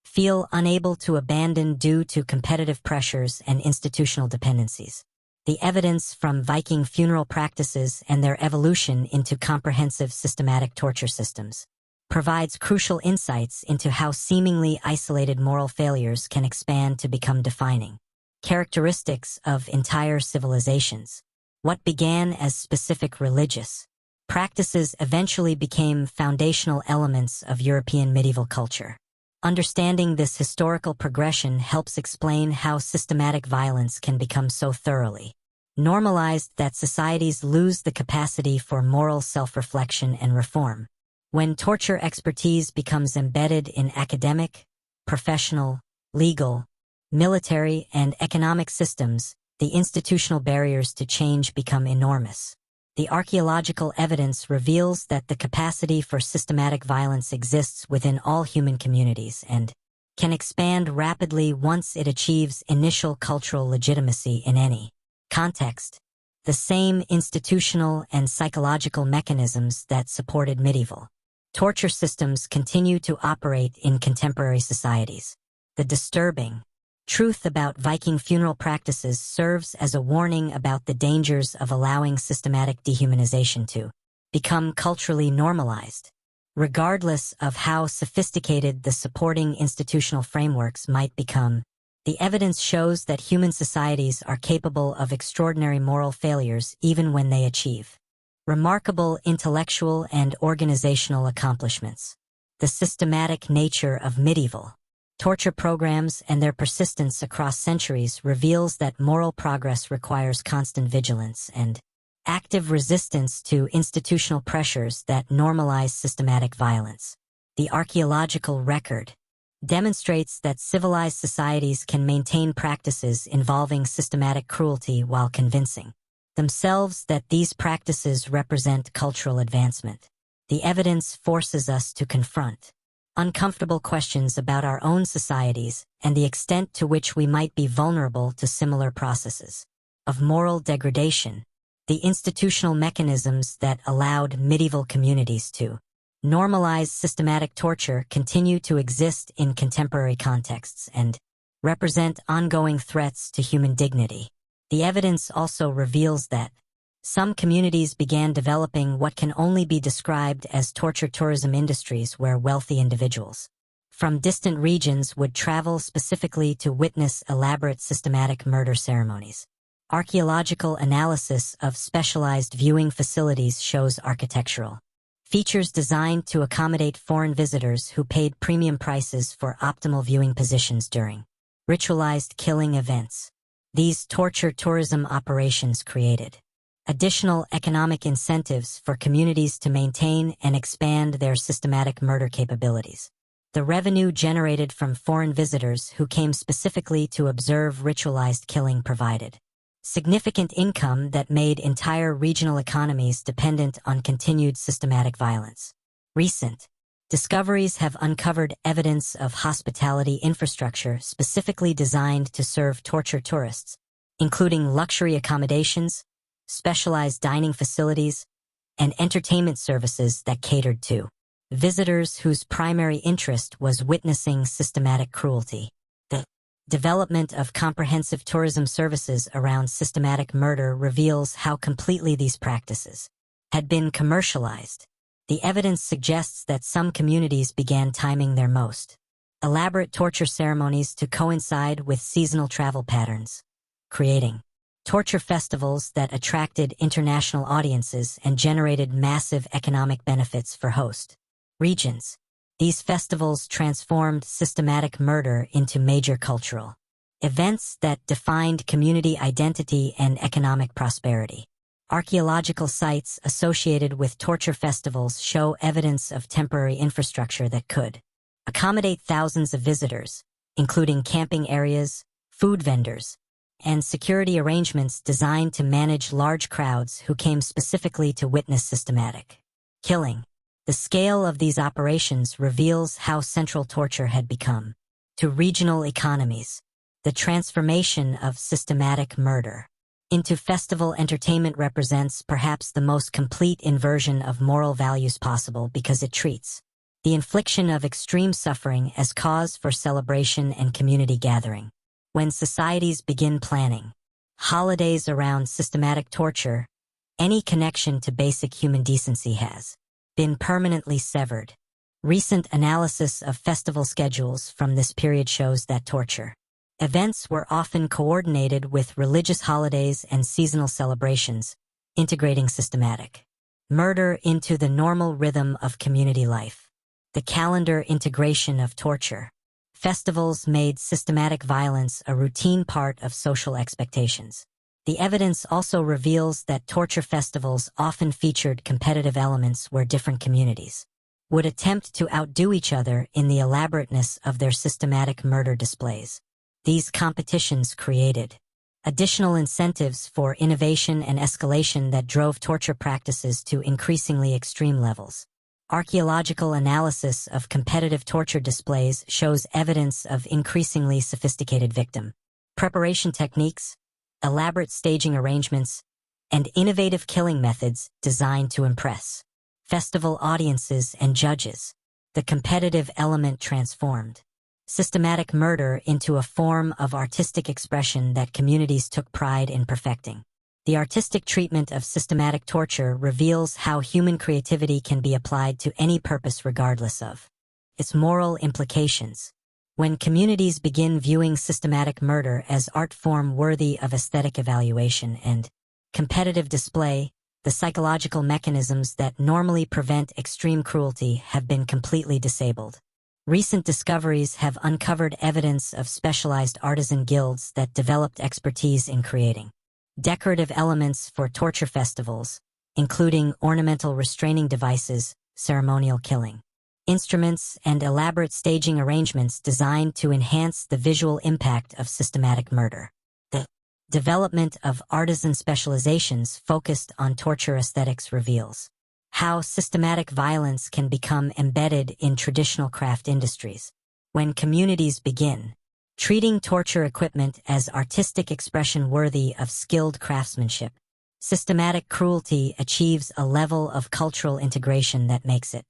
feel unable to abandon due to competitive pressures and institutional dependencies. The evidence from Viking funeral practices and their evolution into comprehensive systematic torture systems provides crucial insights into how seemingly isolated moral failures can expand to become defining characteristics of entire civilizations. What began as specific religious practices eventually became foundational elements of European medieval culture. Understanding this historical progression helps explain how systematic violence can become so thoroughly normalized that societies lose the capacity for moral self-reflection and reform. When torture expertise becomes embedded in academic, professional, legal, military, and economic systems, the institutional barriers to change become enormous. The archaeological evidence reveals that the capacity for systematic violence exists within all human communities and can expand rapidly once it achieves initial cultural legitimacy in any context. The same institutional and psychological mechanisms that supported medieval torture systems continue to operate in contemporary societies. The disturbing truth about Viking funeral practices serves as a warning about the dangers of allowing systematic dehumanization to become culturally normalized. Regardless of how sophisticated the supporting institutional frameworks might become, the evidence shows that human societies are capable of extraordinary moral failures even when they achieve remarkable intellectual and organizational accomplishments. The systematic nature of medieval torture programs and their persistence across centuries reveals that moral progress requires constant vigilance and active resistance to institutional pressures that normalize systematic violence. The archaeological record demonstrates that civilized societies can maintain practices involving systematic cruelty while convincing themselves that these practices represent cultural advancement. The evidence forces us to confront uncomfortable questions about our own societies and the extent to which we might be vulnerable to similar processes of moral degradation. The institutional mechanisms that allowed medieval communities to normalize systematic torture continue to exist in contemporary contexts and represent ongoing threats to human dignity. The evidence also reveals that some communities began developing what can only be described as torture tourism industries where wealthy individuals from distant regions would travel specifically to witness elaborate systematic murder ceremonies. Archaeological analysis of specialized viewing facilities shows architectural features designed to accommodate foreign visitors who paid premium prices for optimal viewing positions during ritualized killing events. These torture tourism operations created additional economic incentives for communities to maintain and expand their systematic murder capabilities. The revenue generated from foreign visitors who came specifically to observe ritualized killing provided significant income that made entire regional economies dependent on continued systematic violence. Recent discoveries have uncovered evidence of hospitality infrastructure specifically designed to serve torture tourists, including luxury accommodations, specialized dining facilities, and entertainment services that catered to visitors whose primary interest was witnessing systematic cruelty. The development of comprehensive tourism services around systematic murder reveals how completely these practices had been commercialized. The evidence suggests that some communities began timing their most elaborate torture ceremonies to coincide with seasonal travel patterns, creating torture festivals that attracted international audiences and generated massive economic benefits for host regions. These festivals transformed systematic murder into major cultural events that defined community identity and economic prosperity. Archaeological sites associated with torture festivals show evidence of temporary infrastructure that could accommodate thousands of visitors, including camping areas, food vendors, and security arrangements designed to manage large crowds who came specifically to witness systematic killing. The scale of these operations reveals how central torture had become to regional economies. The transformation of systematic murder into festival entertainment represents perhaps the most complete inversion of moral values possible because it treats the infliction of extreme suffering as cause for celebration and community gathering. When societies begin planning holidays around systematic torture, any connection to basic human decency has been permanently severed. Recent analysis of festival schedules from this period shows that torture events were often coordinated with religious holidays and seasonal celebrations, integrating systematic murder into the normal rhythm of community life. The calendar integration of torture festivals made systematic violence a routine part of social expectations. The evidence also reveals that torture festivals often featured competitive elements where different communities would attempt to outdo each other in the elaborateness of their systematic murder displays. These competitions created additional incentives for innovation and escalation that drove torture practices to increasingly extreme levels. Archaeological analysis of competitive torture displays shows evidence of increasingly sophisticated victim preparation techniques, elaborate staging arrangements, and innovative killing methods designed to impress festival audiences and judges. The competitive element transformed systematic murder into a form of artistic expression that communities took pride in perfecting. The artistic treatment of systematic torture reveals how human creativity can be applied to any purpose regardless of its moral implications. When communities begin viewing systematic murder as art form worthy of aesthetic evaluation and competitive display, the psychological mechanisms that normally prevent extreme cruelty have been completely disabled. Recent discoveries have uncovered evidence of specialized artisan guilds that developed expertise in creating decorative elements for torture festivals, including ornamental restraining devices, ceremonial killing instruments, and elaborate staging arrangements designed to enhance the visual impact of systematic murder. The development of artisan specializations focused on torture aesthetics reveals how systematic violence can become embedded in traditional craft industries. When communities begin treating torture equipment as artistic expression worthy of skilled craftsmanship, systematic cruelty achieves a level of cultural integration that makes it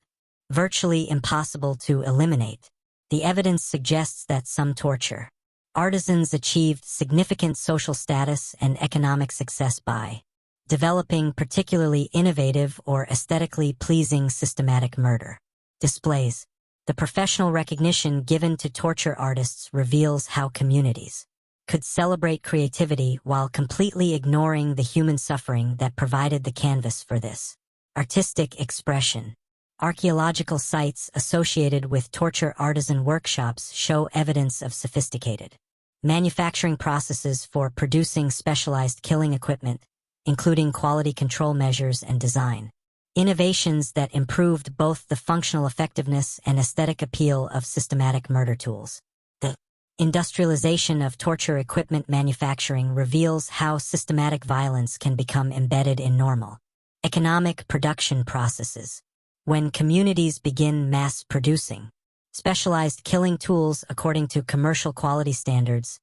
virtually impossible to eliminate. The evidence suggests that some torture artisans achieved significant social status and economic success by developing particularly innovative or aesthetically pleasing systematic murder displays. The professional recognition given to torture artists reveals how communities could celebrate creativity while completely ignoring the human suffering that provided the canvas for this artistic expression. Archaeological sites associated with torture artisan workshops show evidence of sophisticated manufacturing processes for producing specialized killing equipment, including quality control measures and design innovations that improved both the functional effectiveness and aesthetic appeal of systematic murder tools. The industrialization of torture equipment manufacturing reveals how systematic violence can become embedded in normal economic production processes. When communities begin mass producing specialized killing tools according to commercial quality standards,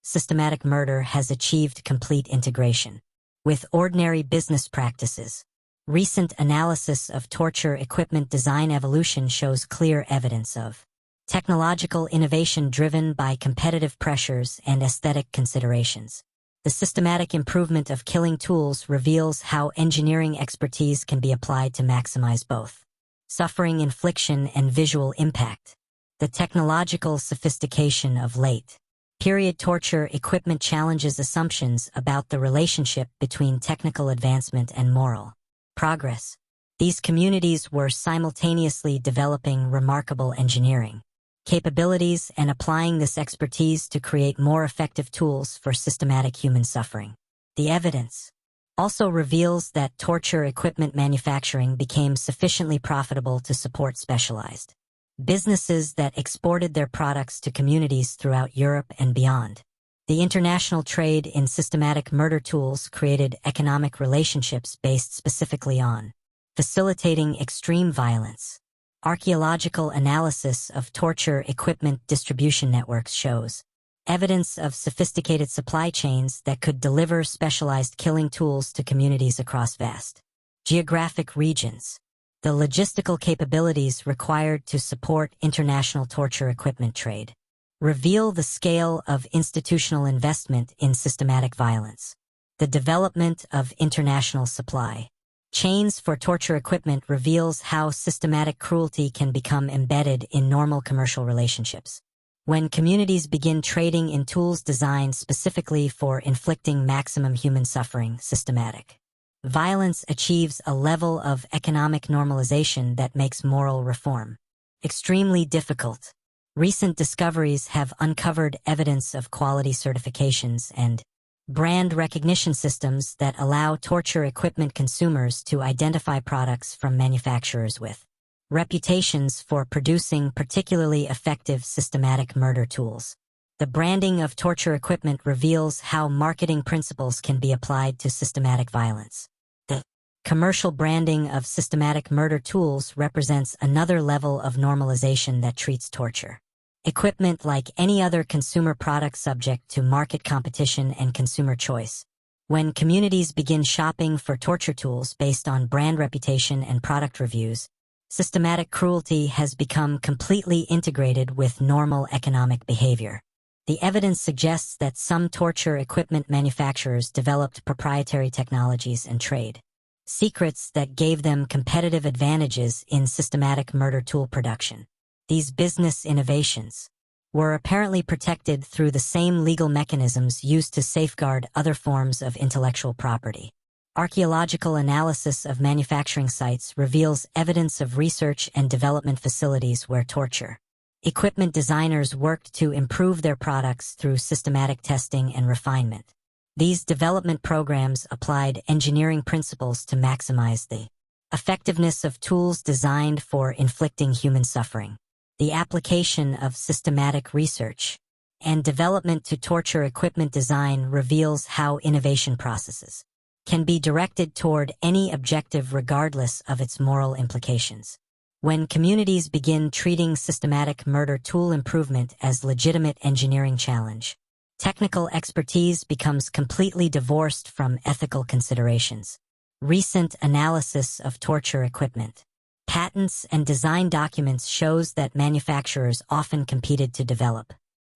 systematic murder has achieved complete integration with ordinary business practices. Recent analysis of torture equipment design evolution shows clear evidence of technological innovation driven by competitive pressures and aesthetic considerations. The systematic improvement of killing tools reveals how engineering expertise can be applied to maximize both suffering infliction and visual impact. The technological sophistication of late-period torture equipment challenges assumptions about the relationship between technical advancement and moral progress. These communities were simultaneously developing remarkable engineering capabilities and applying this expertise to create more effective tools for systematic human suffering. The evidence also reveals that torture equipment manufacturing became sufficiently profitable to support specialized businesses that exported their products to communities throughout Europe and beyond. The international trade in systematic murder tools created economic relationships based specifically on facilitating extreme violence. Archaeological analysis of torture equipment distribution networks shows evidence of sophisticated supply chains that could deliver specialized killing tools to communities across vast geographic regions. The logistical capabilities required to support international torture equipment trade reveal the scale of institutional investment in systematic violence. The development of international supply chains for torture equipment reveals how systematic cruelty can become embedded in normal commercial relationships. When communities begin trading in tools designed specifically for inflicting maximum human suffering, systematic violence achieves a level of economic normalization that makes moral reform extremely difficult. Recent discoveries have uncovered evidence of quality certifications and brand recognition systems that allow torture equipment consumers to identify products from manufacturers with reputations for producing particularly effective systematic murder tools. The branding of torture equipment reveals how marketing principles can be applied to systematic violence. The commercial branding of systematic murder tools represents another level of normalization that treats torture equipment like any other consumer product subject to market competition and consumer choice. When communities begin shopping for torture tools based on brand reputation and product reviews, systematic cruelty has become completely integrated with normal economic behavior. The evidence suggests that some torture equipment manufacturers developed proprietary technologies and trade secrets that gave them competitive advantages in systematic murder tool production. These business innovations were apparently protected through the same legal mechanisms used to safeguard other forms of intellectual property. Archaeological analysis of manufacturing sites reveals evidence of research and development facilities where torture equipment designers worked to improve their products through systematic testing and refinement. These development programs applied engineering principles to maximize the effectiveness of tools designed for inflicting human suffering. The application of systematic research and development to torture equipment design reveals how innovation processes can be directed toward any objective regardless of its moral implications. When communities begin treating systematic murder tool improvement as legitimate engineering challenge, technical expertise becomes completely divorced from ethical considerations. Recent analysis of torture equipment, patents and design documents shows that manufacturers often competed to develop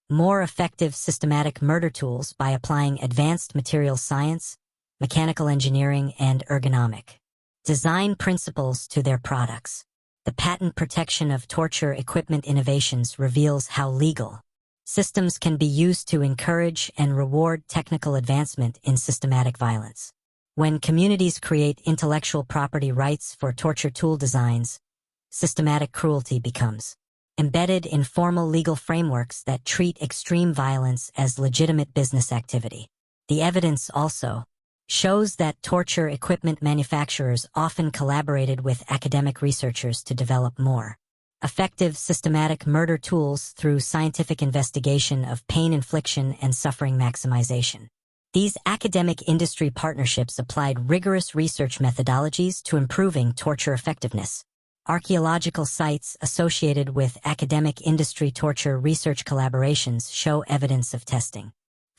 more effective systematic murder tools by applying advanced material science, mechanical engineering, and ergonomic design principles to their products. The patent protection of torture equipment innovations reveals how legal systems can be used to encourage and reward technical advancement in systematic violence. When communities create intellectual property rights for torture tool designs, systematic cruelty becomes embedded in formal legal frameworks that treat extreme violence as legitimate business activity. The evidence also shows that torture equipment manufacturers often collaborated with academic researchers to develop more effective systematic murder tools through scientific investigation of pain infliction and suffering maximization. These academic industry partnerships applied rigorous research methodologies to improving torture effectiveness. Archaeological sites associated with academic industry torture research collaborations show evidence of testing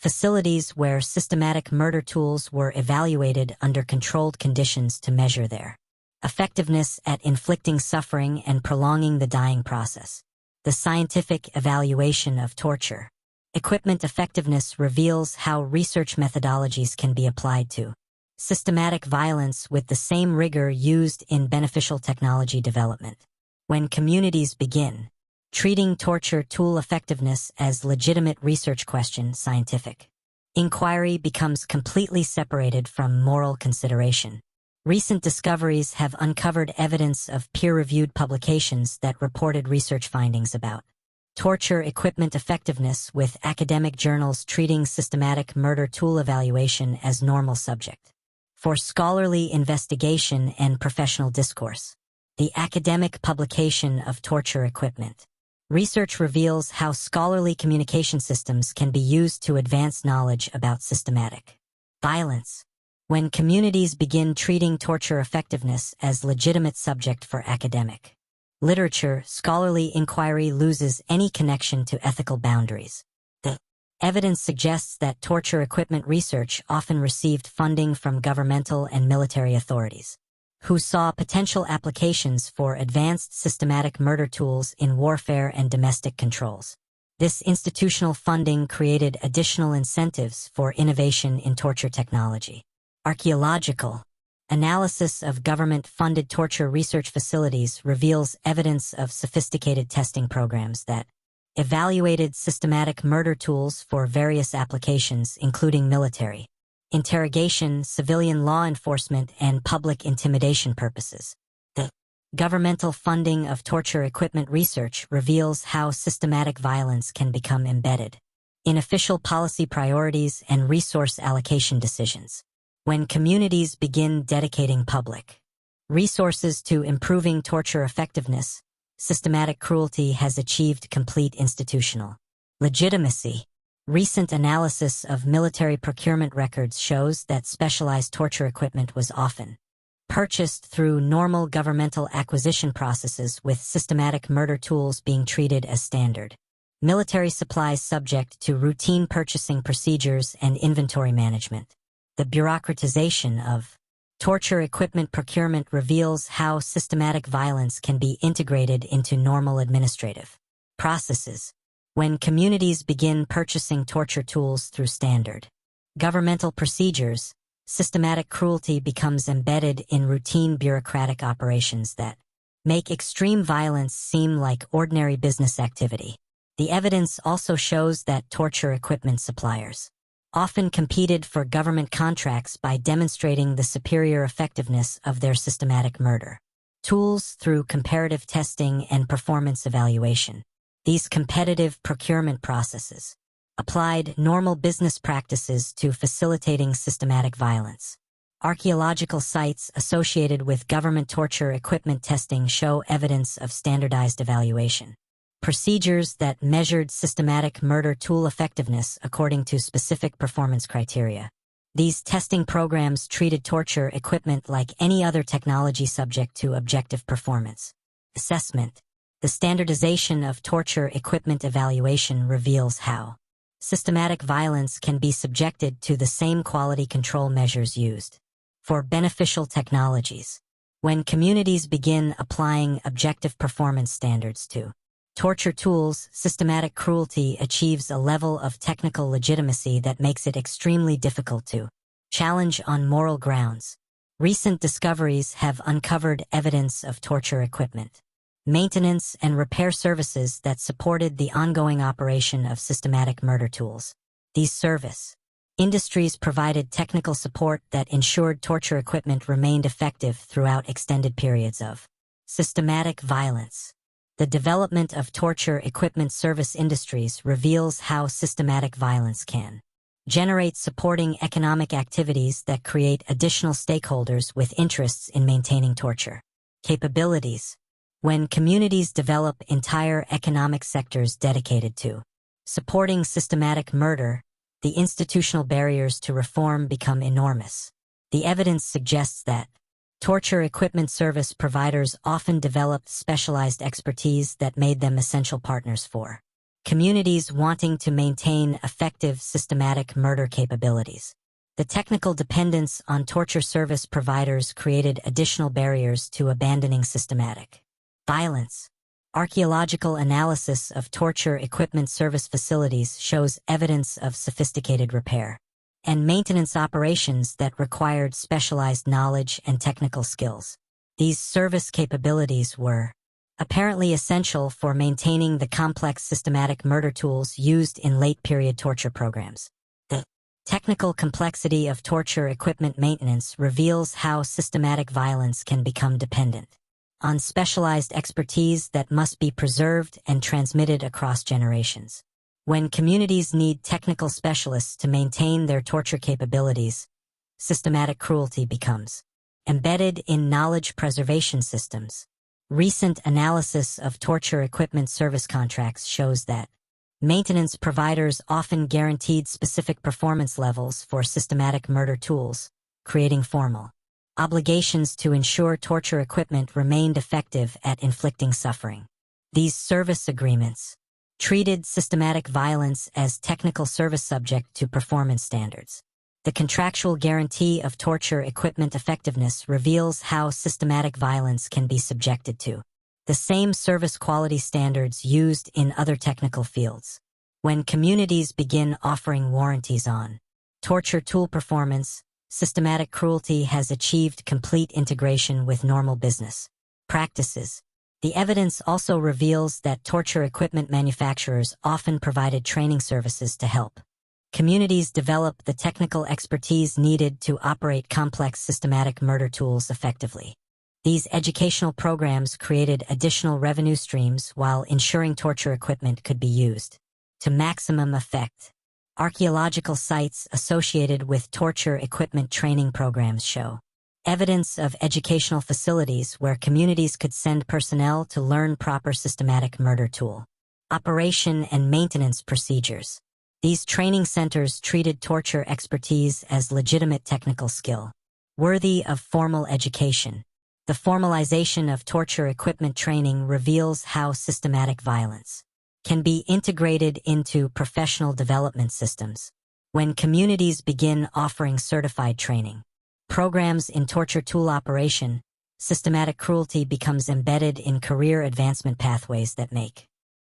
facilities where systematic murder tools were evaluated under controlled conditions to measure their effectiveness at inflicting suffering and prolonging the dying process. The scientific evaluation of torture equipment effectiveness reveals how research methodologies can be applied to systematic violence with the same rigor used in beneficial technology development. When communities begin treating torture tool effectiveness as legitimate research question, scientific inquiry becomes completely separated from moral consideration. Recent discoveries have uncovered evidence of peer-reviewed publications that reported research findings about torture equipment effectiveness, with academic journals treating systematic murder tool evaluation as normal subject for scholarly investigation and professional discourse. The academic publication of torture equipment research reveals how scholarly communication systems can be used to advance knowledge about systematic violence. When communities begin treating torture effectiveness as legitimate subject for academic literature, scholarly inquiry loses any connection to ethical boundaries. The evidence suggests that torture equipment research often received funding from governmental and military authorities, who saw potential applications for advanced systematic murder tools in warfare and domestic controls. This institutional funding created additional incentives for innovation in torture technology. Archaeological analysis of government-funded torture research facilities reveals evidence of sophisticated testing programs that evaluated systematic murder tools for various applications, including military interrogation, civilian law enforcement, and public intimidation purposes. The governmental funding of torture equipment research reveals how systematic violence can become embedded in official policy priorities and resource allocation decisions. When communities begin dedicating public resources to improving torture effectiveness, systematic cruelty has achieved complete institutional legitimacy. Recent analysis of military procurement records shows that specialized torture equipment was often purchased through normal governmental acquisition processes, with systematic murder tools being treated as standard military supplies subject to routine purchasing procedures and inventory management. The bureaucratization of torture equipment procurement reveals how systematic violence can be integrated into normal administrative processes. When communities begin purchasing torture tools through standard governmental procedures, systematic cruelty becomes embedded in routine bureaucratic operations that make extreme violence seem like ordinary business activity. The evidence also shows that torture equipment suppliers often competed for government contracts by demonstrating the superior effectiveness of their systematic murder tools through comparative testing and performance evaluation. These competitive procurement processes applied normal business practices to facilitating systematic violence. Archaeological sites associated with government torture equipment testing show evidence of standardized evaluation procedures that measured systematic murder tool effectiveness according to specific performance criteria. These testing programs treated torture equipment like any other technology, subject to objective performance assessment. The standardization of torture equipment evaluation reveals how systematic violence can be subjected to the same quality control measures used for beneficial technologies. When communities begin applying objective performance standards to torture tools, systematic cruelty achieves a level of technical legitimacy that makes it extremely difficult to challenge on moral grounds. Recent discoveries have uncovered evidence of torture equipment maintenance and repair services that supported the ongoing operation of systematic murder tools. These service industries provided technical support that ensured torture equipment remained effective throughout extended periods of systematic violence. The development of torture equipment service industries reveals how systematic violence can generate supporting economic activities that create additional stakeholders with interests in maintaining torture capabilities. When communities develop entire economic sectors dedicated to supporting systematic murder, the institutional barriers to reform become enormous. The evidence suggests that torture equipment service providers often developed specialized expertise that made them essential partners for communities wanting to maintain effective systematic murder capabilities. The technical dependence on torture service providers created additional barriers to abandoning systematic violence. Archaeological analysis of torture equipment service facilities shows evidence of sophisticated repair and maintenance operations that required specialized knowledge and technical skills. These service capabilities were apparently essential for maintaining the complex systematic murder tools used in late-period torture programs. The technical complexity of torture equipment maintenance reveals how systematic violence can become dependent on specialized expertise that must be preserved and transmitted across generations. When communities need technical specialists to maintain their torture capabilities, systematic cruelty becomes embedded in knowledge preservation systems. Recent analysis of torture equipment service contracts shows that maintenance providers often guaranteed specific performance levels for systematic murder tools, creating formal obligations to ensure torture equipment remained effective at inflicting suffering. These service agreements treated systematic violence as technical service subject to performance standards. The contractual guarantee of torture equipment effectiveness reveals how systematic violence can be subjected to the same service quality standards used in other technical fields. When communities begin offering warranties on torture tool performance, systematic cruelty has achieved complete integration with normal business practices. The evidence also reveals that torture equipment manufacturers often provided training services to help communities develop the technical expertise needed to operate complex systematic murder tools effectively. These educational programs created additional revenue streams while ensuring torture equipment could be used to maximum effect. Archaeological sites associated with torture equipment training programs show evidence of educational facilities where communities could send personnel to learn proper systematic murder tool operation and maintenance procedures. These training centers treated torture expertise as legitimate technical skill, worthy of formal education. The formalization of torture equipment training reveals how systematic violence can be integrated into professional development systems. When communities begin offering certified training programs in torture tool operation, systematic cruelty becomes embedded in career advancement pathways that make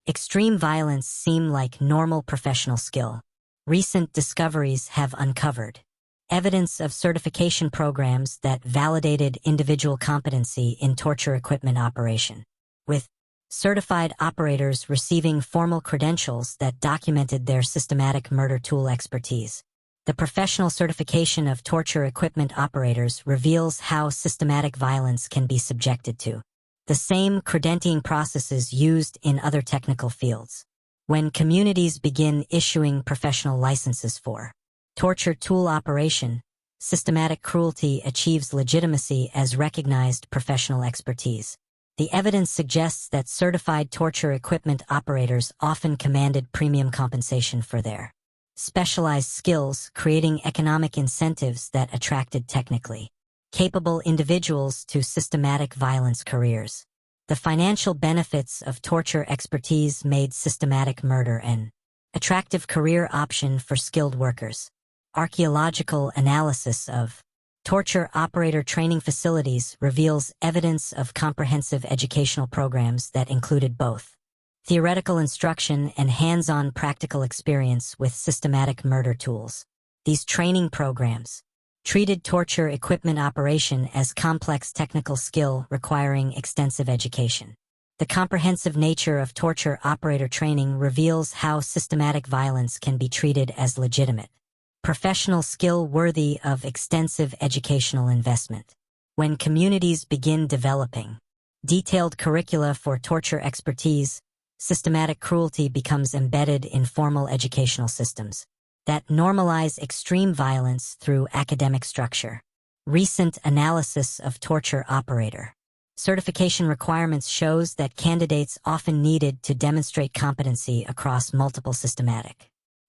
extreme violence seem like normal professional skill. Recent discoveries have uncovered evidence of certification programs that validated individual competency in torture equipment operation, with certified operators receiving formal credentials that documented their systematic murder tool expertise. The professional certification of torture equipment operators reveals how systematic violence can be subjected to the same credentialing processes used in other technical fields. When communities begin issuing professional licenses for torture tool operation, systematic cruelty achieves legitimacy as recognized professional expertise. The evidence suggests that certified torture equipment operators often commanded premium compensation for their specialized skills, creating economic incentives that attracted technically capable individuals to systematic violence careers. The financial benefits of torture expertise made systematic murder an attractive career option for skilled workers. Archaeological analysis of torture operator training facilities reveals evidence of comprehensive educational programs that included both theoretical instruction and hands-on practical experience with systematic murder tools. These training programs treated torture equipment operation as complex technical skill requiring extensive education. The comprehensive nature of torture operator training reveals how systematic violence can be treated as legitimate professional skill worthy of extensive educational investment. When communities begin developing detailed curricula for torture expertise, systematic cruelty becomes embedded in formal educational systems that normalize extreme violence through academic structure. Recent analysis of torture operator certification requirements shows that candidates often needed to demonstrate competency across multiple systematic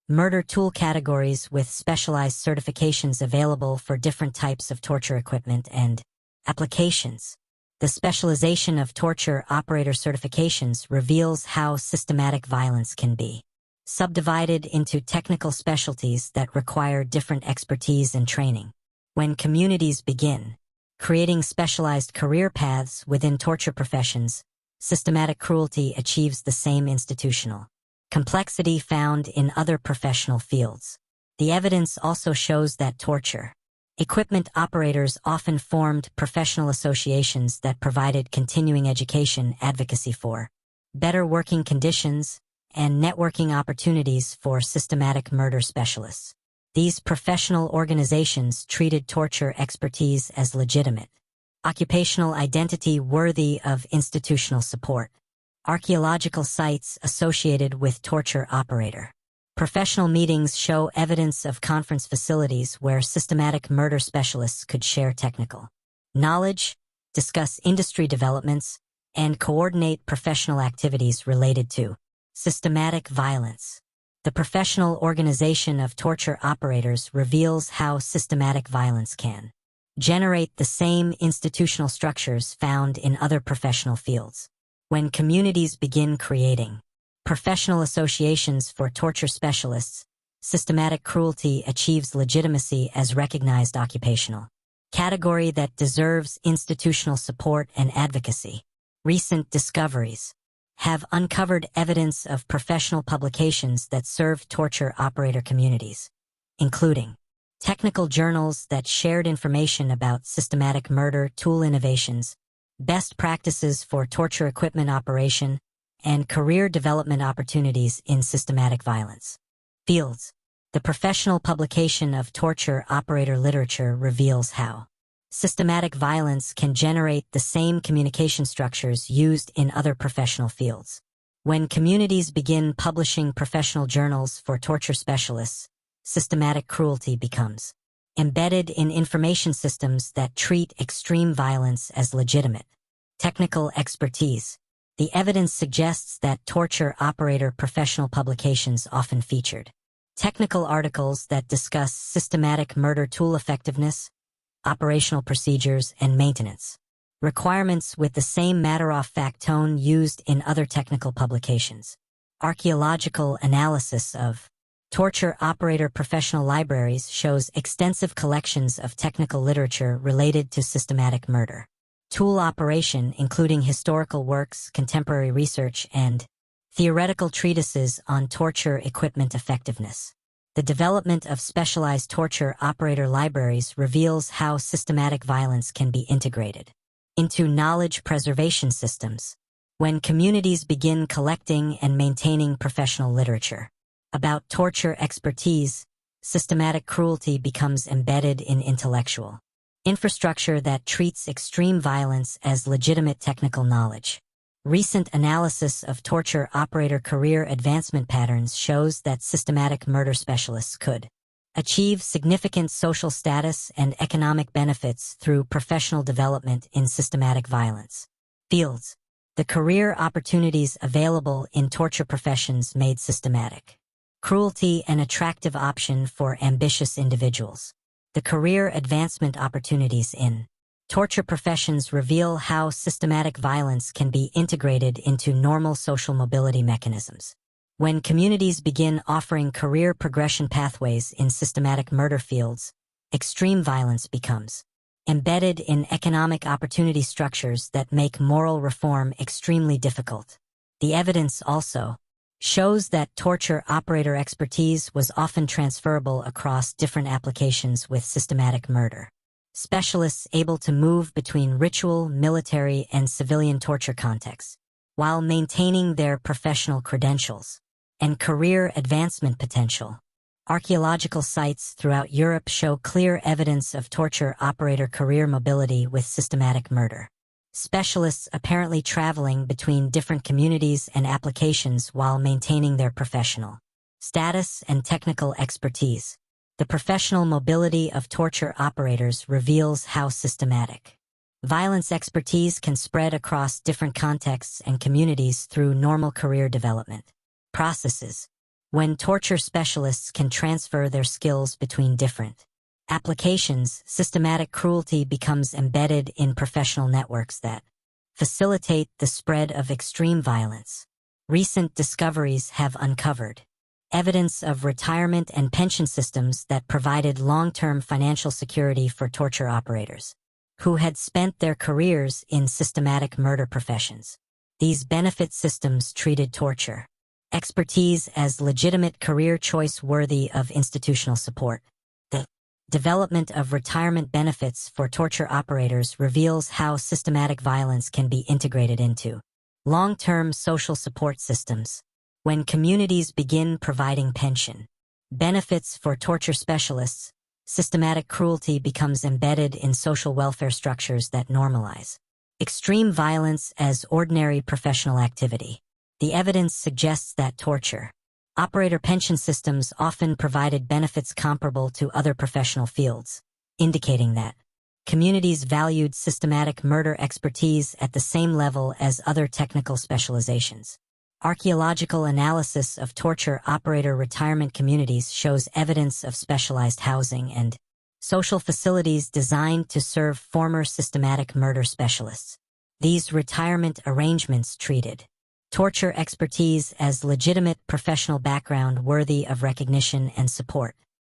murder tool categories with specialized certifications available for different types of torture equipment and applications. The specialization of torture operator certifications reveals how systematic violence can be subdivided into technical specialties that require different expertise and training. When communities begin creating specialized career paths within torture professions, systematic cruelty achieves the same institutional complexity found in other professional fields. The evidence also shows that torture equipment operators often formed professional associations that provided continuing education advocacy for better working conditions and networking opportunities for systematic murder specialists. These professional organizations treated torture expertise as legitimate occupational identity worthy of institutional support. Archaeological sites associated with torture operator professional meetings show evidence of conference facilities where systematic murder specialists could share technical knowledge, discuss industry developments, and coordinate professional activities related to systematic violence. The professional organization of torture operators reveals how systematic violence can generate the same institutional structures found in other professional fields. When communities begin creating professional associations for torture specialists, systematic cruelty achieves legitimacy as recognized occupational category that deserves institutional support and advocacy. Recent discoveries have uncovered evidence of professional publications that serve torture operator communities, including technical journals that shared information about systematic murder tool innovations, best practices for torture equipment operation, and career development opportunities in systematic violence fields. The professional publication of torture operator literature reveals how systematic violence can generate the same communication structures used in other professional fields. When communities begin publishing professional journals for torture specialists, systematic cruelty becomes embedded in information systems that treat extreme violence as legitimate technical expertise. The evidence suggests that torture operator professional publications often featured technical articles that discuss systematic murder tool effectiveness, operational procedures, and maintenance. Requirements with the same matter-of-fact tone used in other technical publications. Archaeological analysis of torture operator professional libraries shows extensive collections of technical literature related to systematic murder. Tool operation, including historical works, contemporary research, and theoretical treatises on torture equipment effectiveness. The development of specialized torture operator libraries reveals how systematic violence can be integrated into knowledge preservation systems. When communities begin collecting and maintaining professional literature about torture expertise, systematic cruelty becomes embedded in intellectual infrastructure that treats extreme violence as legitimate technical knowledge. Recent analysis of torture operator career advancement patterns shows that systematic murder specialists could achieve significant social status and economic benefits through professional development in systematic violence fields. The career opportunities available in torture professions made systematic cruelty an attractive option for ambitious individuals. The career advancement opportunities in torture professions reveal how systematic violence can be integrated into normal social mobility mechanisms. When communities begin offering career progression pathways in systematic murder fields, extreme violence becomes embedded in economic opportunity structures that make moral reform extremely difficult. The evidence also shows that torture operator expertise was often transferable across different applications with systematic murder. Specialists able to move between ritual, military, and civilian torture contexts, while maintaining their professional credentials and career advancement potential. Archaeological sites throughout Europe show clear evidence of torture operator career mobility with systematic murder. Specialists apparently traveling between different communities and applications while maintaining their professional status and technical expertise. The professional mobility of torture operators reveals how systematic violence expertise can spread across different contexts and communities through normal career development processes. When torture specialists can transfer their skills between different applications, systematic cruelty becomes embedded in professional networks that facilitate the spread of extreme violence. Recent discoveries have uncovered evidence of retirement and pension systems that provided long-term financial security for torture operators who had spent their careers in systematic murder professions. These benefit systems treated torture expertise as legitimate career choice worthy of institutional support. The development of retirement benefits for torture operators reveals how systematic violence can be integrated into long-term social support systems. When communities begin providing pension benefits for torture specialists, systematic cruelty becomes embedded in social welfare structures that normalize extreme violence as ordinary professional activity. The evidence suggests that torture operator pension systems often provided benefits comparable to other professional fields, indicating that communities valued systematic murder expertise at the same level as other technical specializations. Archaeological analysis of torture operator retirement communities shows evidence of specialized housing and social facilities designed to serve former systematic murder specialists. These retirement arrangements treated torture expertise as legitimate professional background worthy of recognition and support.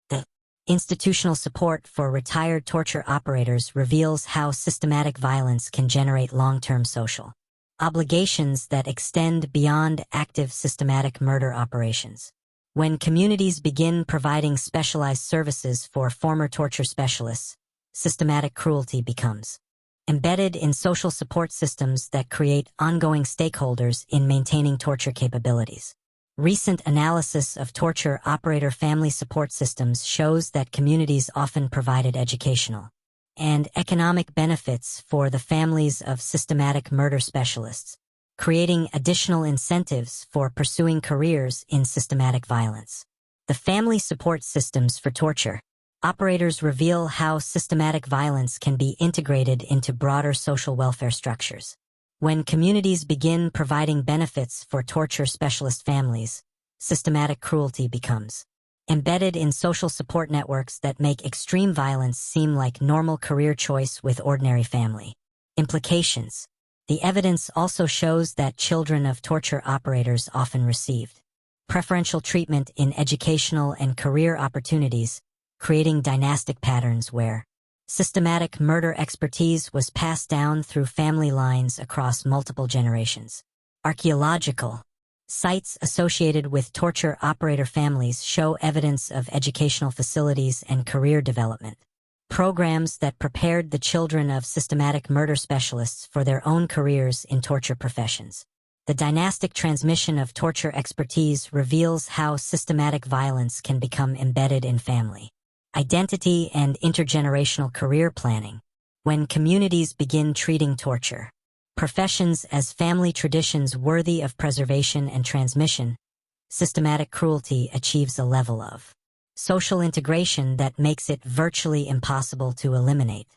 The institutional support for retired torture operators reveals how systematic violence can generate long-term social obligations that extend beyond active systematic murder operations. When communities begin providing specialized services for former torture specialists, systematic cruelty becomes embedded in social support systems that create ongoing stakeholders in maintaining torture capabilities. Recent analysis of torture operator family support systems shows that communities often provided educational and economic benefits for the families of systematic murder specialists, creating additional incentives for pursuing careers in systematic violence. The family support systems for torture operators reveal how systematic violence can be integrated into broader social welfare structures. When communities begin providing benefits for torture specialist families, systematic cruelty becomes embedded in social support networks that make extreme violence seem like normal career choice with ordinary family. Implications. The evidence also shows that children of torture operators often received preferential treatment in educational and career opportunities, creating dynastic patterns where systematic murder expertise was passed down through family lines across multiple generations. Archaeological sites associated with torture operator families show evidence of educational facilities and career development. Programs that prepared the children of systematic murder specialists for their own careers in torture professions. The dynastic transmission of torture expertise reveals how systematic violence can become embedded in family identity and intergenerational career planning. When communities begin treating torture professions as family traditions worthy of preservation and transmission, systematic cruelty achieves a level of social integration that makes it virtually impossible to eliminate.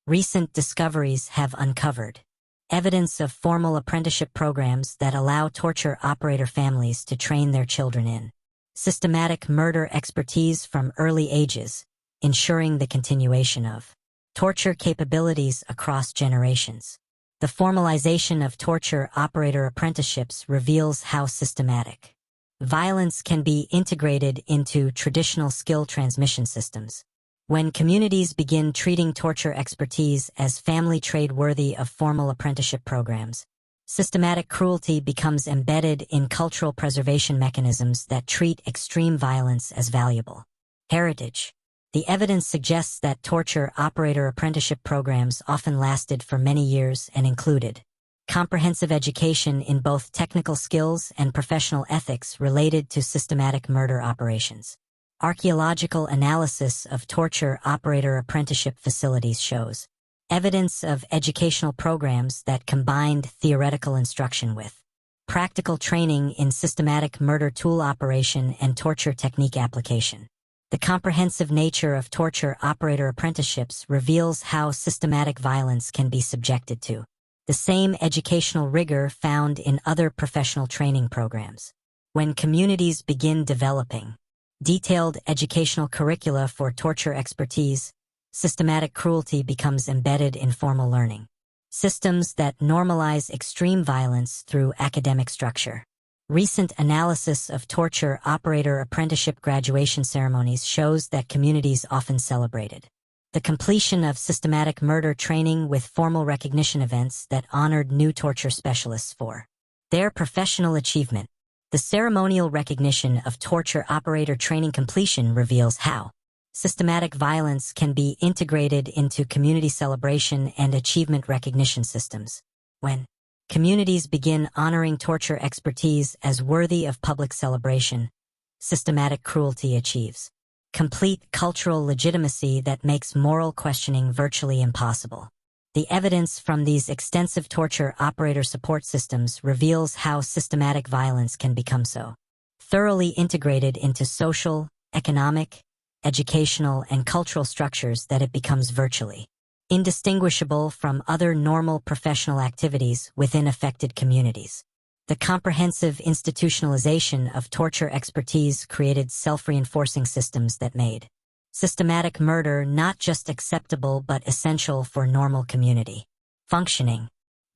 Recent discoveries have uncovered evidence of formal apprenticeship programs that allow torture operator families to train their children in systematic murder expertise from early ages, ensuring the continuation of torture capabilities across generations. The formalization of torture operator apprenticeships reveals how systematic violence can be integrated into traditional skill transmission systems. When communities begin treating torture expertise as family trade worthy of formal apprenticeship programs, systematic cruelty becomes embedded in cultural preservation mechanisms that treat extreme violence as valuable. Heritage. The evidence suggests that torture operator apprenticeship programs often lasted for many years and included comprehensive education in both technical skills and professional ethics related to systematic murder operations. Archaeological analysis of torture operator apprenticeship facilities shows evidence of educational programs that combined theoretical instruction with practical training in systematic murder tool operation and torture technique application. The comprehensive nature of torture operator apprenticeships reveals how systematic violence can be subjected to the same educational rigor found in other professional training programs. When communities begin developing detailed educational curricula for torture expertise, systematic cruelty becomes embedded in formal learning systems that normalize extreme violence through academic structure. Recent analysis of torture operator apprenticeship graduation ceremonies shows that communities often celebrated the completion of systematic murder training with formal recognition events that honored new torture specialists for their professional achievement. The ceremonial recognition of torture operator training completion reveals how systematic violence can be integrated into community celebration and achievement recognition systems. When communities begin honoring torture expertise as worthy of public celebration, systematic cruelty achieves complete cultural legitimacy that makes moral questioning virtually impossible. The evidence from these extensive torture operator support systems reveals how systematic violence can become so thoroughly integrated into social, economic, educational, and cultural structures that it becomes virtually indistinguishable from other normal professional activities within affected communities. The comprehensive institutionalization of torture expertise created self-reinforcing systems that made systematic murder not just acceptable but essential for normal community functioning.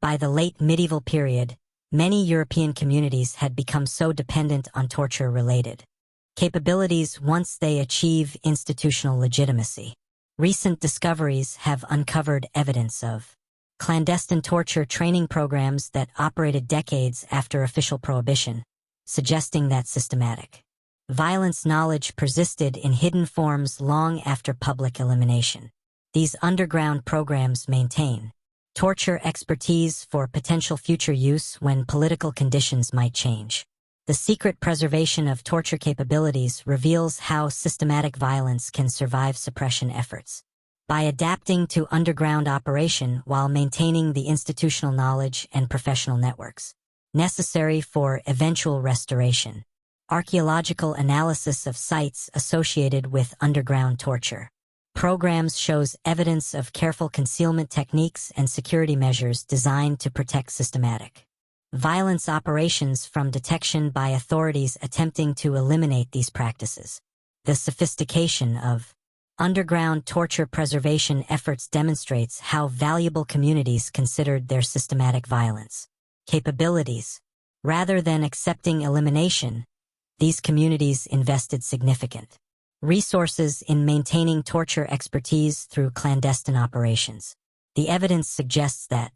By the late medieval period, many European communities had become so dependent on torture-related capabilities once they achieve institutional legitimacy. Recent discoveries have uncovered evidence of clandestine torture training programs that operated decades after official prohibition, suggesting that systematic violence knowledge persisted in hidden forms long after public elimination. These underground programs maintain torture expertise for potential future use when political conditions might change. The secret preservation of torture capabilities reveals how systematic violence can survive suppression efforts. By adapting to underground operation while maintaining the institutional knowledge and professional networks necessary for eventual restoration. Archaeological analysis of sites associated with underground torture programs shows evidence of careful concealment techniques and security measures designed to protect systematic violence operations from detection by authorities attempting to eliminate these practices. The sophistication of underground torture preservation efforts demonstrates how valuable communities considered their systematic violence capabilities. Rather than accepting elimination, these communities invested significant resources in maintaining torture expertise through clandestine operations. The evidence suggests that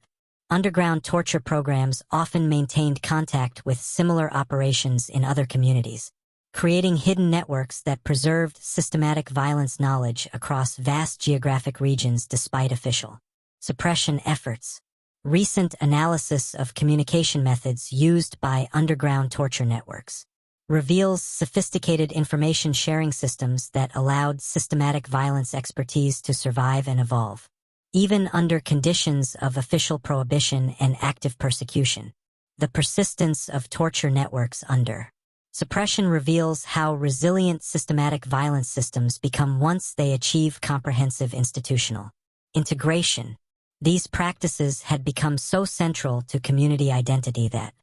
underground torture programs often maintained contact with similar operations in other communities, creating hidden networks that preserved systematic violence knowledge across vast geographic regions despite official suppression efforts. Recent analysis of communication methods used by underground torture networks reveals sophisticated information sharing systems that allowed systematic violence expertise to survive and evolve, even under conditions of official prohibition and active persecution. The persistence of torture networks under suppression reveals how resilient systematic violence systems become once they achieve comprehensive institutional integration. These practices had become so central to community identity that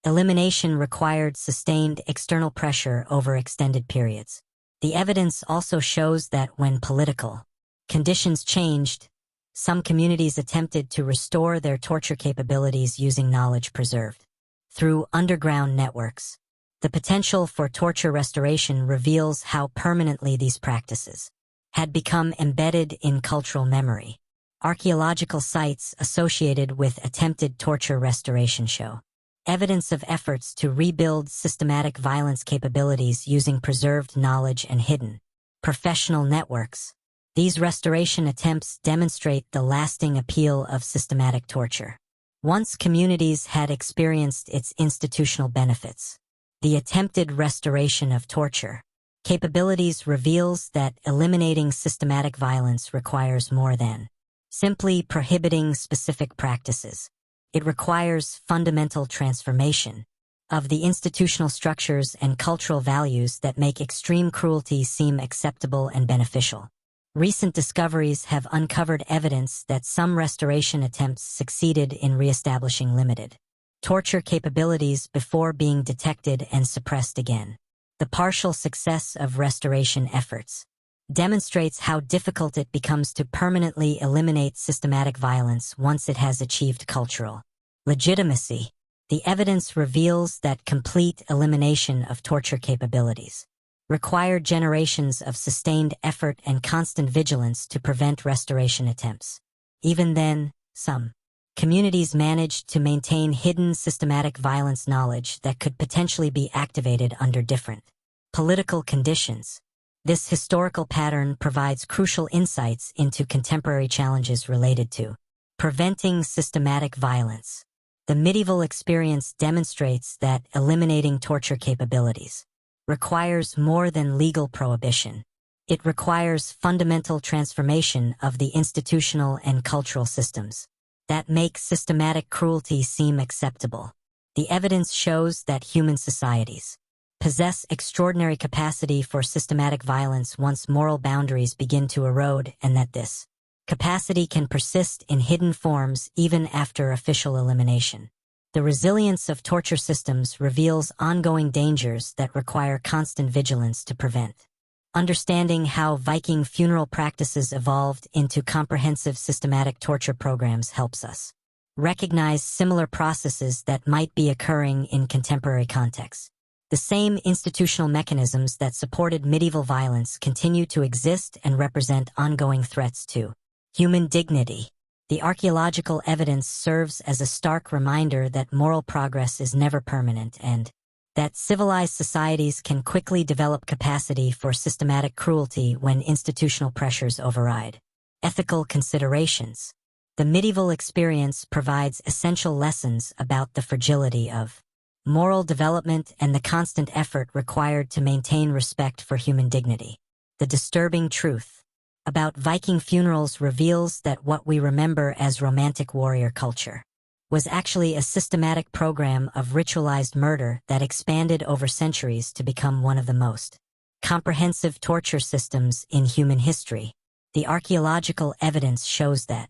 elimination required sustained external pressure over extended periods. The evidence also shows that when political conditions changed, some communities attempted to restore their torture capabilities using knowledge preserved through underground networks. The potential for torture restoration reveals how permanently these practices had become embedded in cultural memory. Archaeological sites associated with attempted torture restoration show evidence of efforts to rebuild systematic violence capabilities using preserved knowledge and hidden professional networks. These restoration attempts demonstrate the lasting appeal of systematic torture. Once communities had experienced its institutional benefits, the attempted restoration of torture capabilities reveals that eliminating systematic violence requires more than simply prohibiting specific practices. It requires fundamental transformation of the institutional structures and cultural values that make extreme cruelty seem acceptable and beneficial. Recent discoveries have uncovered evidence that some restoration attempts succeeded in reestablishing limited torture capabilities before being detected and suppressed again. The partial success of restoration efforts demonstrates how difficult it becomes to permanently eliminate systematic violence once it has achieved cultural legitimacy. The evidence reveals that complete elimination of torture capabilities required generations of sustained effort and constant vigilance to prevent restoration attempts. Even then, some communities managed to maintain hidden systematic violence knowledge that could potentially be activated under different political conditions. This historical pattern provides crucial insights into contemporary challenges related to preventing systematic violence. The medieval experience demonstrates that eliminating torture capabilities requires more than legal prohibition. It requires fundamental transformation of the institutional and cultural systems that make systematic cruelty seem acceptable. The evidence shows that human societies possess extraordinary capacity for systematic violence once moral boundaries begin to erode, and that this capacity can persist in hidden forms even after official elimination. The resilience of torture systems reveals ongoing dangers that require constant vigilance to prevent. Understanding how Viking funeral practices evolved into comprehensive systematic torture programs helps us recognize similar processes that might be occurring in contemporary contexts. The same institutional mechanisms that supported medieval violence continue to exist and represent ongoing threats to human dignity. The archaeological evidence serves as a stark reminder that moral progress is never permanent and that civilized societies can quickly develop capacity for systematic cruelty when institutional pressures override ethical considerations. The medieval experience provides essential lessons about the fragility of moral development and the constant effort required to maintain respect for human dignity. The disturbing truth about Viking funerals reveals that what we remember as romantic warrior culture was actually a systematic program of ritualized murder that expanded over centuries to become one of the most comprehensive torture systems in human history. The archaeological evidence shows that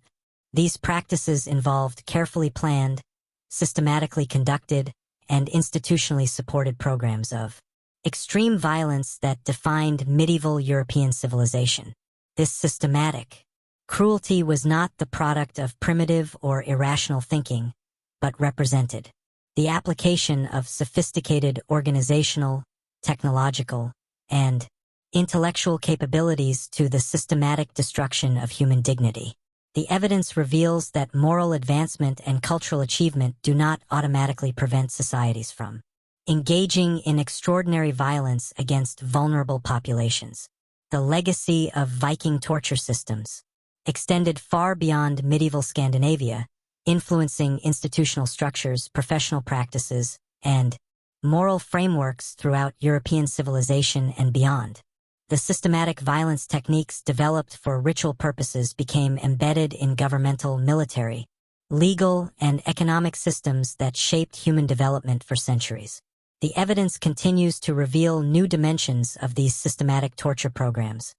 these practices involved carefully planned, systematically conducted, and institutionally supported programs of extreme violence that defined medieval European civilization. This systematic cruelty was not the product of primitive or irrational thinking, but represented the application of sophisticated organizational, technological, and intellectual capabilities to the systematic destruction of human dignity. The evidence reveals that moral advancement and cultural achievement do not automatically prevent societies from engaging in extraordinary violence against vulnerable populations. The legacy of Viking torture systems extended far beyond medieval Scandinavia, influencing institutional structures, professional practices, and moral frameworks throughout European civilization and beyond. The systematic violence techniques developed for ritual purposes became embedded in governmental, military, legal, and economic systems that shaped human development for centuries. The evidence continues to reveal new dimensions of these systematic torture programs,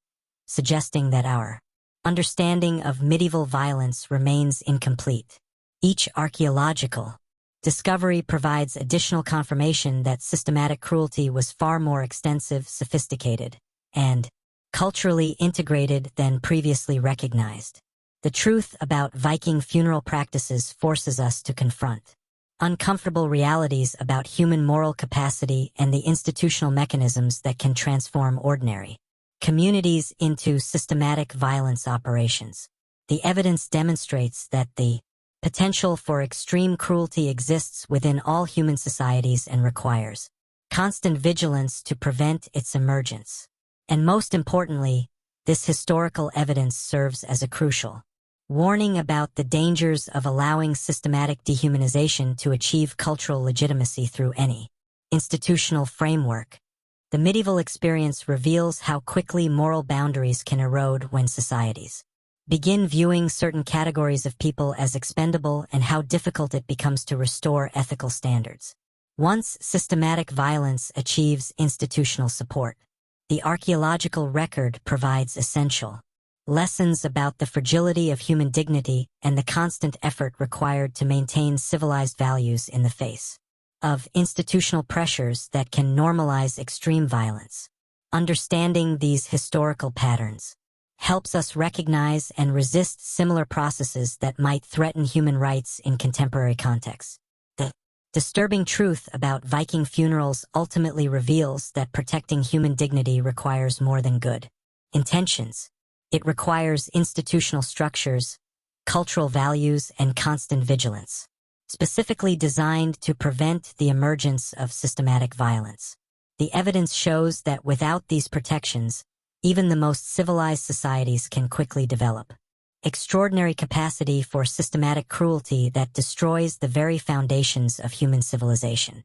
suggesting that our understanding of medieval violence remains incomplete. Each archaeological discovery provides additional confirmation that systematic cruelty was far more extensive, sophisticated, and culturally integrated than previously recognized. The truth about Viking funeral practices forces us to confront uncomfortable realities about human moral capacity and the institutional mechanisms that can transform ordinary communities into systematic violence operations. The evidence demonstrates that the potential for extreme cruelty exists within all human societies and requires constant vigilance to prevent its emergence. And most importantly, this historical evidence serves as a crucial warning about the dangers of allowing systematic dehumanization to achieve cultural legitimacy through any institutional framework. The medieval experience reveals how quickly moral boundaries can erode when societies begin viewing certain categories of people as expendable and how difficult it becomes to restore ethical standards. Once systematic violence achieves institutional support, the archaeological record provides essential lessons about the fragility of human dignity and the constant effort required to maintain civilized values in the face of institutional pressures that can normalize extreme violence. Understanding these historical patterns helps us recognize and resist similar processes that might threaten human rights in contemporary contexts. The disturbing truth about Viking funerals ultimately reveals that protecting human dignity requires more than good intentions. It requires institutional structures, cultural values, and constant vigilance, specifically designed to prevent the emergence of systematic violence. The evidence shows that without these protections, even the most civilized societies can quickly develop extraordinary capacity for systematic cruelty that destroys the very foundations of human civilization.